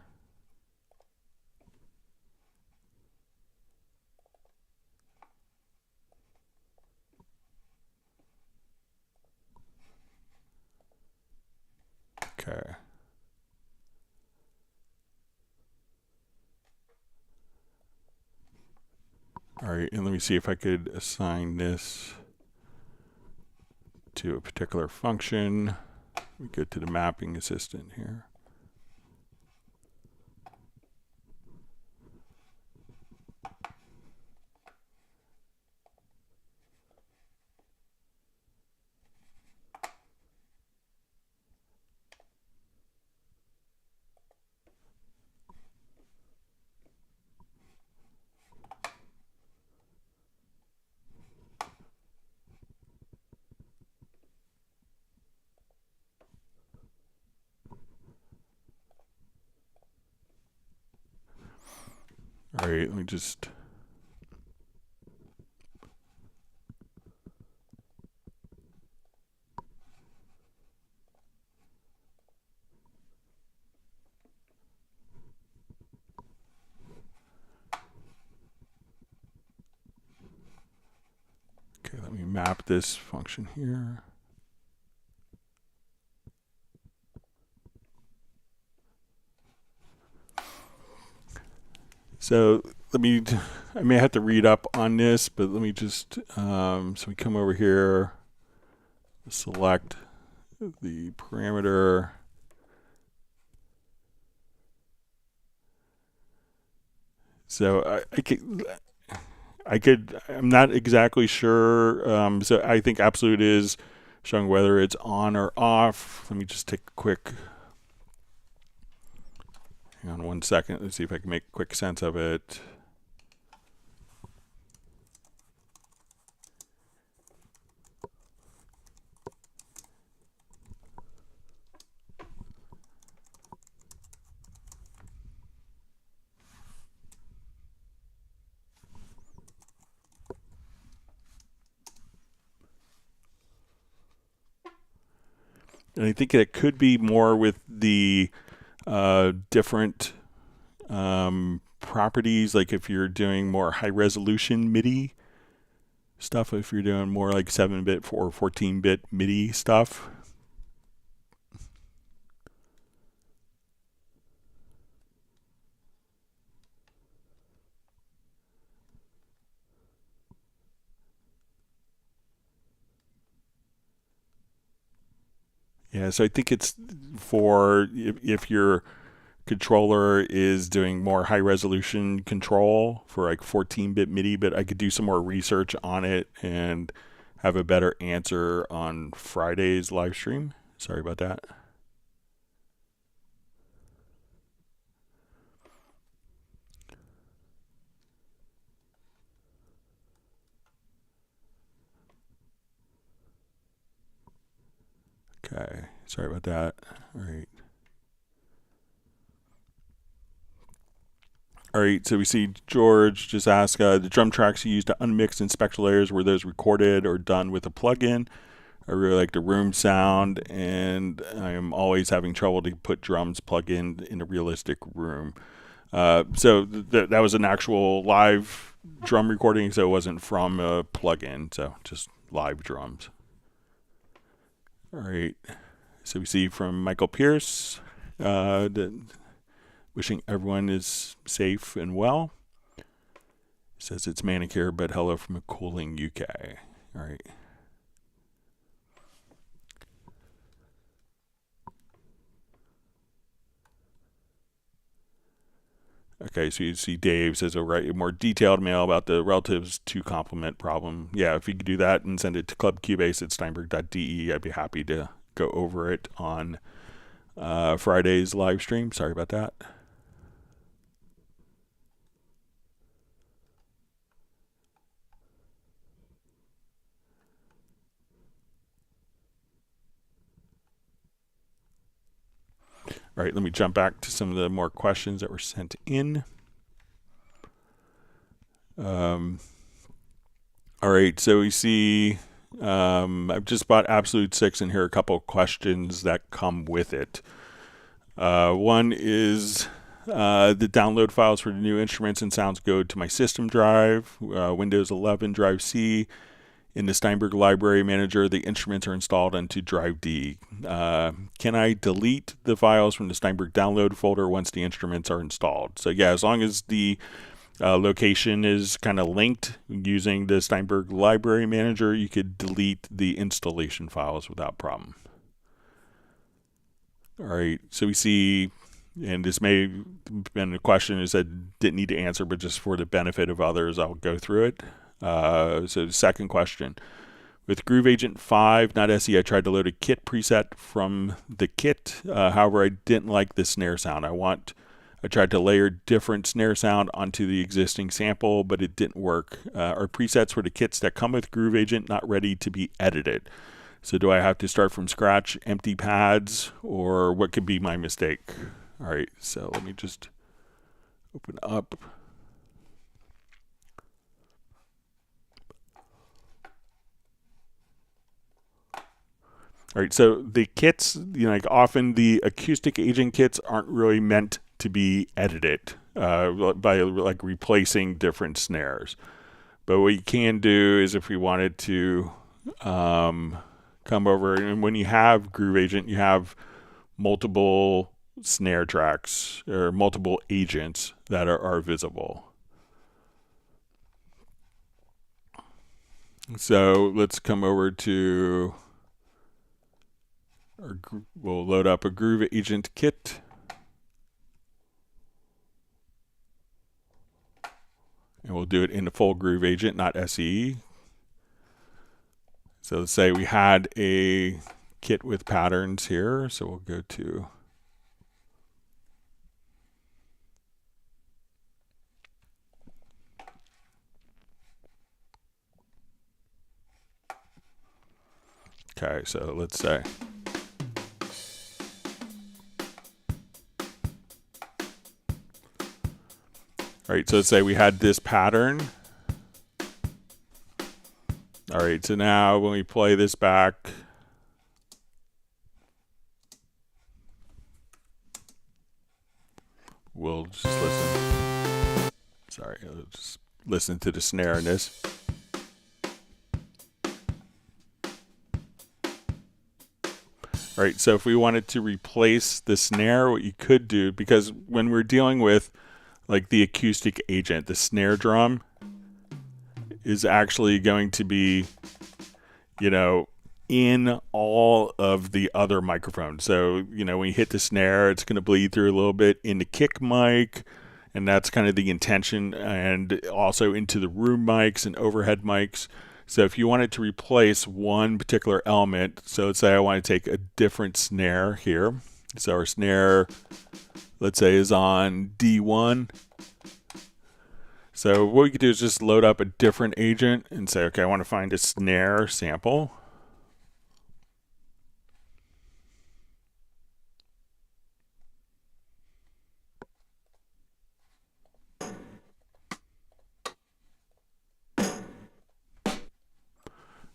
Okay. All right, and let me see if I could assign this to a particular function. We go to the mapping assistant here. All right, let me just. Okay, let me map this function here. So let me, I may have to read up on this, but let me just, so we come over here, select the parameter. So I'm not exactly sure. So I think absolute is showing whether it's on or off. Let me just take a quick, hang on 1 second. Let's see if I can make quick sense of it. And I think it could be more with the different properties, like if you're doing more high resolution MIDI stuff, if you're doing more like 7-bit or 14-bit MIDI stuff. Yeah, so I think it's for if your controller is doing more high resolution control for like 14-bit MIDI, but I could do some more research on it and have a better answer on Friday's live stream. Sorry about that. Okay, sorry about that. All right. All right, so we see George just ask, the drum tracks you used to unmix in spectral layers, were those recorded or done with a plugin? I really like the room sound, and I am always having trouble to put drums plug in a realistic room. So that was an actual live drum recording, so it wasn't from a plugin, so just live drums. All right, so we see from Michael Pierce, wishing everyone is safe and well. Says it's manicure, but hello from a cooling UK. All right. Okay, so you see Dave says, write a more detailed mail about the relatives to complement problem. Yeah, if you could do that and send it to clubcubase at steinberg.de, I'd be happy to go over it on Friday's live stream. Sorry about that. All right, let me jump back to some of the more questions that were sent in. All right, so we see I've just bought Absolute 6, and here are a couple of questions that come with it. One is the download files for the new instruments and sounds go to my system drive, Windows 11 drive C. In the Steinberg library manager, the instruments are installed onto drive D. Can I delete the files from the Steinberg download folder once the instruments are installed? So yeah, as long as the location is kind of linked using the Steinberg library manager, you could delete the installation files without problem. All right, so we see, and this may have been a question is that didn't need to answer, but just for the benefit of others, I'll go through it. So the second question, with Groove Agent 5, not SE, I tried to load a kit preset from the kit. However, I didn't like the snare sound. I tried to layer different snare sound onto the existing sample, but it didn't work. Our presets for the kits that come with Groove Agent not ready to be edited. So do I have to start from scratch, empty pads, or what could be my mistake? All right, so let me just open up. All right, so the kits, like often the acoustic agent kits aren't really meant to be edited by like replacing different snares. But what you can do is if we wanted to come over, and when you have Groove Agent, you have multiple snare tracks or multiple agents that are visible. So let's come over to we'll load up a Groove Agent kit. And we'll do it in the full Groove Agent, not SE. So let's say we had a kit with patterns here. So we'll go to okay, so let's say all right, so let's say we had this pattern. All right, so now when we play this back, we'll just listen. Sorry, I'll just listen to the snare in this. All right, so if we wanted to replace the snare, what you could do, because when we're dealing with like the acoustic agent, the snare drum is actually going to be, in all of the other microphones. So, when you hit the snare, it's going to bleed through a little bit in the kick mic, and that's kind of the intention, and also into the room mics and overhead mics. So if you wanted to replace one particular element, so let's say I want to take a different snare here. So our snare, let's say, is on D1. So what we could do is just load up a different agent and say, okay, I want to find a snare sample.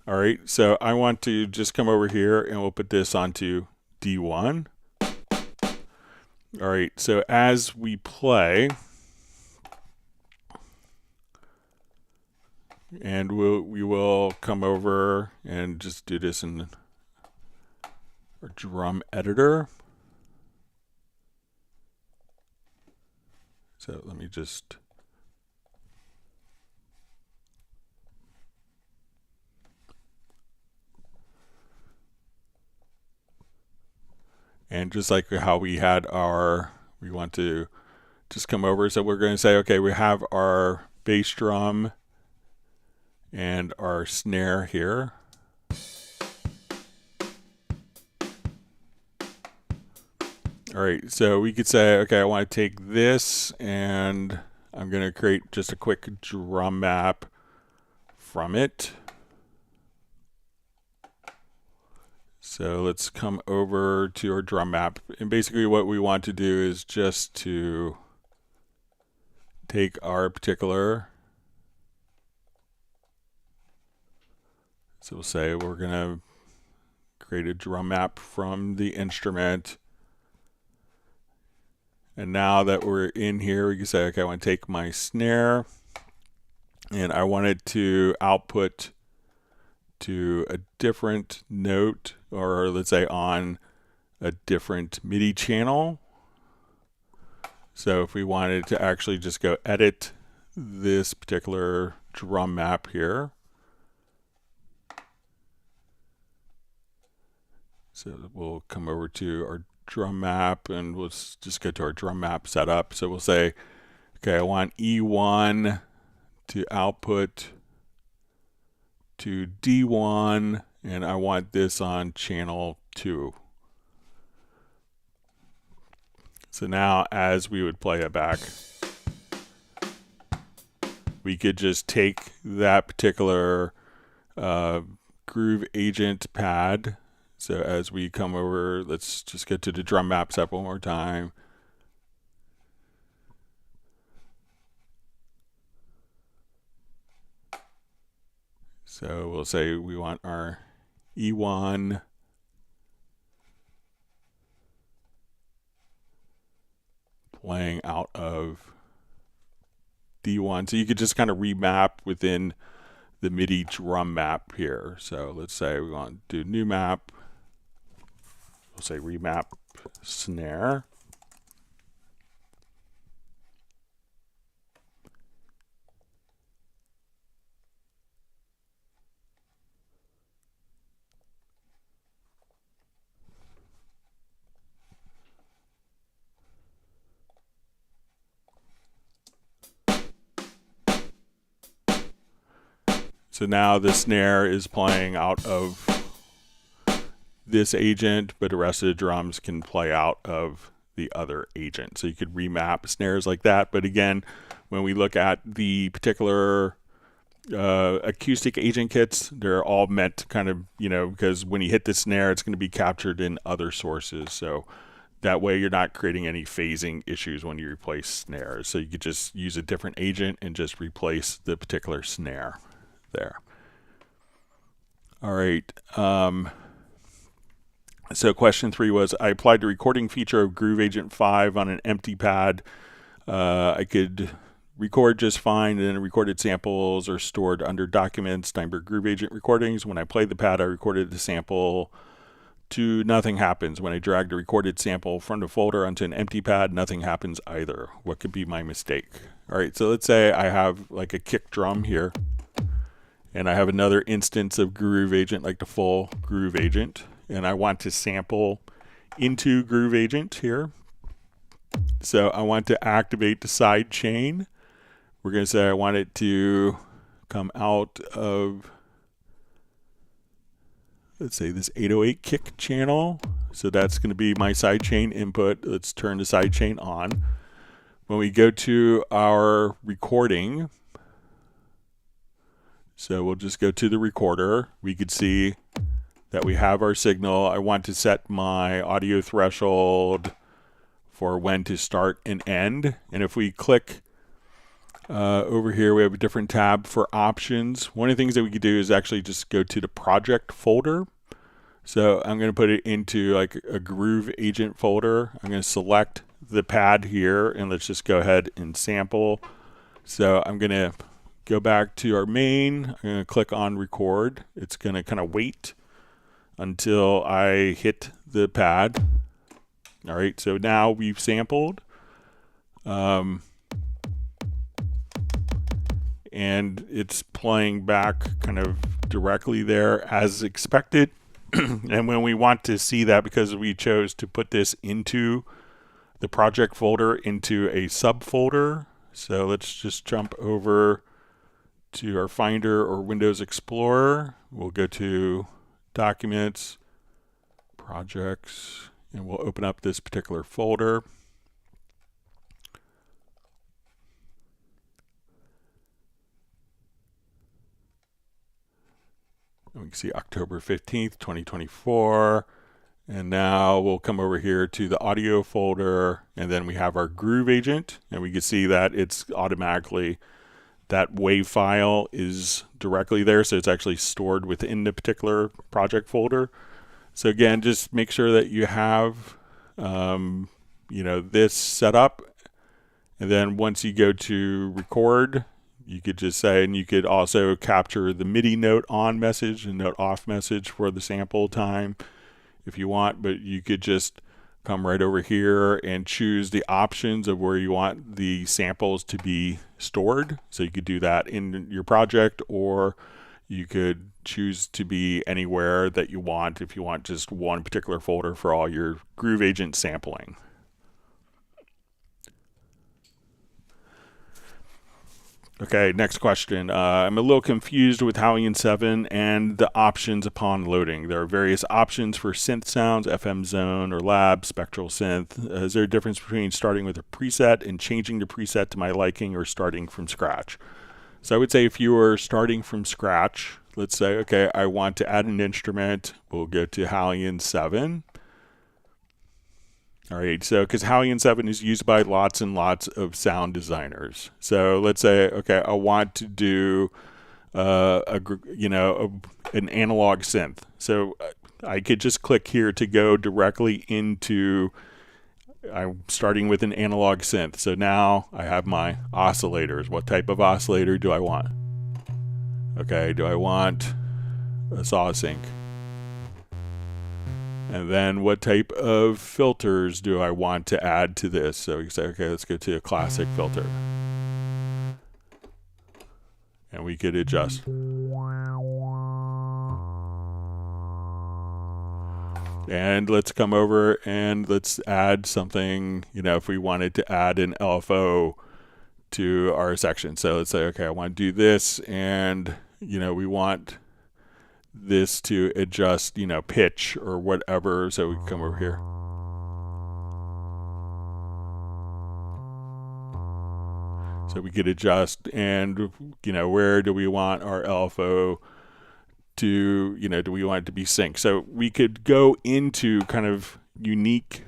All right, so I want to just come over here and we'll put this onto D1. All right, so as we play, and we will come over and just do this in our drum editor. So let me just and just like how we had we want to just come over. So we're going to say, okay, we have our bass drum and our snare here. All right, so we could say, okay, I want to take this and I'm going to create just a quick drum map from it. So let's come over to our drum map. And basically what we want to do is just to take our particular, so we'll say we're going to create a drum map from the instrument. And now that we're in here, we can say, okay, I want to take my snare and I want it to output to a different note, or let's say on a different MIDI channel. So if we wanted to actually just go edit this particular drum map here, so we'll come over to our drum map and we'll just go to our drum map setup. So we'll say, okay, I want E1 to output to D1 and I want this on channel 2. So now as we would play it back, we could just take that particular groove agent pad. So as we come over, let's just get to the drum map set one more time. So we'll say we want our E1 playing out of D1. So you could just kind of remap within the MIDI drum map here. So let's say we want to do new map. We'll say remap snare. So now the snare is playing out of this agent, but the rest of the drums can play out of the other agent. So you could remap snares like that. But again, when we look at the particular acoustic agent kits, they're all meant to kind of, because when you hit the snare, it's going to be captured in other sources. So that way you're not creating any phasing issues when you replace snares. So you could just use a different agent and just replace the particular snare there. All right. So question 3 was, I applied the recording feature of Groove Agent 5 on an empty pad. I could record just fine, and then recorded samples are stored under Documents, Steinberg Groove Agent Recordings. When I played the pad, I recorded the sample to nothing happens. When I drag the recorded sample from the folder onto an empty pad, nothing happens either. What could be my mistake? All right, so let's say I have like a kick drum here, and I have another instance of Groove Agent, like the full Groove Agent, and I want to sample into Groove Agent here. So I want to activate the side chain. We're going to say I want it to come out of, let's say, this 808 kick channel. So that's going to be my sidechain input. Let's turn the sidechain on. When we go to our recording, so we'll just go to the recorder. We could see that we have our signal. I want to set my audio threshold for when to start and end. And if we click over here, we have a different tab for options. One of the things that we could do is actually just go to the project folder. So I'm going to put it into like a Groove Agent folder. I'm going to select the pad here, and let's just go ahead and sample. So I'm going to go back to our main. I'm going to click on record. It's going to kind of wait until I hit the pad. All right, so now we've sampled. And it's playing back kind of directly there as expected. And when we want to see that, because we chose to put this into the project folder into a subfolder, so let's just jump over to our Finder or Windows Explorer. We'll go to Documents, Projects, and we'll open up this particular folder. We can see October 15th, 2024. And now we'll come over here to the audio folder, and then we have our Groove agent, and we can see that it's automatically, that WAV file is directly there, so it's actually stored within the particular project folder. So again, just make sure that you have this set up, and then once you go to record, you could just say, and you could also capture the MIDI note on message and note off message for the sample time if you want, but you could just come right over here and choose the options of where you want the samples to be stored. So you could do that in your project, or you could choose to be anywhere that you want if you want just one particular folder for all your Groove agent sampling. Okay, next question. I'm a little confused with HALion 7 and the options upon loading. There are various options for synth sounds, FM zone or lab, spectral synth. Is there a difference between starting with a preset and changing the preset to my liking, or starting from scratch? So I would say if you are starting from scratch, let's say, okay, I want to add an instrument. We'll go to HALion 7. All right, so because HALion 7 is used by lots and lots of sound designers. So let's say, okay, I want to do an analog synth. So I could just click here to go directly into, I'm starting with an analog synth. So now I have my oscillators. What type of oscillator do I want? Okay, do I want a saw sync? And then what type of filters do I want to add to this? So we can say, okay, let's go to a classic filter. And we could adjust. And let's come over and let's add something, if we wanted to add an LFO to our section. So let's say, okay, I want to do this, and, we want this to adjust, pitch or whatever. So we can come over here. So we could adjust, and, where do we want our LFO to, do we want it to be synced? So we could go into kind of unique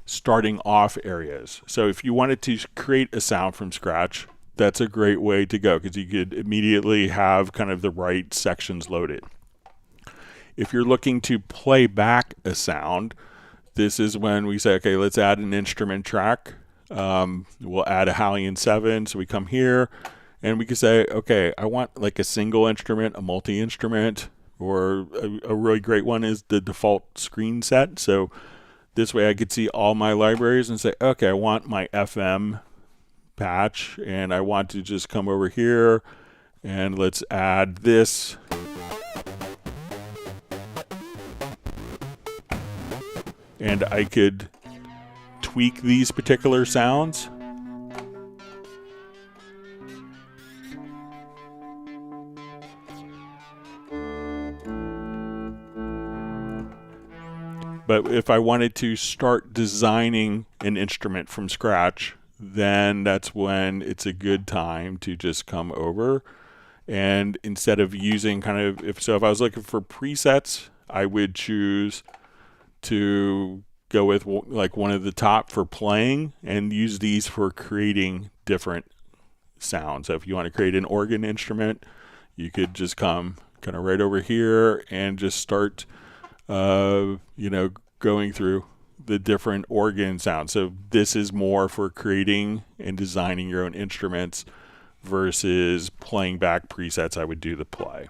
starting off areas. So if you wanted to create a sound from scratch, that's a great way to go, because you could immediately have kind of the right sections loaded. If you're looking to play back a sound, this is when we say, okay, let's add an instrument track. We'll add a HALion 7. So we come here and we can say, okay, I want like a single instrument, a multi-instrument, or a really great one is the default screen set. So this way I could see all my libraries and say, okay, I want my FM patch, and I want to just come over here and let's add this. And I could tweak these particular sounds. But if I wanted to start designing an instrument from scratch, then that's when it's a good time to just come over. And instead of using if I was looking for presets, I would choose to go with like one of the top for playing and use these for creating different sounds. So if you want to create an organ instrument, you could just come kind of right over here and just start, going through the different organ sounds. So this is more for creating and designing your own instruments versus playing back presets I would do the play.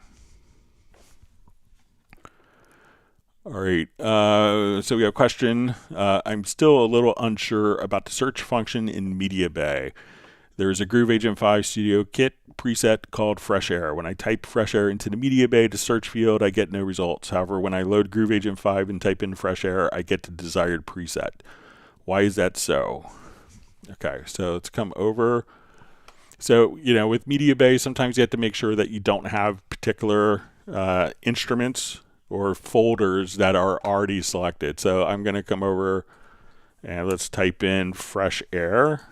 All right, so we have a question. I'm still a little unsure about the search function in Media Bay. There's a Groove Agent 5 Studio Kit preset called Fresh Air. When I type Fresh Air into the Media Bay to search field, I get no results. However, when I load Groove Agent 5 and type in Fresh Air, I get the desired preset. Why is that so? Okay, so let's come over. So, with Media Bay, sometimes you have to make sure that you don't have particular instruments or folders that are already selected. So I'm going to come over and let's type in Fresh Air.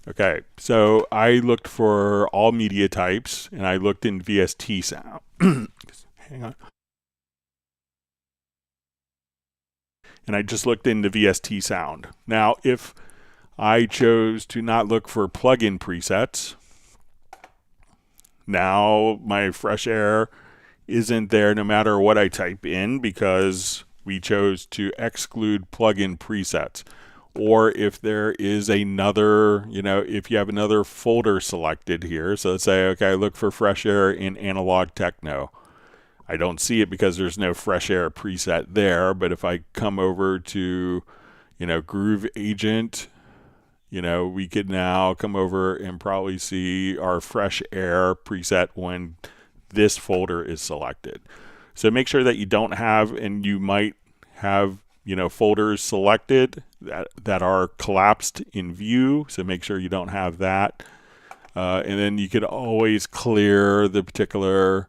Okay, so I looked for all media types, and I looked in VST sound. Hang on. And I just looked into VST sound. Now, if I chose to not look for plugin presets, now my fresh air isn't there no matter what I type in because we chose to exclude plugin presets. Or if there is another, if you have another folder selected here, so let's say, okay, I look for fresh air in analog techno. I don't see it because there's no fresh air preset there, but if I come over to, Groove Agent, we could now come over and probably see our fresh air preset when this folder is selected. So make sure that you don't have, and you might have, folders selected that are collapsed in view. So make sure you don't have that. And then you could always clear the particular,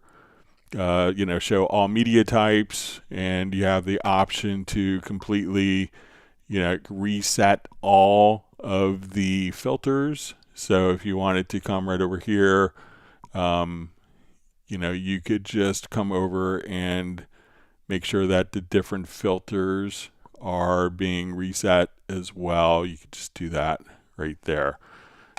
show all media types, and you have the option to completely, reset all of the filters. So if you wanted to come right over here, you could just come over and make sure that the different filters are being reset as well. You could just do that right there.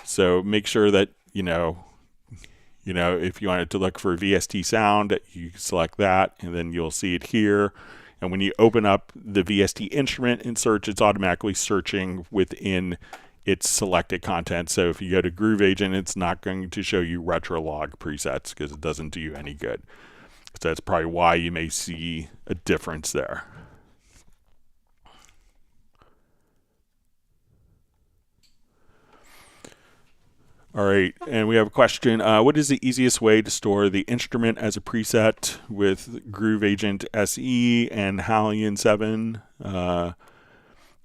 So make sure that, if you wanted to look for VST sound, you select that, and then you'll see it here. And when you open up the VST instrument and search, it's automatically searching within its selected content. So if you go to Groove Agent, it's not going to show you retrolog presets because it doesn't do you any good. So that's probably why you may see a difference there. All right, and we have a question. What is the easiest way to store the instrument as a preset with Groove Agent SE and HALion 7?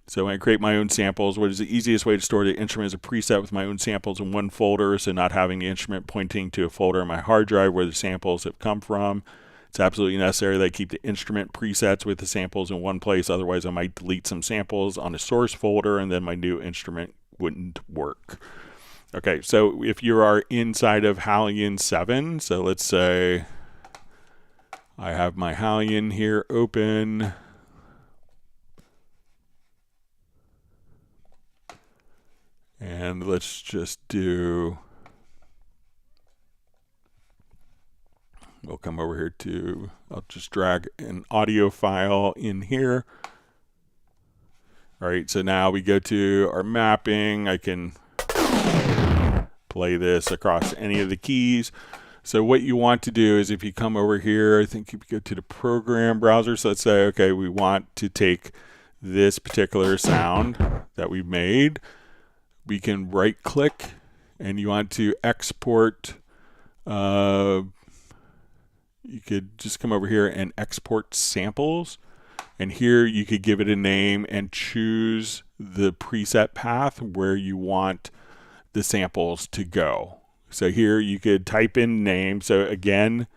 So when I create my own samples, what is the easiest way to store the instrument as a preset with my own samples in one folder, so not having the instrument pointing to a folder on my hard drive where the samples have come from? It's absolutely necessary that I keep the instrument presets with the samples in one place. Otherwise, I might delete some samples on a source folder, and then my new instrument wouldn't work. Okay, so if you are inside of HALion 7, so let's say I have my HALion here open. And let's just we'll come over here I'll just drag an audio file in here. All right, so now we go to our mapping. I can play this across any of the keys. So what you want to do is if you come over here, I think you go to the program browser. So let's say, okay, we want to take this particular sound that we made. We can right click and you want to export. You could just come over here and export samples. And here you could give it a name and choose the preset path where you want the samples to go. So here you could type in name. So again,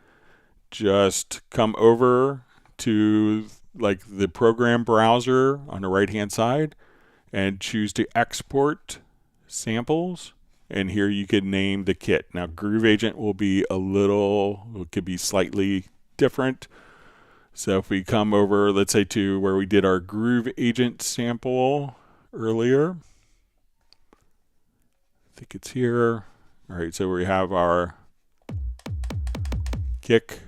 just come over to like the program browser on the right hand side and choose to export samples. And here you could name the kit. Now Groove Agent will be it could be slightly different. So if we come over, let's say to where we did our Groove Agent sample earlier, I think it's here. All right, so we have our kick.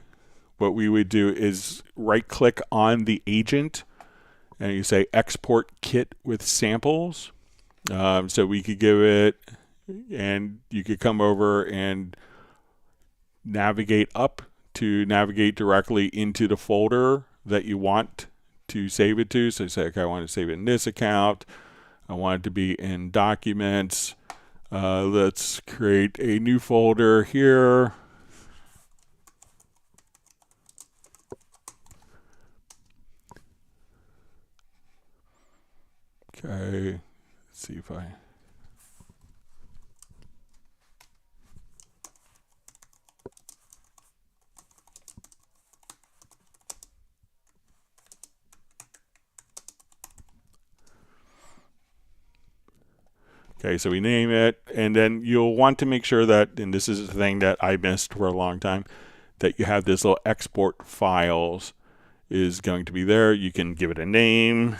What we would do is right click on the agent and you say export kit with samples. So we could give it, and you could come over and navigate up to navigate directly into the folder that you want to save it to. So you say, okay, I want to save it in this account. I want it to be in documents. Let's create a new folder here. Okay, let's see if I... Okay, so we name it, and then you'll want to make sure that, and this is the thing that I missed for a long time, that you have this little export files is going to be there. You can give it a name.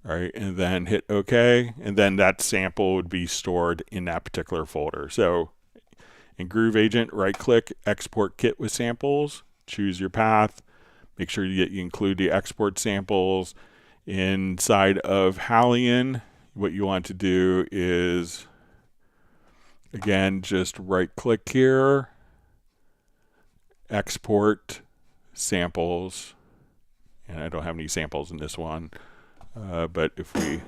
All right, and then hit OK, and then that sample would be stored in that particular folder. So in Groove Agent, right-click, Export Kit with Samples, choose your path, make sure you include the export samples. Inside of HALion, what you want to do is, again, just right-click here, Export Samples, and I don't have any samples in this one. But if we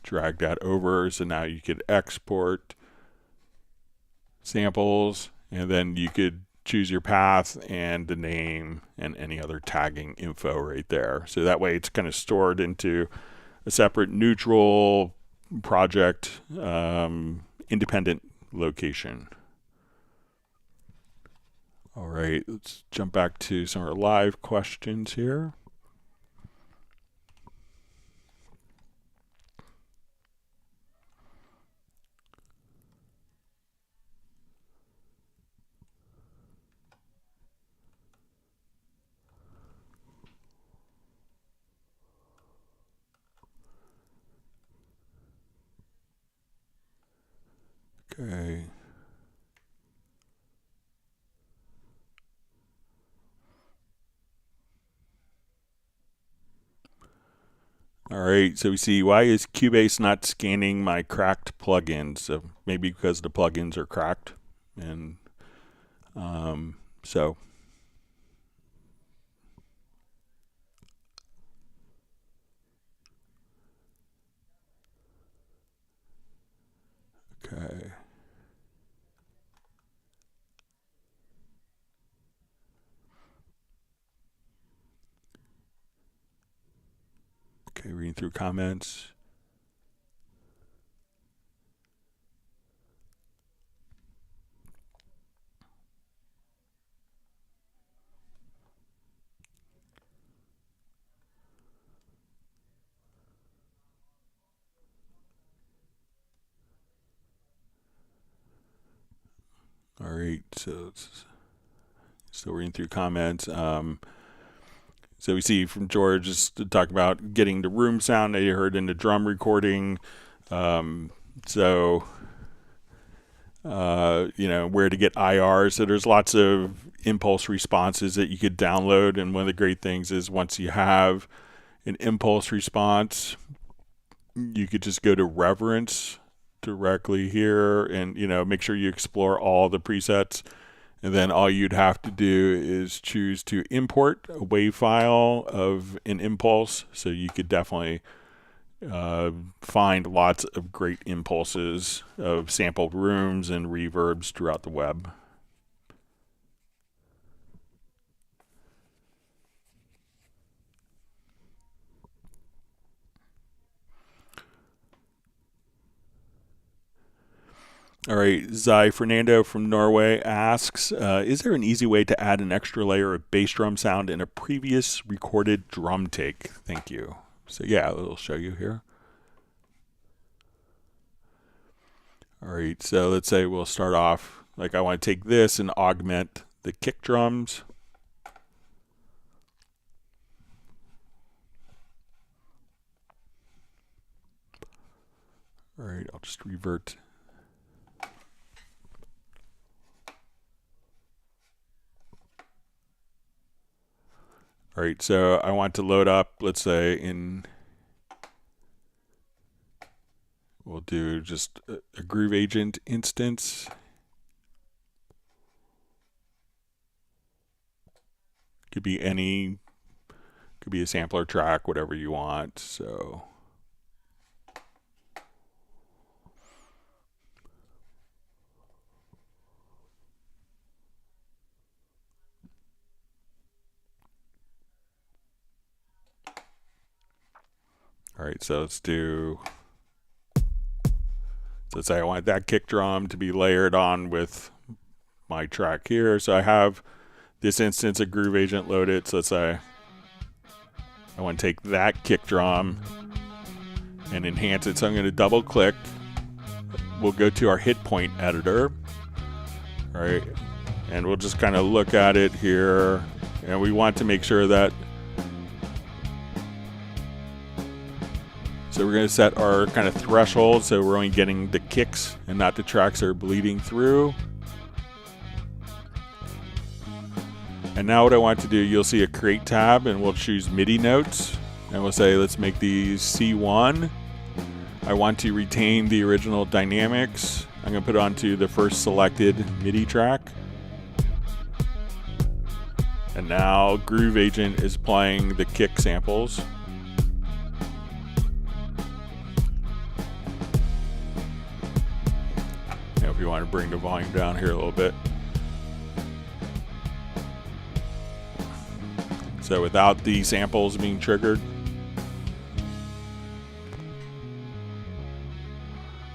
drag that over, so now you could export samples, and then you could choose your path and the name and any other tagging info right there. So that way it's kind of stored into a separate neutral project independent location. All right, let's jump back to some of our live questions here. Okay. All right, so we see, why is Cubase not scanning my cracked plugins? So maybe because the plugins are cracked, and so. Okay. Okay, reading through comments. All right, so it's still reading through comments. So we see from George just to talk about getting the room sound that you heard in the drum recording. You know, where to get IR. So there's lots of impulse responses that you could download. And one of the great things is once you have an impulse response, you could just go to Reverence directly here and, you know, make sure you explore all the presets. And then all you'd have to do is choose to import a WAV file of an impulse. So you could definitely find lots of great impulses of sampled rooms and reverbs throughout the web. All right, Zai Fernando from Norway asks, is there an easy way to add an extra layer of bass drum sound in a previous recorded drum take? Thank you. So yeah, it'll show you here. All right, so let's say we'll start off, like I want to take this and augment the kick drums. All right, I'll just revert. All right, so I want to load up, let's say we'll do just a Groove Agent instance. Could be a sampler track, whatever you want. So all right, so let's say I want that kick drum to be layered on with my track here. So I have this instance of Groove Agent loaded. So let's say I want to take that kick drum and enhance it. So I'm going to double click. We'll go to our hit point editor. All right. And we'll just kind of look at it here. And we want to make sure that, so we're going to set our kind of threshold so we're only getting the kicks and not the tracks that are bleeding through. And now what I want to do, you'll see a create tab and we'll choose MIDI notes. And we'll say, let's make these C1. I want to retain the original dynamics. I'm going to put it onto the first selected MIDI track. And now Groove Agent is playing the kick samples. Now if you want to bring the volume down here a little bit. So without the samples being triggered.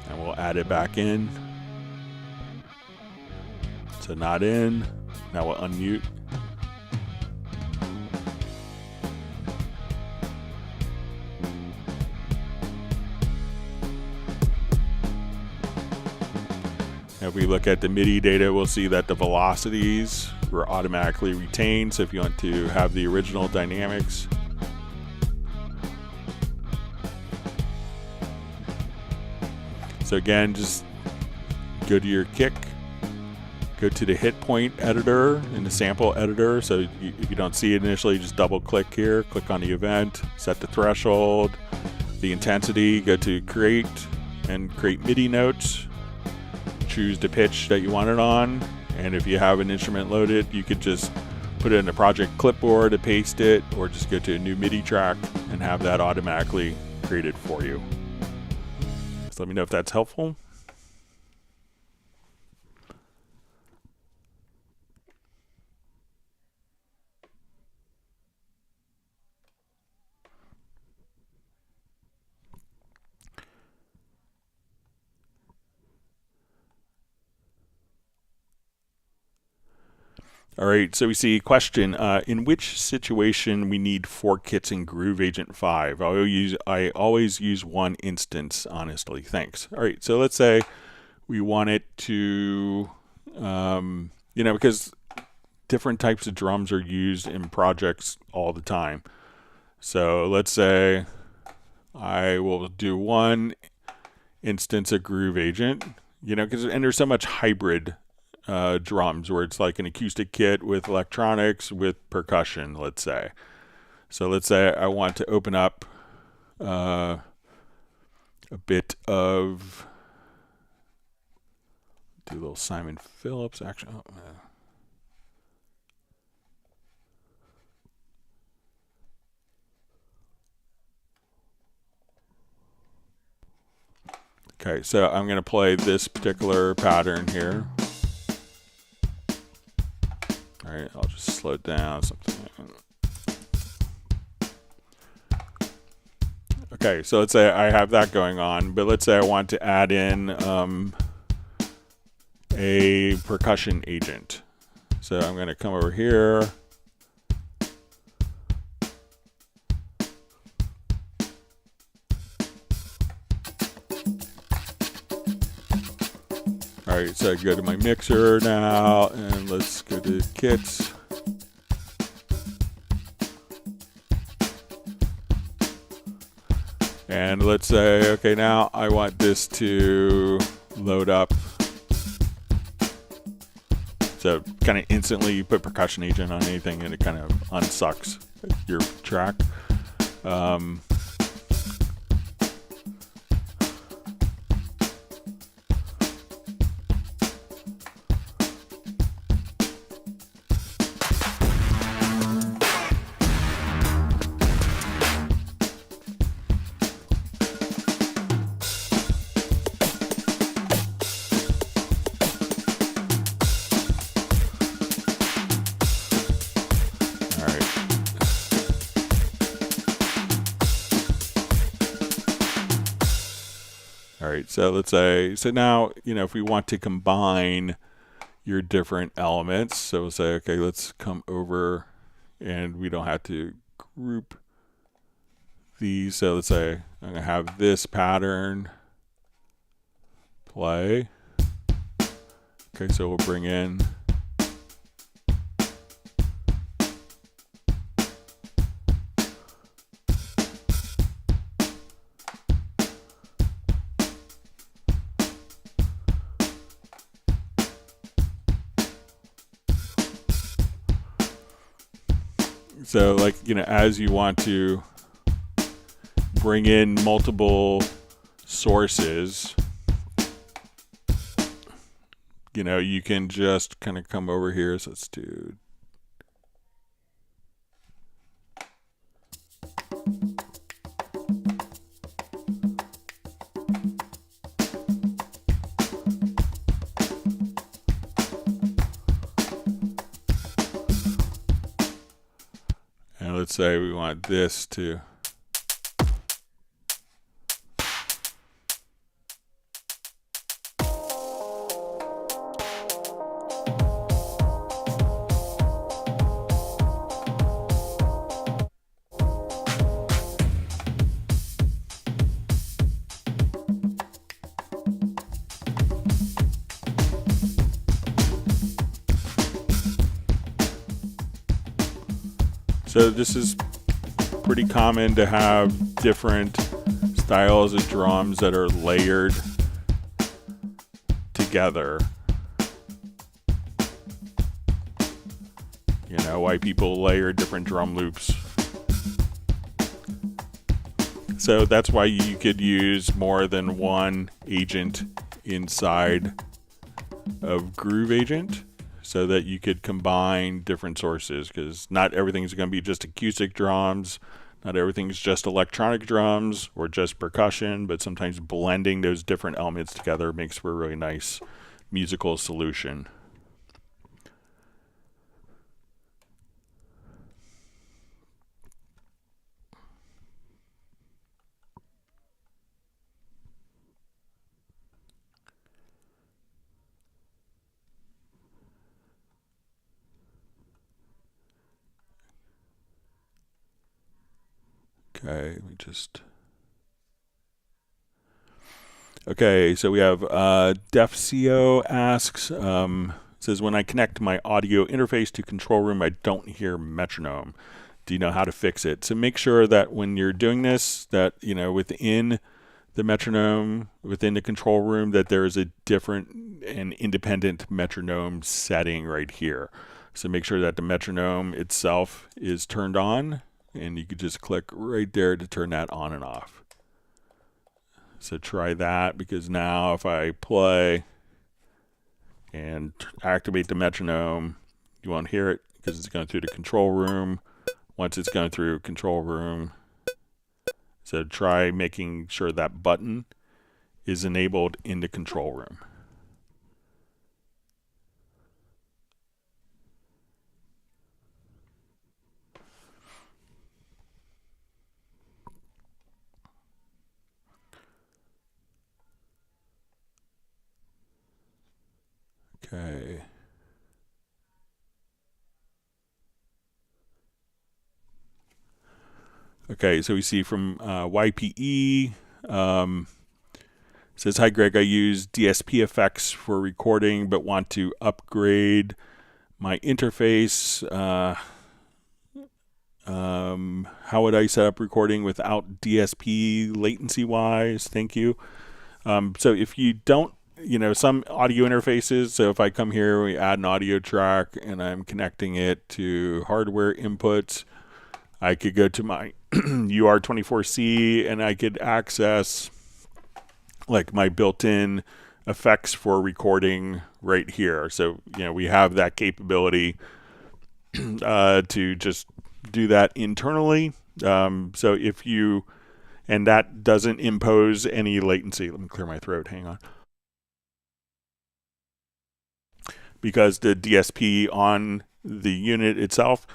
And we'll add it back in. So not in. Now we'll unmute. If we look at the MIDI data, we'll see that the velocities were automatically retained. So if you want to have the original dynamics, so again, just go to your kick, go to the hit point editor in the sample editor. So if you don't see it initially, just double click here, click on the event, set the threshold, the intensity, go to create and create MIDI notes. Choose the pitch that you want it on, and if you have an instrument loaded, you could just put it in the project clipboard and paste it, or just go to a new MIDI track and have that automatically created for you. So let me know if that's helpful. All right, so we see question, in which situation we need 4 kits in Groove Agent 5? I always use one instance, honestly, thanks. All right, so let's say we want it to, because different types of drums are used in projects all the time. So let's say I will do one instance of Groove Agent, and there's so much hybrid drums where it's like an acoustic kit with electronics with percussion, let's say. So let's say I want to open up a bit of, do a little Simon Phillips action. Oh, okay, so I'm going to play this particular pattern here. All right, I'll just slow it down. Something. Okay, so let's say I have that going on, but let's say I want to add in a percussion agent. So I'm going to come over here. All right, so I go to my mixer now, and let's go to kits. And let's say, okay, now I want this to load up. So kind of instantly you put percussion agent on anything and it kind of unsucks your track. All right, so let's say, so now, if we want to combine your different elements, so we'll say, okay, let's come over, and we don't have to group these. So let's say I'm going to have this pattern play. Okay, so we'll bring in so like, you know, as you want to bring in multiple sources, you know, you can just kind of come over here. So let's do and let's say we want this to So this is pretty common to have different styles of drums that are layered together. You know, why people layer different drum loops. So that's why you could use more than one agent inside of Groove Agent, so that you could combine different sources, because not everything's going to be just acoustic drums, not everything's just electronic drums or just percussion, but sometimes blending those different elements together makes for a really nice musical solution. Okay, let me just... Okay, so we have DefCO asks, says, when I connect my audio interface to control room, I don't hear metronome. Do you know how to fix it? So make sure that when you're doing this, that, you know, within the metronome, within the control room, that there is a different and independent metronome setting right here. So make sure that the metronome itself is turned on, and you could just click right there to turn that on and off. So try that, because now if I play and activate the metronome, you won't hear it because it's going through the control room. Once it's going through control room, so try making sure that button is enabled in the control room. Okay. Okay, so we see from YPE, says, hi Greg, I use DSP effects for recording but want to upgrade my interface. How would I set up recording without DSP latency wise? Thank you. So if you don't, you know, some audio interfaces, so if I come here, we add an audio track and I'm connecting it to hardware inputs, I could go to my UR24C and I could access like my built-in effects for recording right here. So, you know, we have that capability to just do that internally. So if you, and that doesn't impose any latency. Let me clear my throat, hang on. Because the DSP on the unit itself.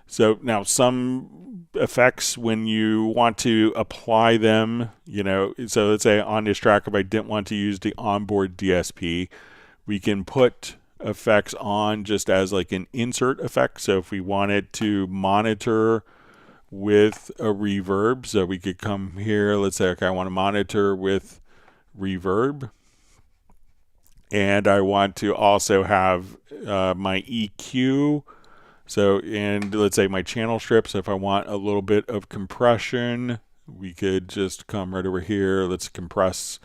So now some effects, when you want to apply them, you know, so let's say on this track, if I didn't want to use the onboard DSP, we can put effects on just as like an insert effect. So if we wanted to monitor with a reverb. So we could come here, let's say, okay, I want to monitor with reverb. And I want to also have my EQ. So, and let's say my channel strip. So if I want a little bit of compression, we could just come right over here. Let's compress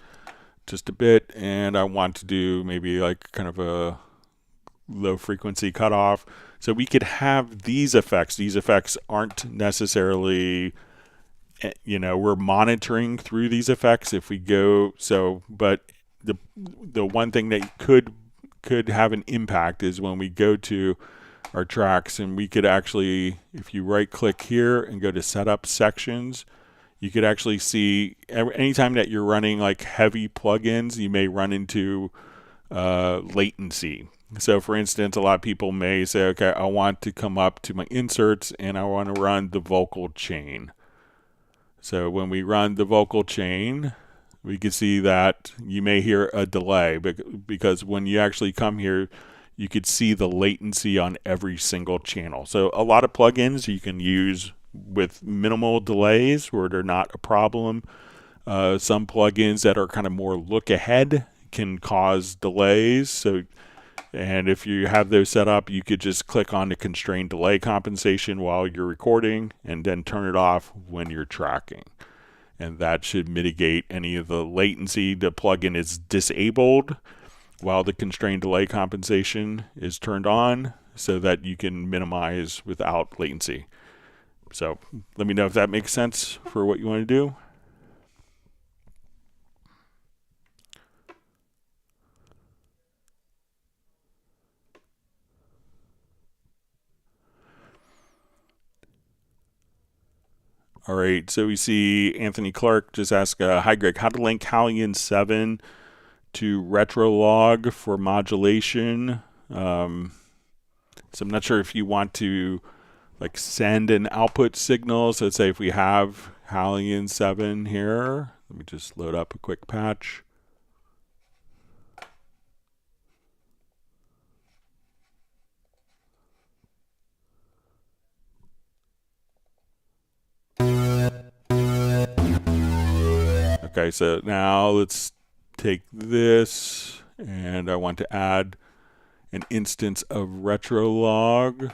just a bit. And I want to do maybe like kind of a low frequency cutoff. So we could have these effects. These effects aren't necessarily, we're monitoring through these effects if we go. So, but the one thing that could have an impact is when we go to our tracks, and we could actually, if you right click here and go to setup sections, you could actually see anytime that you're running like heavy plugins, you may run into latency. So for instance, a lot of people may say, okay, I want to come up to my inserts and I want to run the vocal chain. So when we run the vocal chain, we can see that you may hear a delay, because when you actually come here, you could see the latency on every single channel. So a lot of plugins you can use with minimal delays where they're not a problem. Some plugins that are kind of more look ahead can cause delays. So, and if you have those set up, you could just click on the constrained delay compensation while you're recording and then turn it off when you're tracking. And that should mitigate any of the latency. The plugin is disabled while the constrained delay compensation is turned on, so that you can minimize without latency. So let me know if that makes sense for what you want to do. All right, so we see Anthony Clark just ask, hi Greg, how to link HALion 7 to Retrolog for modulation. So I'm not sure if you want to like send an output signal. So let's say if we have HALion 7 here, let me just load up a quick patch. Okay, so now let's take this, and I want to add an instance of Retrolog.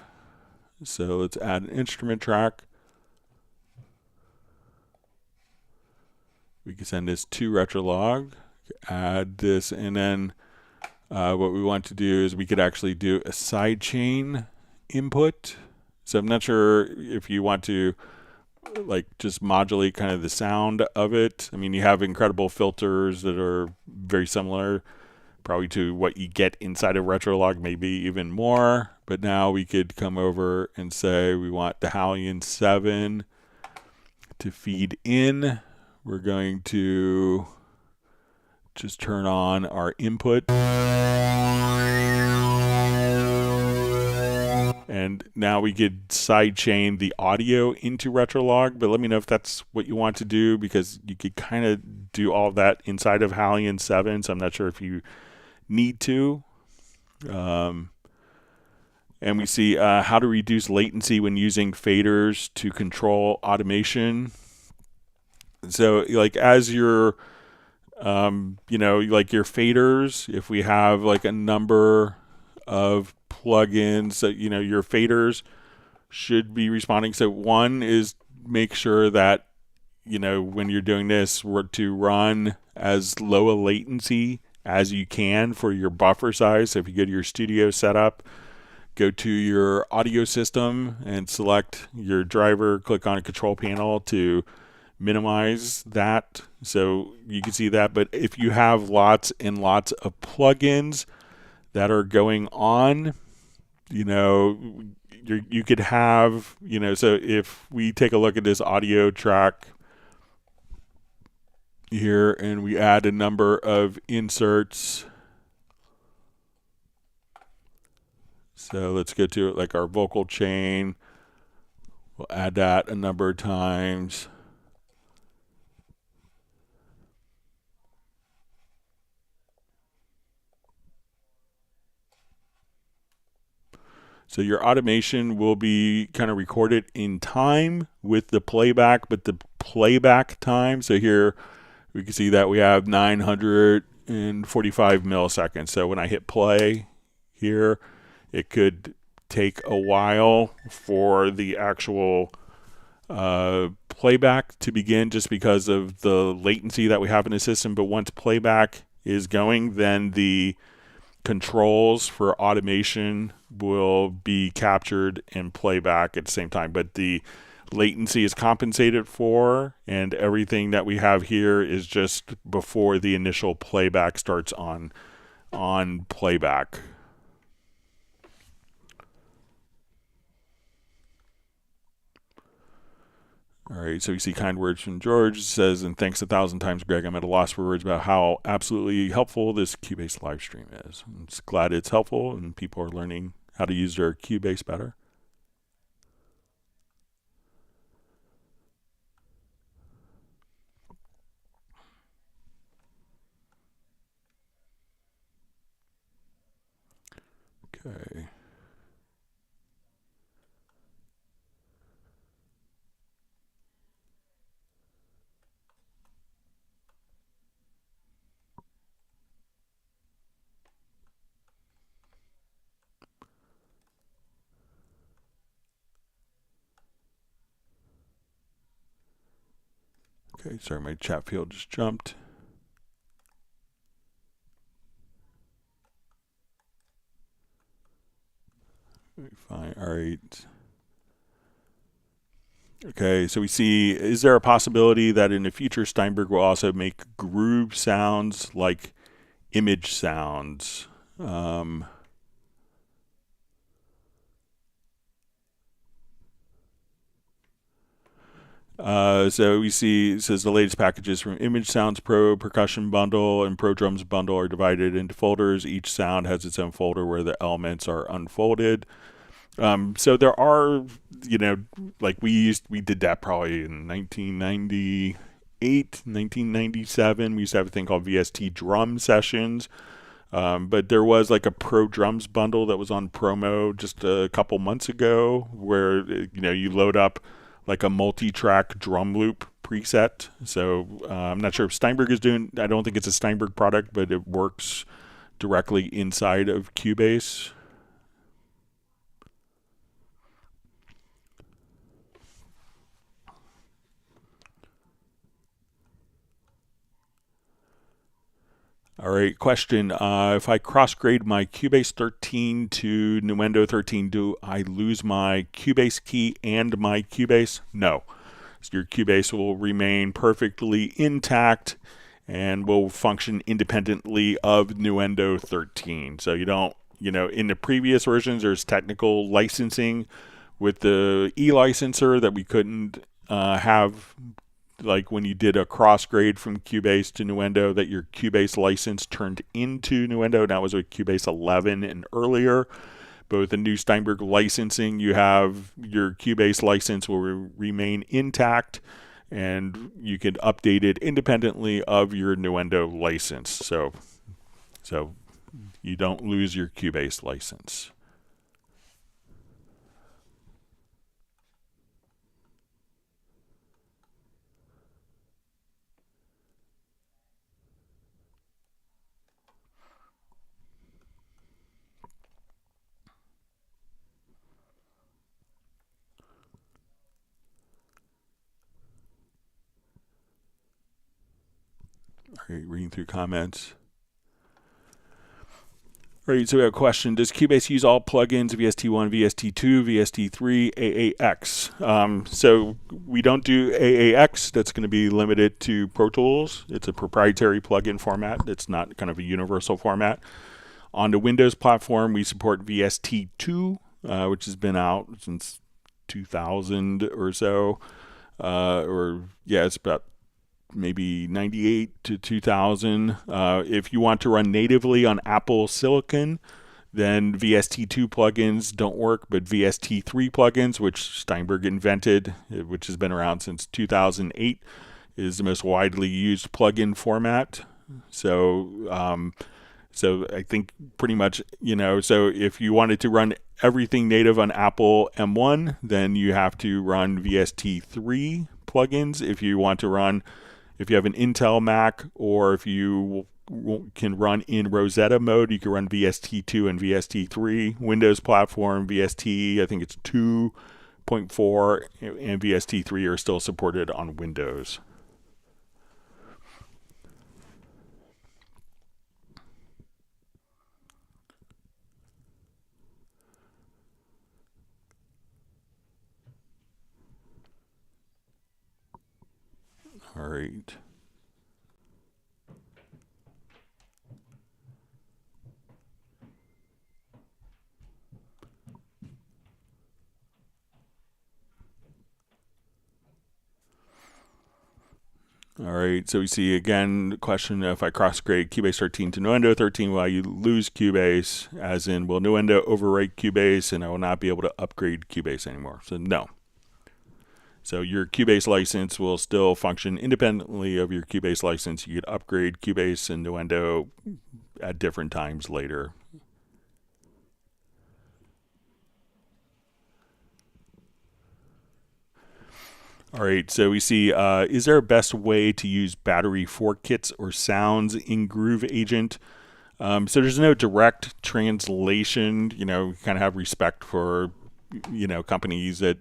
So let's add an instrument track. We can send this to Retrolog, add this, and then what we want to do is we could actually do a sidechain input. So I'm not sure if you want to like just modulate kind of the sound of it. I mean, you have incredible filters that are very similar probably to what you get inside of Retrolog, maybe even more. But now we could come over and say we want the HALion 7 to feed in. We're going to just turn on our input. And now we could sidechain the audio into Retrolog, but let me know if that's what you want to do, because you could kind of do all that inside of HALion 7, so I'm not sure if you need to. And we see how to reduce latency when using faders to control automation. So like as your like your faders, if we have like a number of plugins, so your faders should be responding. So one is make sure that when you're doing this, we're to run as low a latency as you can for your buffer size. So if you go to your studio setup, go to your audio system and select your driver, click on a control panel to minimize that, so you can see that. But if you have lots and lots of plugins that are going on, you could have, so if we take a look at this audio track here and we add a number of inserts, so let's go to like our vocal chain, we'll add that a number of times. So your automation will be kind of recorded in time with the playback, but the playback time, so here we can see that we have 945 milliseconds. So when I hit play here, it could take a while for the actual playback to begin just because of the latency that we have in the system. But once playback is going, then the controls for automation will be captured and playback at the same time. But the latency is compensated for, and everything that we have here is just before the initial playback starts on playback. All right, so we see kind words from George. It says, and thanks 1,000 times, Greg. I'm at a loss for words about how absolutely helpful this Cubase live stream is. I'm just glad it's helpful and people are learning how to use their Cubase better. Okay. Okay, sorry, my chat field just jumped. Fine, all right. Okay, so we see, is there a possibility that in the future Steinberg will also make groove sounds like image sounds? So we see, it says the latest packages from Image Sounds Pro, Percussion Bundle, and Pro Drums Bundle are divided into folders. Each sound has its own folder where the elements are unfolded. So there are, like we did that probably in 1998, 1997. We used to have a thing called VST Drum Sessions. But there was like a Pro Drums bundle that was on promo just a couple months ago where, you load up like a multi-track drum loop preset. So I'm not sure if Steinberg is doing, I don't think it's a Steinberg product, but it works directly inside of Cubase. All right, question. If I cross-grade my Cubase 13 to Nuendo 13, do I lose my Cubase key and my Cubase? No. So your Cubase will remain perfectly intact and will function independently of Nuendo 13. So you don't, in the previous versions, there's technical licensing with the e-licenser that we couldn't have, like when you did a cross grade from Cubase to Nuendo, that your Cubase license turned into Nuendo. That was with Cubase 11 and earlier. But with the new Steinberg licensing, you have your Cubase license will remain intact, and you can update it independently of your Nuendo license. So you don't lose your Cubase license. All right, reading through comments. All right, so we have a question. Does Cubase use all plugins, VST1, VST2, VST3, AAX? So we don't do AAX. That's going to be limited to Pro Tools. It's a proprietary plugin format. It's not kind of a universal format. On the Windows platform, we support VST2, which has been out since 2000 or so. It's about maybe 98 to 2000. If you want to run natively on Apple Silicon, then VST2 plugins don't work, but VST3 plugins, which Steinberg invented, which has been around since 2008, is the most widely used plugin format. So So I think pretty much, so if you wanted to run everything native on Apple M1, then you have to run VST3 plugins. If you want to run, if you have an Intel Mac, or if you can run in Rosetta mode, you can run VST2 and VST3. Windows platform, VST, I think it's 2.4, and VST3 are still supported on Windows. All right. All right, so we see again the question: if I cross-grade Cubase 13 to Nuendo 13, will I lose Cubase? As in, will Nuendo overwrite Cubase and I will not be able to upgrade Cubase anymore? So no. So your Cubase license will still function independently of your Cubase license. You could upgrade Cubase and Nuendo at different times later. All right, so we see, is there a best way to use battery for kits or sounds in Groove Agent? So there's no direct translation. We kind of have respect for, companies that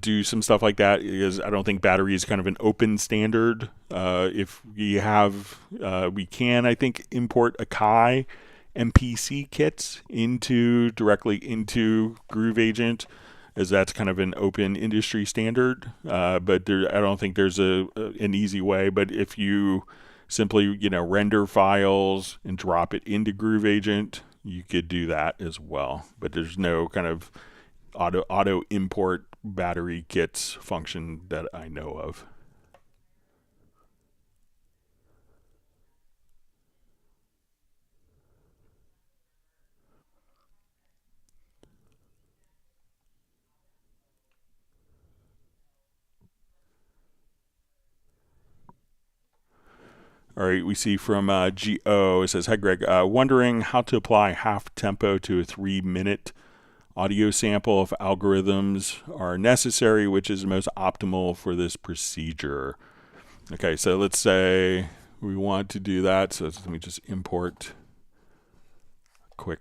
do some stuff like that, because I don't think battery is kind of an open standard. If we have, we can, I think, import Akai MPC kits directly into Groove Agent, as that's kind of an open industry standard. But I don't think there's an easy way. But if you simply, render files and drop it into Groove Agent, you could do that as well. But there's no kind of auto import battery kits function that I know of. All right, we see from GO, it says, "Hi Greg, wondering how to apply half tempo to a 3-minute audio sample if algorithms are necessary, which is the most optimal for this procedure." Okay, so let's say we want to do that. So let me just import a quick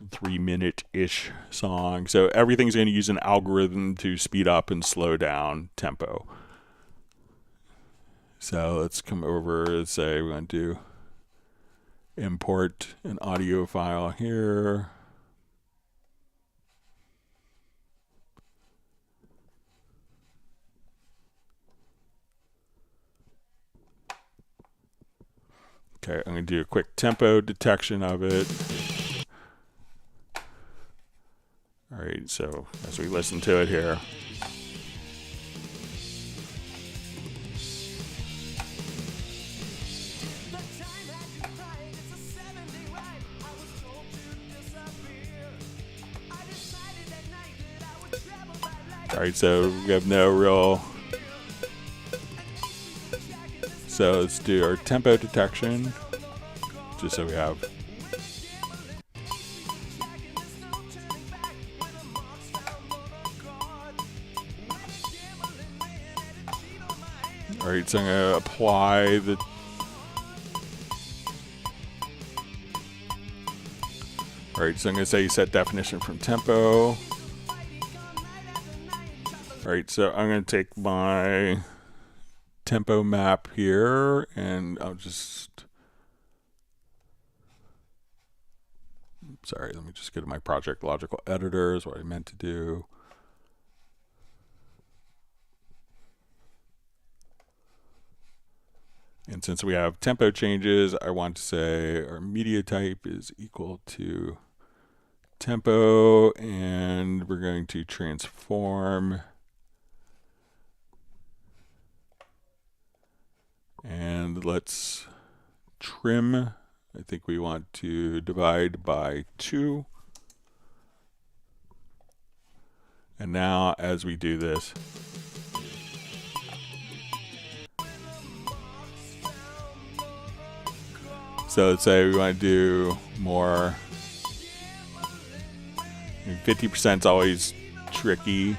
3-minute-ish song. So everything's going to use an algorithm to speed up and slow down tempo. So let's come over and say we want to import an audio file here. Okay, I'm going to do a quick tempo detection of it. All right, so as we listen to it here. All right, so we have no real. So let's do our tempo detection, just so we have. All right, so I'm going to apply the. All right, so I'm going to say set definition from tempo. All right, so I'm going to take my tempo map here, and I'll just. Sorry, let me just go to my project logical editor, is what I meant to do. And since we have tempo changes, I want to say our media type is equal to tempo, and we're going to transform. And let's trim. I think we want to divide by 2. And now as we do this, So let's say we want to do more. 50% is always tricky.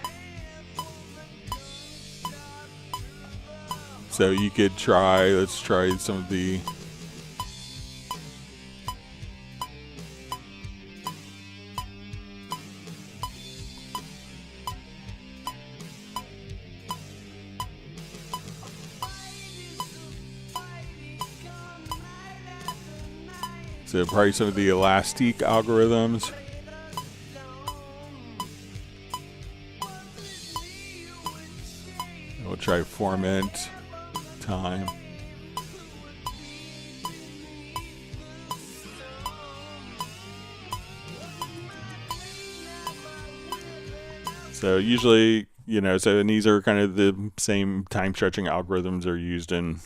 So you could try, let's try some of the. So probably some of the elastic algorithms. We'll try formant time. So usually, and these are kind of the same time stretching algorithms are used in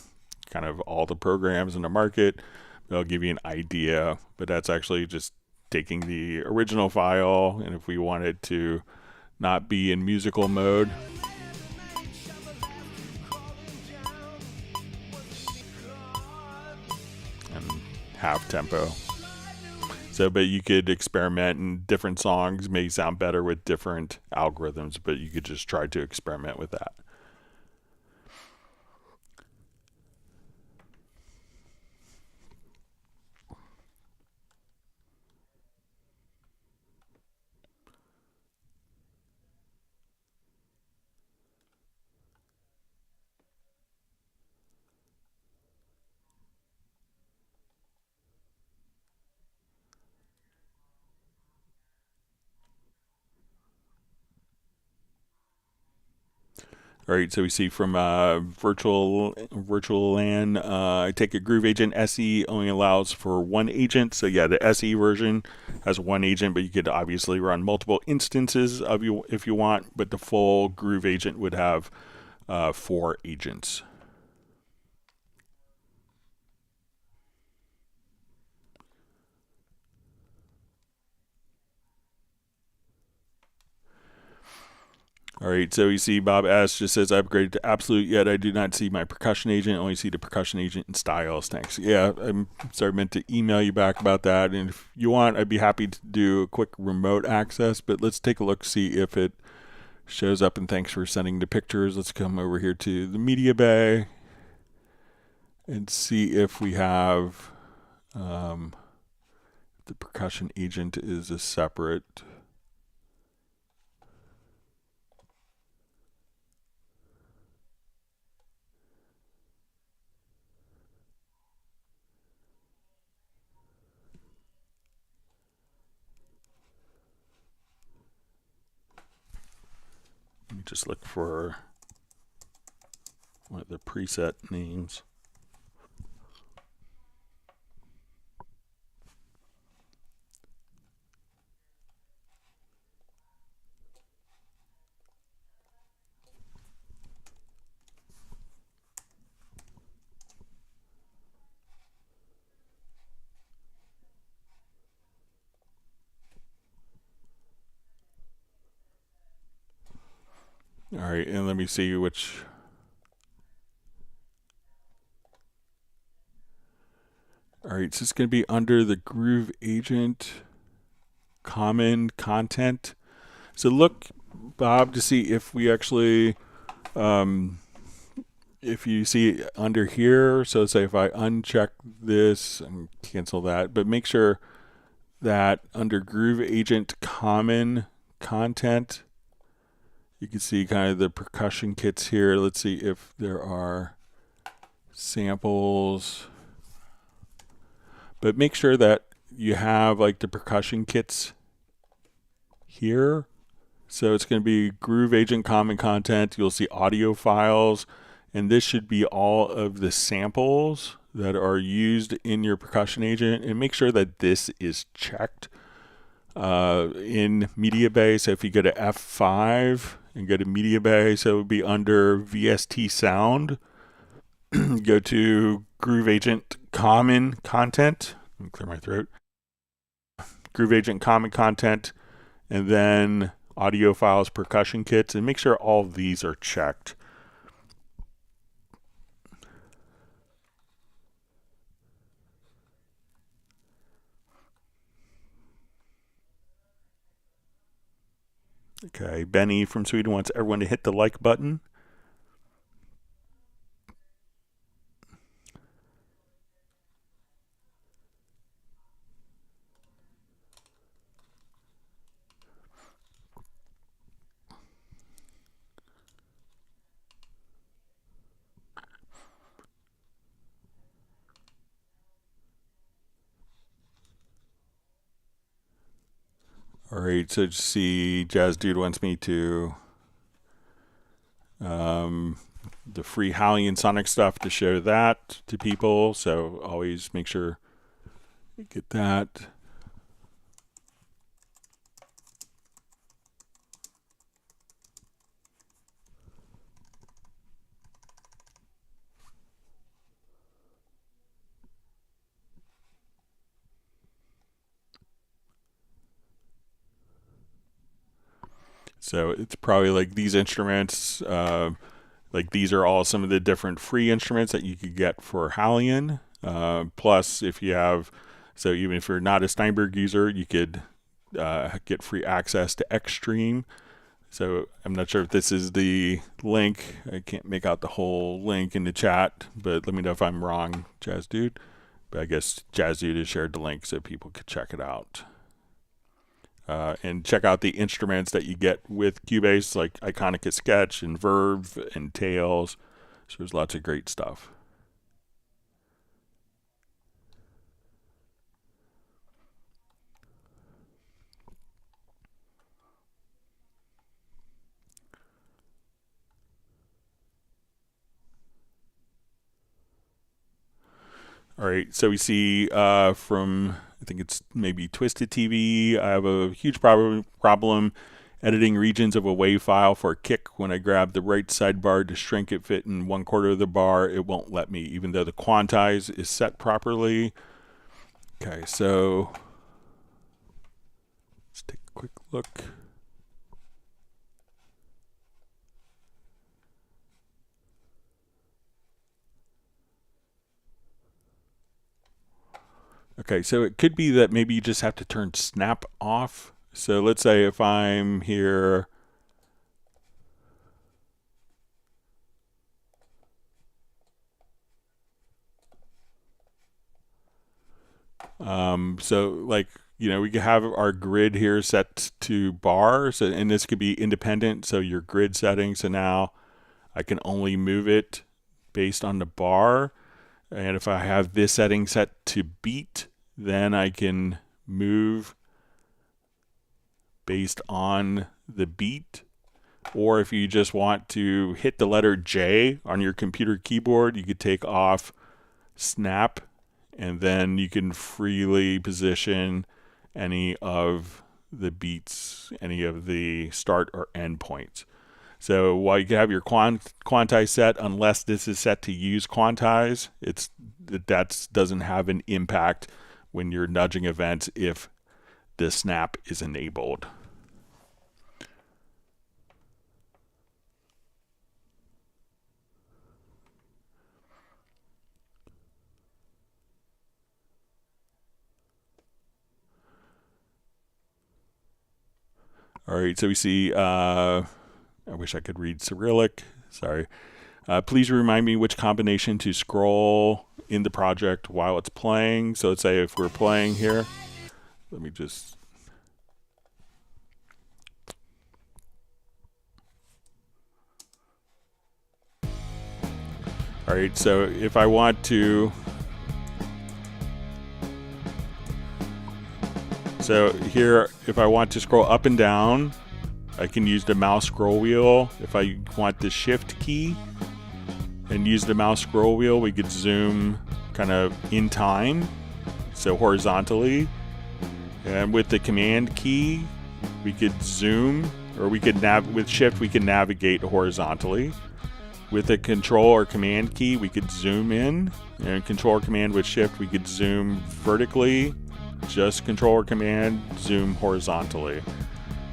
kind of all the programs in the market. They'll give you an idea, but that's actually just taking the original file, and if we wanted to not be in musical mode, and half tempo. So, but you could experiment, and different songs may sound better with different algorithms, but you could just try to experiment with that. All right, so we see from virtual LAN, I take a Groove Agent SE, only allows for one agent. So yeah, the SE version has one agent, but you could obviously run multiple instances of you if you want. But the full Groove Agent would have 4 agents. All right, so we see Bob S. just says, I upgraded to Absolute, yet I do not see my percussion agent, only see the percussion agent in styles. Thanks. Yeah, I'm sorry, I meant to email you back about that. And if you want, I'd be happy to do a quick remote access, but let's take a look, see if it shows up. And thanks for sending the pictures. Let's come over here to the media bay and see if we have the percussion agent is a separate. Let me just look for one of the preset names. All right, and let me see which. All right, so it's going to be under the Groove Agent common content. So look, Bob, to see if we actually, if you see under here, so say if I uncheck this and cancel that, but make sure that under Groove Agent common content, you can see kind of the percussion kits here. Let's see if there are samples. But make sure that you have like the percussion kits here. So it's going to be Groove Agent common content. You'll see audio files. And this should be all of the samples that are used in your percussion agent. And make sure that this is checked in Media Bay. So if you go to F5 and go to Media Bay, so it would be under VST Sound. Go to Groove Agent Common Content. Let me clear my throat. Groove Agent Common Content, and then audio files, percussion kits, and make sure all of these are checked. Okay, Benny from Sweden wants everyone to hit the like button. All right, so see, Jazz Dude wants me to the free HALion Sonic stuff to show that to people. So always make sure you get that. So it's probably like these instruments, like these are all some of the different free instruments that you could get for HALion. Plus, if you have, so even if you're not a Steinberg user, you could get free access to Xstream. So I'm not sure if this is the link. I can't make out the whole link in the chat, but let me know if I'm wrong, Jazz Dude. But I guess Jazz Dude has shared the link so people could check it out. And check out the instruments that you get with Cubase, like Iconica Sketch and Verve and Tails. So there's lots of great stuff. All right, so we see from, I think it's maybe Twisted TV, I have a huge problem editing regions of a WAV file for a kick. When I grab the right sidebar to shrink it fit in 1/4 of the bar, it won't let me, even though the quantize is set properly. Okay, so let's take a quick look. Okay, so it could be that maybe you just have to turn snap off. So let's say if I'm here, so like, you know, we could have our grid here set to bar, so, and this could be independent, so your grid setting, so now I can only move it based on the bar. And if I have this setting set to beat, then I can move based on the beat. Or if you just want to hit the letter J on your computer keyboard, you could take off snap, and then you can freely position any of the beats, any of the start or end points. So while you can have your quantize set, unless this is set to use quantize, that doesn't have an impact when you're nudging events if the snap is enabled. All right, so we see, I wish I could read Cyrillic, sorry. Please remind me which combination to scroll in the project while it's playing. So let's say if we're playing here, let me just, all right, so if I want to, so here, if I want to scroll up and down, I can use the mouse scroll wheel. If I want the shift key and use the mouse scroll wheel, we could zoom kind of in time, so horizontally. And with the command key, we could zoom, or we could with shift, we can navigate horizontally. With the control or command key, we could zoom in, and control or command with shift, we could zoom vertically. Just control or command, zoom horizontally,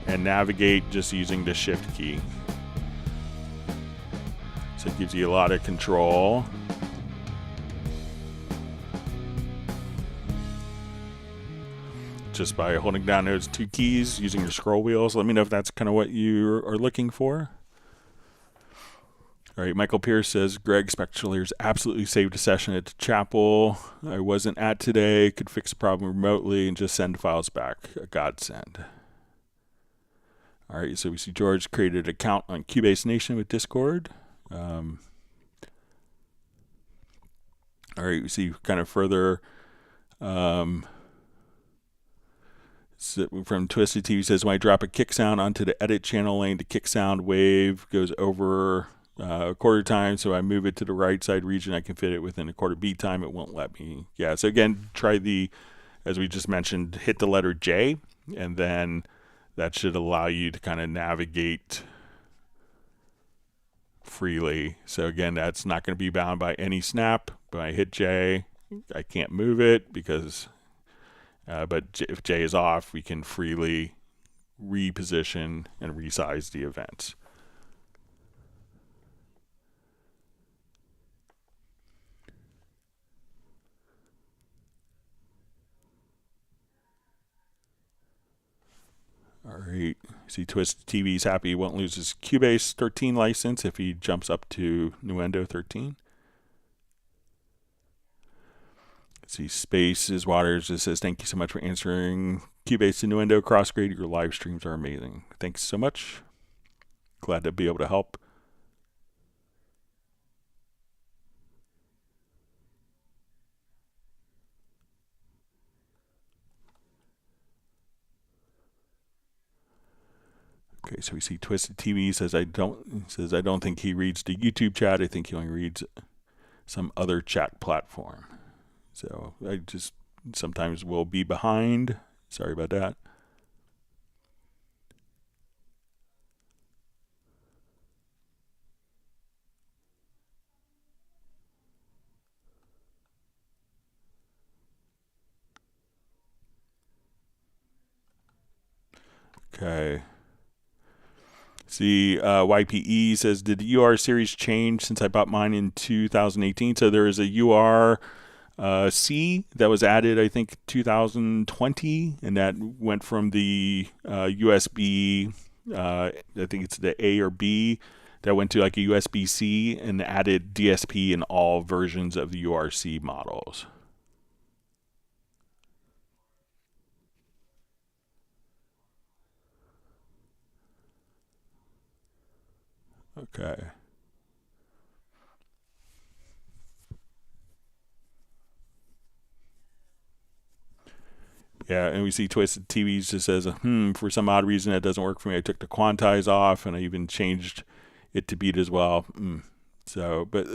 and navigate just using the shift key. So it gives you a lot of control. just by holding down those two keys using your scroll wheels. Let me know if that's kind of what you are looking for. All right, Michael Pierce says, Greg Spectrulators absolutely saved a session at the chapel. I wasn't at today, could fix the problem remotely and just send files back. A godsend. All right, so we see George created an account on Cubase Nation with Discord. All right, we see kind of further from Twisted TV says, when I drop a kick sound onto the edit channel lane, the kick sound wave goes over a quarter time, so I move it to the right side region. I can fit it within a quarter beat time. It won't let me. Yeah, so again, try the, as we just mentioned, hit the letter J, and then that should allow you to kind of navigate freely. So again, that's not going to be bound by any snap. When I hit J, I can't move it because, but if J is off, we can freely reposition and resize the events. All right, see Twisted TV's happy he won't lose his Cubase 13 license if he jumps up to Nuendo 13. See Spaces Waters just says, thank you so much for answering Cubase and Nuendo crossgrade. Your live streams are amazing. Thanks so much. Glad to be able to help. Okay, so we see Twisted TV says I don't think he reads the YouTube chat. I think he only reads some other chat platform. So I just sometimes will be behind. Sorry about that. Okay. See, YPE says, did the UR series change since I bought mine in 2018? So there is a UR C that was added, I think, 2020, and that went from the USB, I think it's the A or B, that went to like a USB-C and added DSP in all versions of the URC models. Okay. Yeah, and we see Twisted TVs just says, for some odd reason that doesn't work for me. I took the quantize off and I even changed it to beat as well. So, but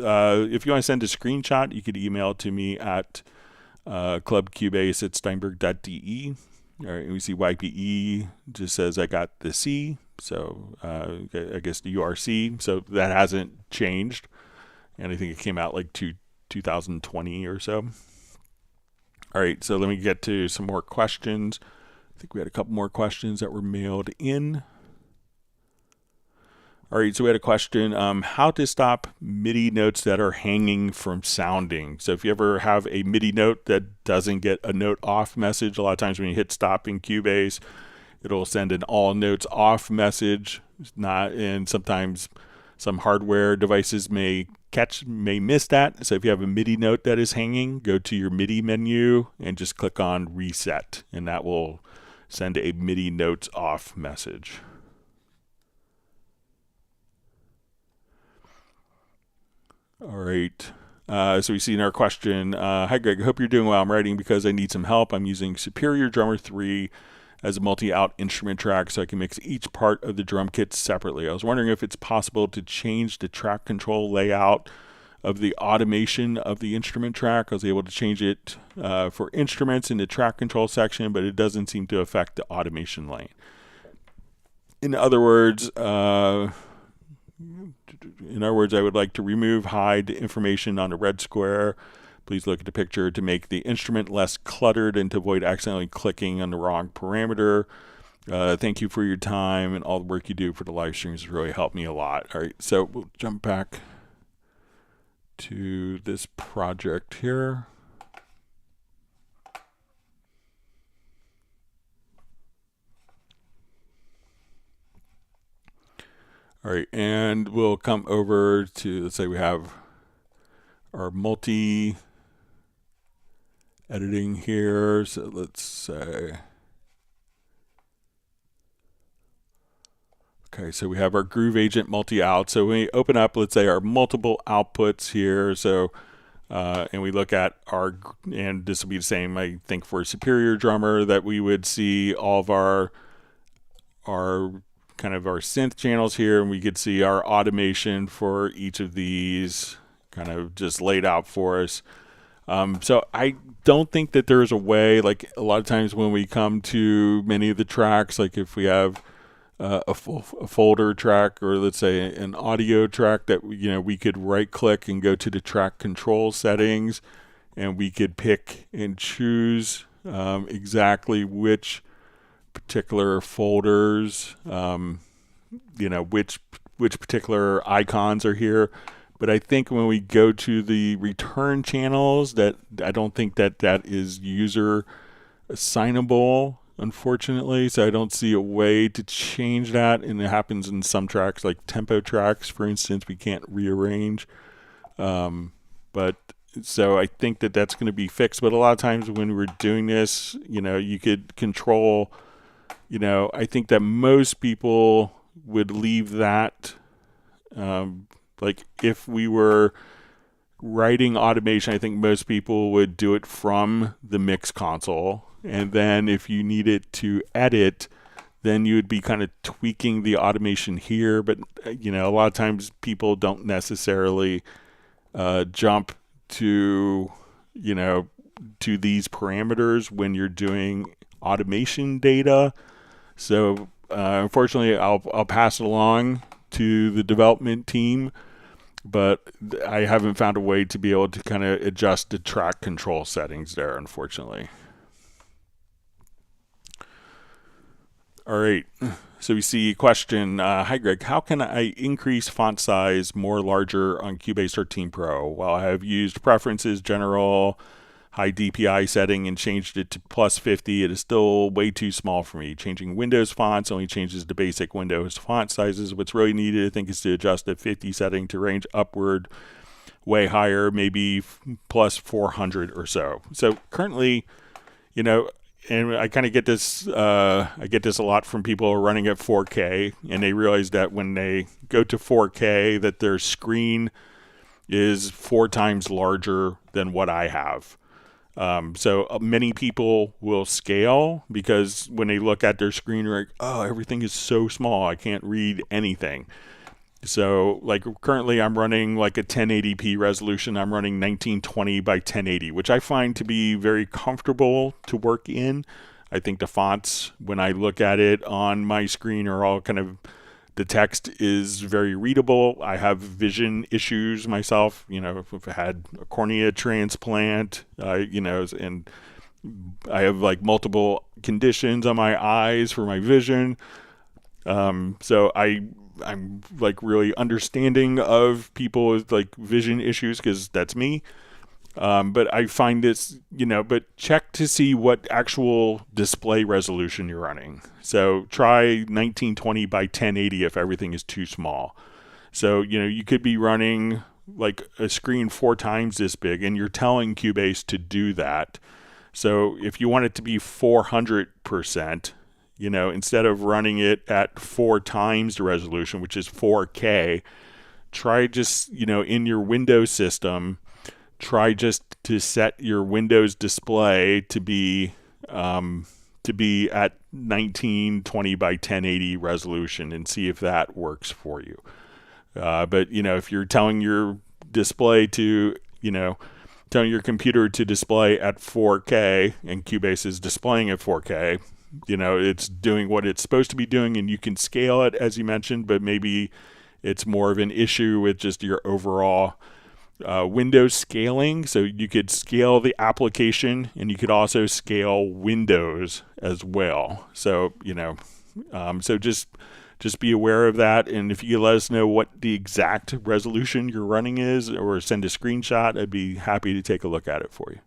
if you want to send a screenshot, you could email it to me at clubcubase@steinberg.de. All right, and we see YPE just says I got the C, so I guess the URC, so that hasn't changed, and I think it came out like 2020 or so. All right, so let me get to some more questions. I think we had a couple more questions that were mailed in. All right, so we had a question, how to stop MIDI notes that are hanging from sounding. So if you ever have a MIDI note that doesn't get a note off message, a lot of times when you hit stop in Cubase, it'll send an all notes off message. And sometimes some hardware devices may miss that. So if you have a MIDI note that is hanging, go to your MIDI menu and just click on reset, and that will send a MIDI notes off message. All right. So we see in our question, hi Greg, I hope you're doing well. I'm writing because I need some help. I'm using Superior Drummer 3 as a multi-out instrument track so I can mix each part of the drum kit separately. I was wondering if it's possible to change the track control layout of the automation of the instrument track. I was able to change it for instruments in the track control section, but it doesn't seem to affect the automation lane. In other words, I would like to hide information on a red square. Please look at the picture to make the instrument less cluttered and to avoid accidentally clicking on the wrong parameter. Thank you for your time and all the work you do for the live streams. Has really helped me a lot. All right, so we'll jump back to this project here. All right, and we'll come over to, let's say we have our multi editing here. So let's say, okay, so we have our Groove Agent multi-out. So when we open up, let's say, our multiple outputs here. So, and we look at our, and this will be the same, I think, for a Superior drummer, that we would see all of our kind of our synth channels here, and we could see our automation for each of these kind of just laid out for us. So I don't think that there's a way, like a lot of times when we come to many of the tracks, like if we have a folder track, or let's say an audio track, that we could right click and go to the track control settings, and we could pick and choose exactly which particular folders, which particular icons are here. But I think when we go to the return channels, that I don't think that is user assignable, unfortunately. So I don't see a way to change that. And it happens in some tracks, like tempo tracks, for instance, we can't rearrange. But so I think that that's going to be fixed. But a lot of times when we're doing this, you could control, I think that most people would leave that, like if we were writing automation, I think most people would do it from the mix console. And then if you needed to edit, then you would be kind of tweaking the automation here. But, a lot of times people don't necessarily jump to, to these parameters when you're doing automation data. So unfortunately, I'll pass it along to the development team, but I haven't found a way to be able to kind of adjust the track control settings there, unfortunately. All right, so we see a question. Hi, Greg. How can I increase font size more larger on Cubase 13 Pro? Well, I have used preferences, general, high DPI setting, and changed it to +50. It is still way too small for me. Changing Windows fonts only changes the basic Windows font sizes. What's really needed, I think, is to adjust the 50 setting to range upward way higher, maybe +400 or so. So currently, and I kind of get this, I get this a lot from people who are running at 4K, and they realize that when they go to 4K, that their screen is 4 times larger than what I have. So many people will scale because when they look at their screen, they're like, oh, everything is so small, I can't read anything. So like currently I'm running like a 1080p resolution. I'm running 1920 by 1080, which I find to be very comfortable to work in. I think the fonts, when I look at it on my screen, are all kind of, the text is very readable. I have vision issues myself, if I had a cornea transplant, and I have like multiple conditions on my eyes for my vision. So I'm like really understanding of people with like vision issues because that's me. But I find this, but check to see what actual display resolution you're running. So try 1920 by 1080 if everything is too small. So, you could be running like a screen 4 times this big, and you're telling Cubase to do that. So if you want it to be 400%, instead of running it at 4 times the resolution, which is 4K, try just, in your Windows system, try just to set your Windows display to be at 1920 by 1080 resolution and see if that works for you. But if you're telling your display to, telling your computer to display at 4K and Cubase is displaying at 4K, it's doing what it's supposed to be doing, and you can scale it as you mentioned, but maybe it's more of an issue with just your overall Windows scaling. So you could scale the application, and you could also scale Windows as well. So so just be aware of that. And if you let us know what the exact resolution you're running is, or send a screenshot, I'd be happy to take a look at it for you.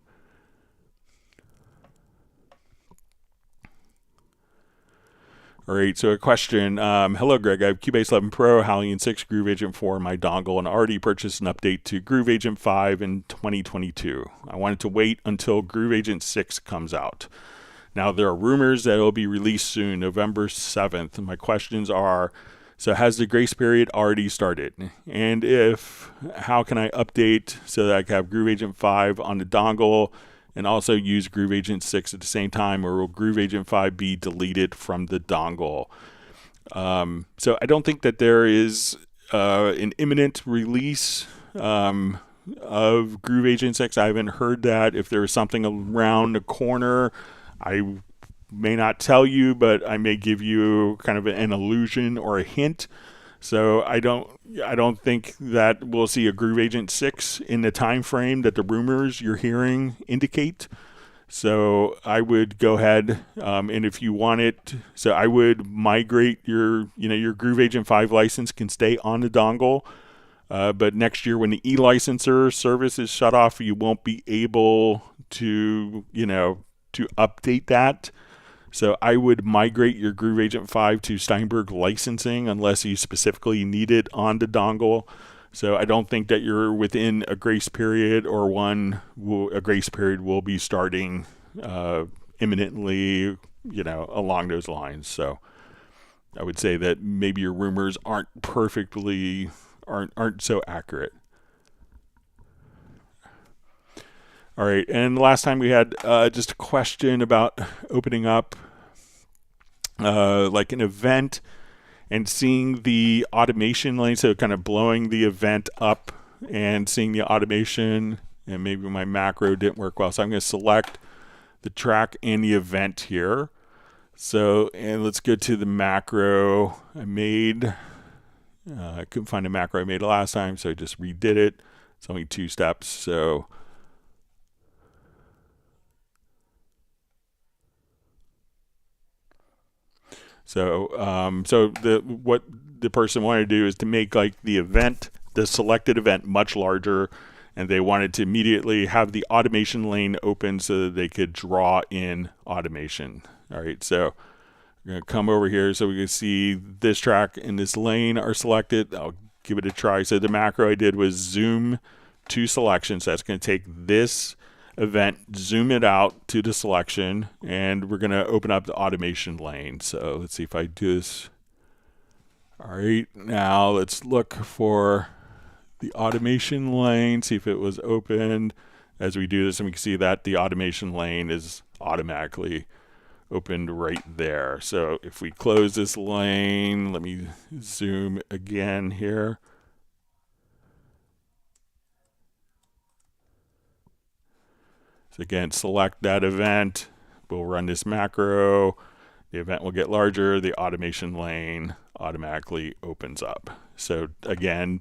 All right, so a question. Hello, Greg. I have Cubase 11 Pro, HALion 6, Groove Agent 4 in my dongle, and already purchased an update to Groove Agent 5 in 2022. I wanted to wait until Groove Agent 6 comes out. Now, there are rumors that it will be released soon, November 7th. My questions are, so has the grace period already started? And if, how can I update so that I can have Groove Agent 5 on the dongle and also use Groove Agent 6 at the same time, or will Groove Agent 5 be deleted from the dongle? So I don't think that there is an imminent release of Groove Agent 6. I haven't heard that. If there is something around the corner, I may not tell you, but I may give you kind of an illusion or a hint. So I don't think that we'll see a Groove Agent 6 in the time frame that the rumors you're hearing indicate. So I would go ahead and if you want it, so I would migrate your Groove Agent 5 license can stay on the dongle. But next year when the e-licenser service is shut off, you won't be able to update that. So I would migrate your Groove Agent 5 to Steinberg licensing unless you specifically need it on the dongle. So I don't think that you're within a grace period or a grace period will be starting imminently, along those lines. So I would say that maybe your rumors aren't so accurate. All right, and last time we had just a question about opening up like an event and seeing the automation lane, so kind of blowing the event up and seeing the automation, and maybe my macro didn't work well. So I'm going to select the track and the event here. So, and let's go to the macro I made. I couldn't find a macro I made last time, so I just redid it. It's only 2 steps, so what the person wanted to do is to make like the selected event much larger, and they wanted to immediately have the automation lane open so that they could draw in automation. All right, so we're going to come over here so we can see this track and this lane are selected. I'll give it a try. So the macro I did was zoom to selection. So that's going to take this event, zoom it out to the selection, and we're going to open up the automation lane. So let's see if I do this. All right, now let's look for the automation lane, see if it was opened. As we do this, and we can see that the automation lane is automatically opened right there. So if we close this lane, let me zoom again here. So again, select that event. We'll run this macro. The event will get larger. The automation lane automatically opens up. So again,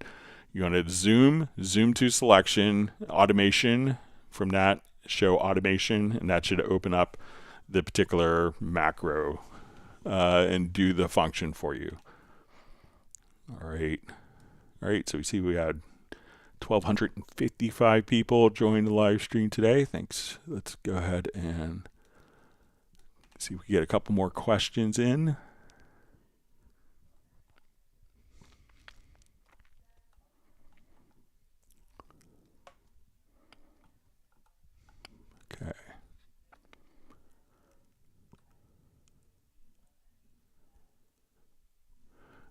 you're going to zoom to selection, automation. From that, show automation, and that should open up the particular macro and do the function for you. All right. So we see we had 1,255 people join the live stream today. Thanks. Let's go ahead and see if we get a couple more questions in. Okay.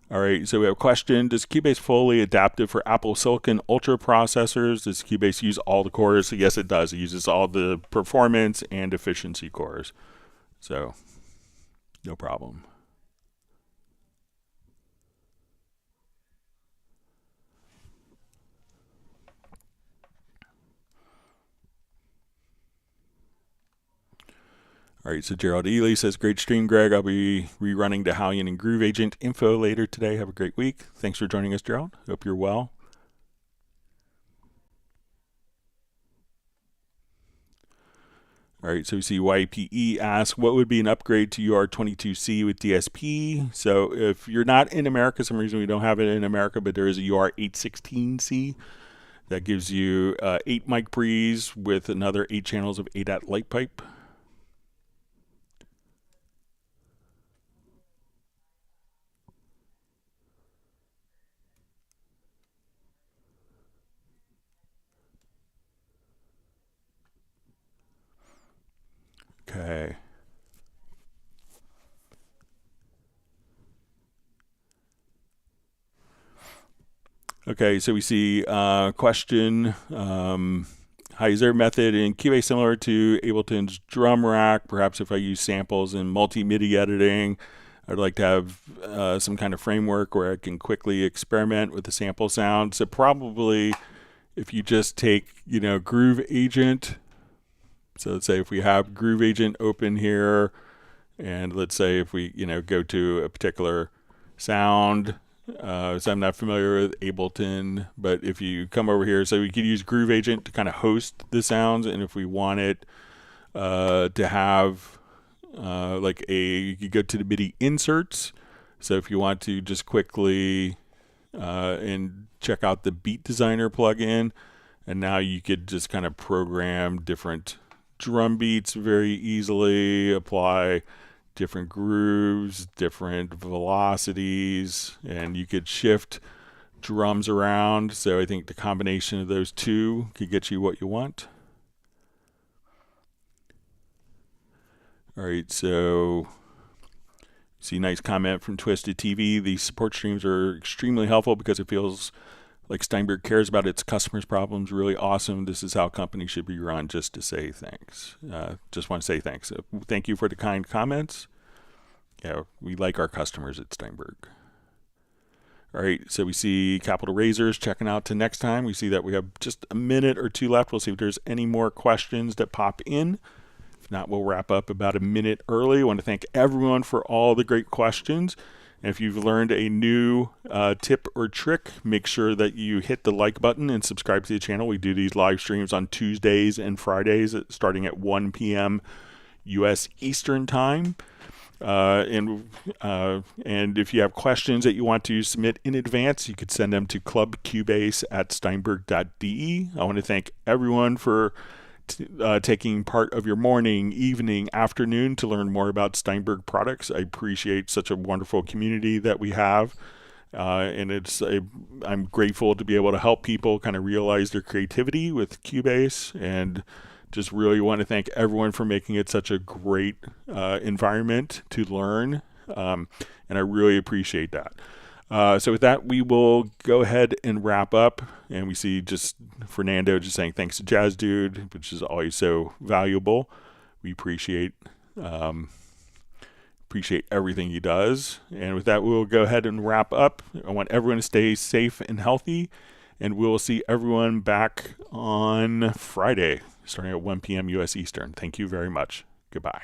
All right, so we have a question. Does Cubase fully adaptive for Apple Silicon Ultra processors? Does Cubase use all the cores? So yes, it does. It uses all the performance and efficiency cores. So no problem. All right, so Gerald Ely says, great stream, Greg. I'll be rerunning the HALion and Groove Agent info later today. Have a great week. Thanks for joining us, Gerald. Hope you're well. All right, so we see YPE asks, what would be an upgrade to UR22C with DSP? So if you're not in America, some reason we don't have it in America, but there is a UR816C that gives you 8 mic pre's with another 8 channels of ADAT light pipe. Okay, so we see question. Hi, is there a method in Cubase similar to Ableton's drum rack? Perhaps if I use samples in multi-MIDI editing, I'd like to have some kind of framework where I can quickly experiment with the sample sound. So probably if you just take, Groove Agent. So let's say if we have Groove Agent open here, and let's say if we, go to a particular sound. So I'm not familiar with Ableton, but if you come over here, so we could use Groove Agent to kind of host the sounds, and if we want it to have you could go to the MIDI inserts. So if you want to just quickly and check out the Beat Designer plugin, and now you could just kind of program different drum beats very easily, apply different grooves, different velocities, and you could shift drums around. So I think the combination of those two could get you what you want. All right, so see, nice comment from Twisted TV. These support streams are extremely helpful because it feels like Steinberg cares about its customers' problems. Really awesome. This is how companies should be run. Just to say thanks. Just want to say thanks. Thank you for the kind comments. Yeah, we like our customers at Steinberg. All right, so we see Capital Razors checking out to next time. We see that we have just a minute or two left. We'll see if there's any more questions that pop in. If not, we'll wrap up about a minute early. I want to thank everyone for all the great questions. And if you've learned a new tip or trick, make sure that you hit the like button and subscribe to the channel. We do these live streams on Tuesdays and Fridays starting at 1 p.m. U.S. Eastern Time. And if you have questions that you want to submit in advance, you could send them to clubcubase@steinberg.de. I want to thank everyone for taking part of your morning, evening, afternoon to learn more about Steinberg products. I appreciate such a wonderful community that we have. And I'm grateful to be able to help people kind of realize their creativity with Cubase, and just really want to thank everyone for making it such a great environment to learn. And I really appreciate that. So with that, we will go ahead and wrap up. And we see just Fernando just saying thanks to Jazz Dude, which is always so valuable. We appreciate everything he does. And with that, we'll go ahead and wrap up. I want everyone to stay safe and healthy. And we'll see everyone back on Friday, starting at 1 p.m. U.S. Eastern. Thank you very much. Goodbye.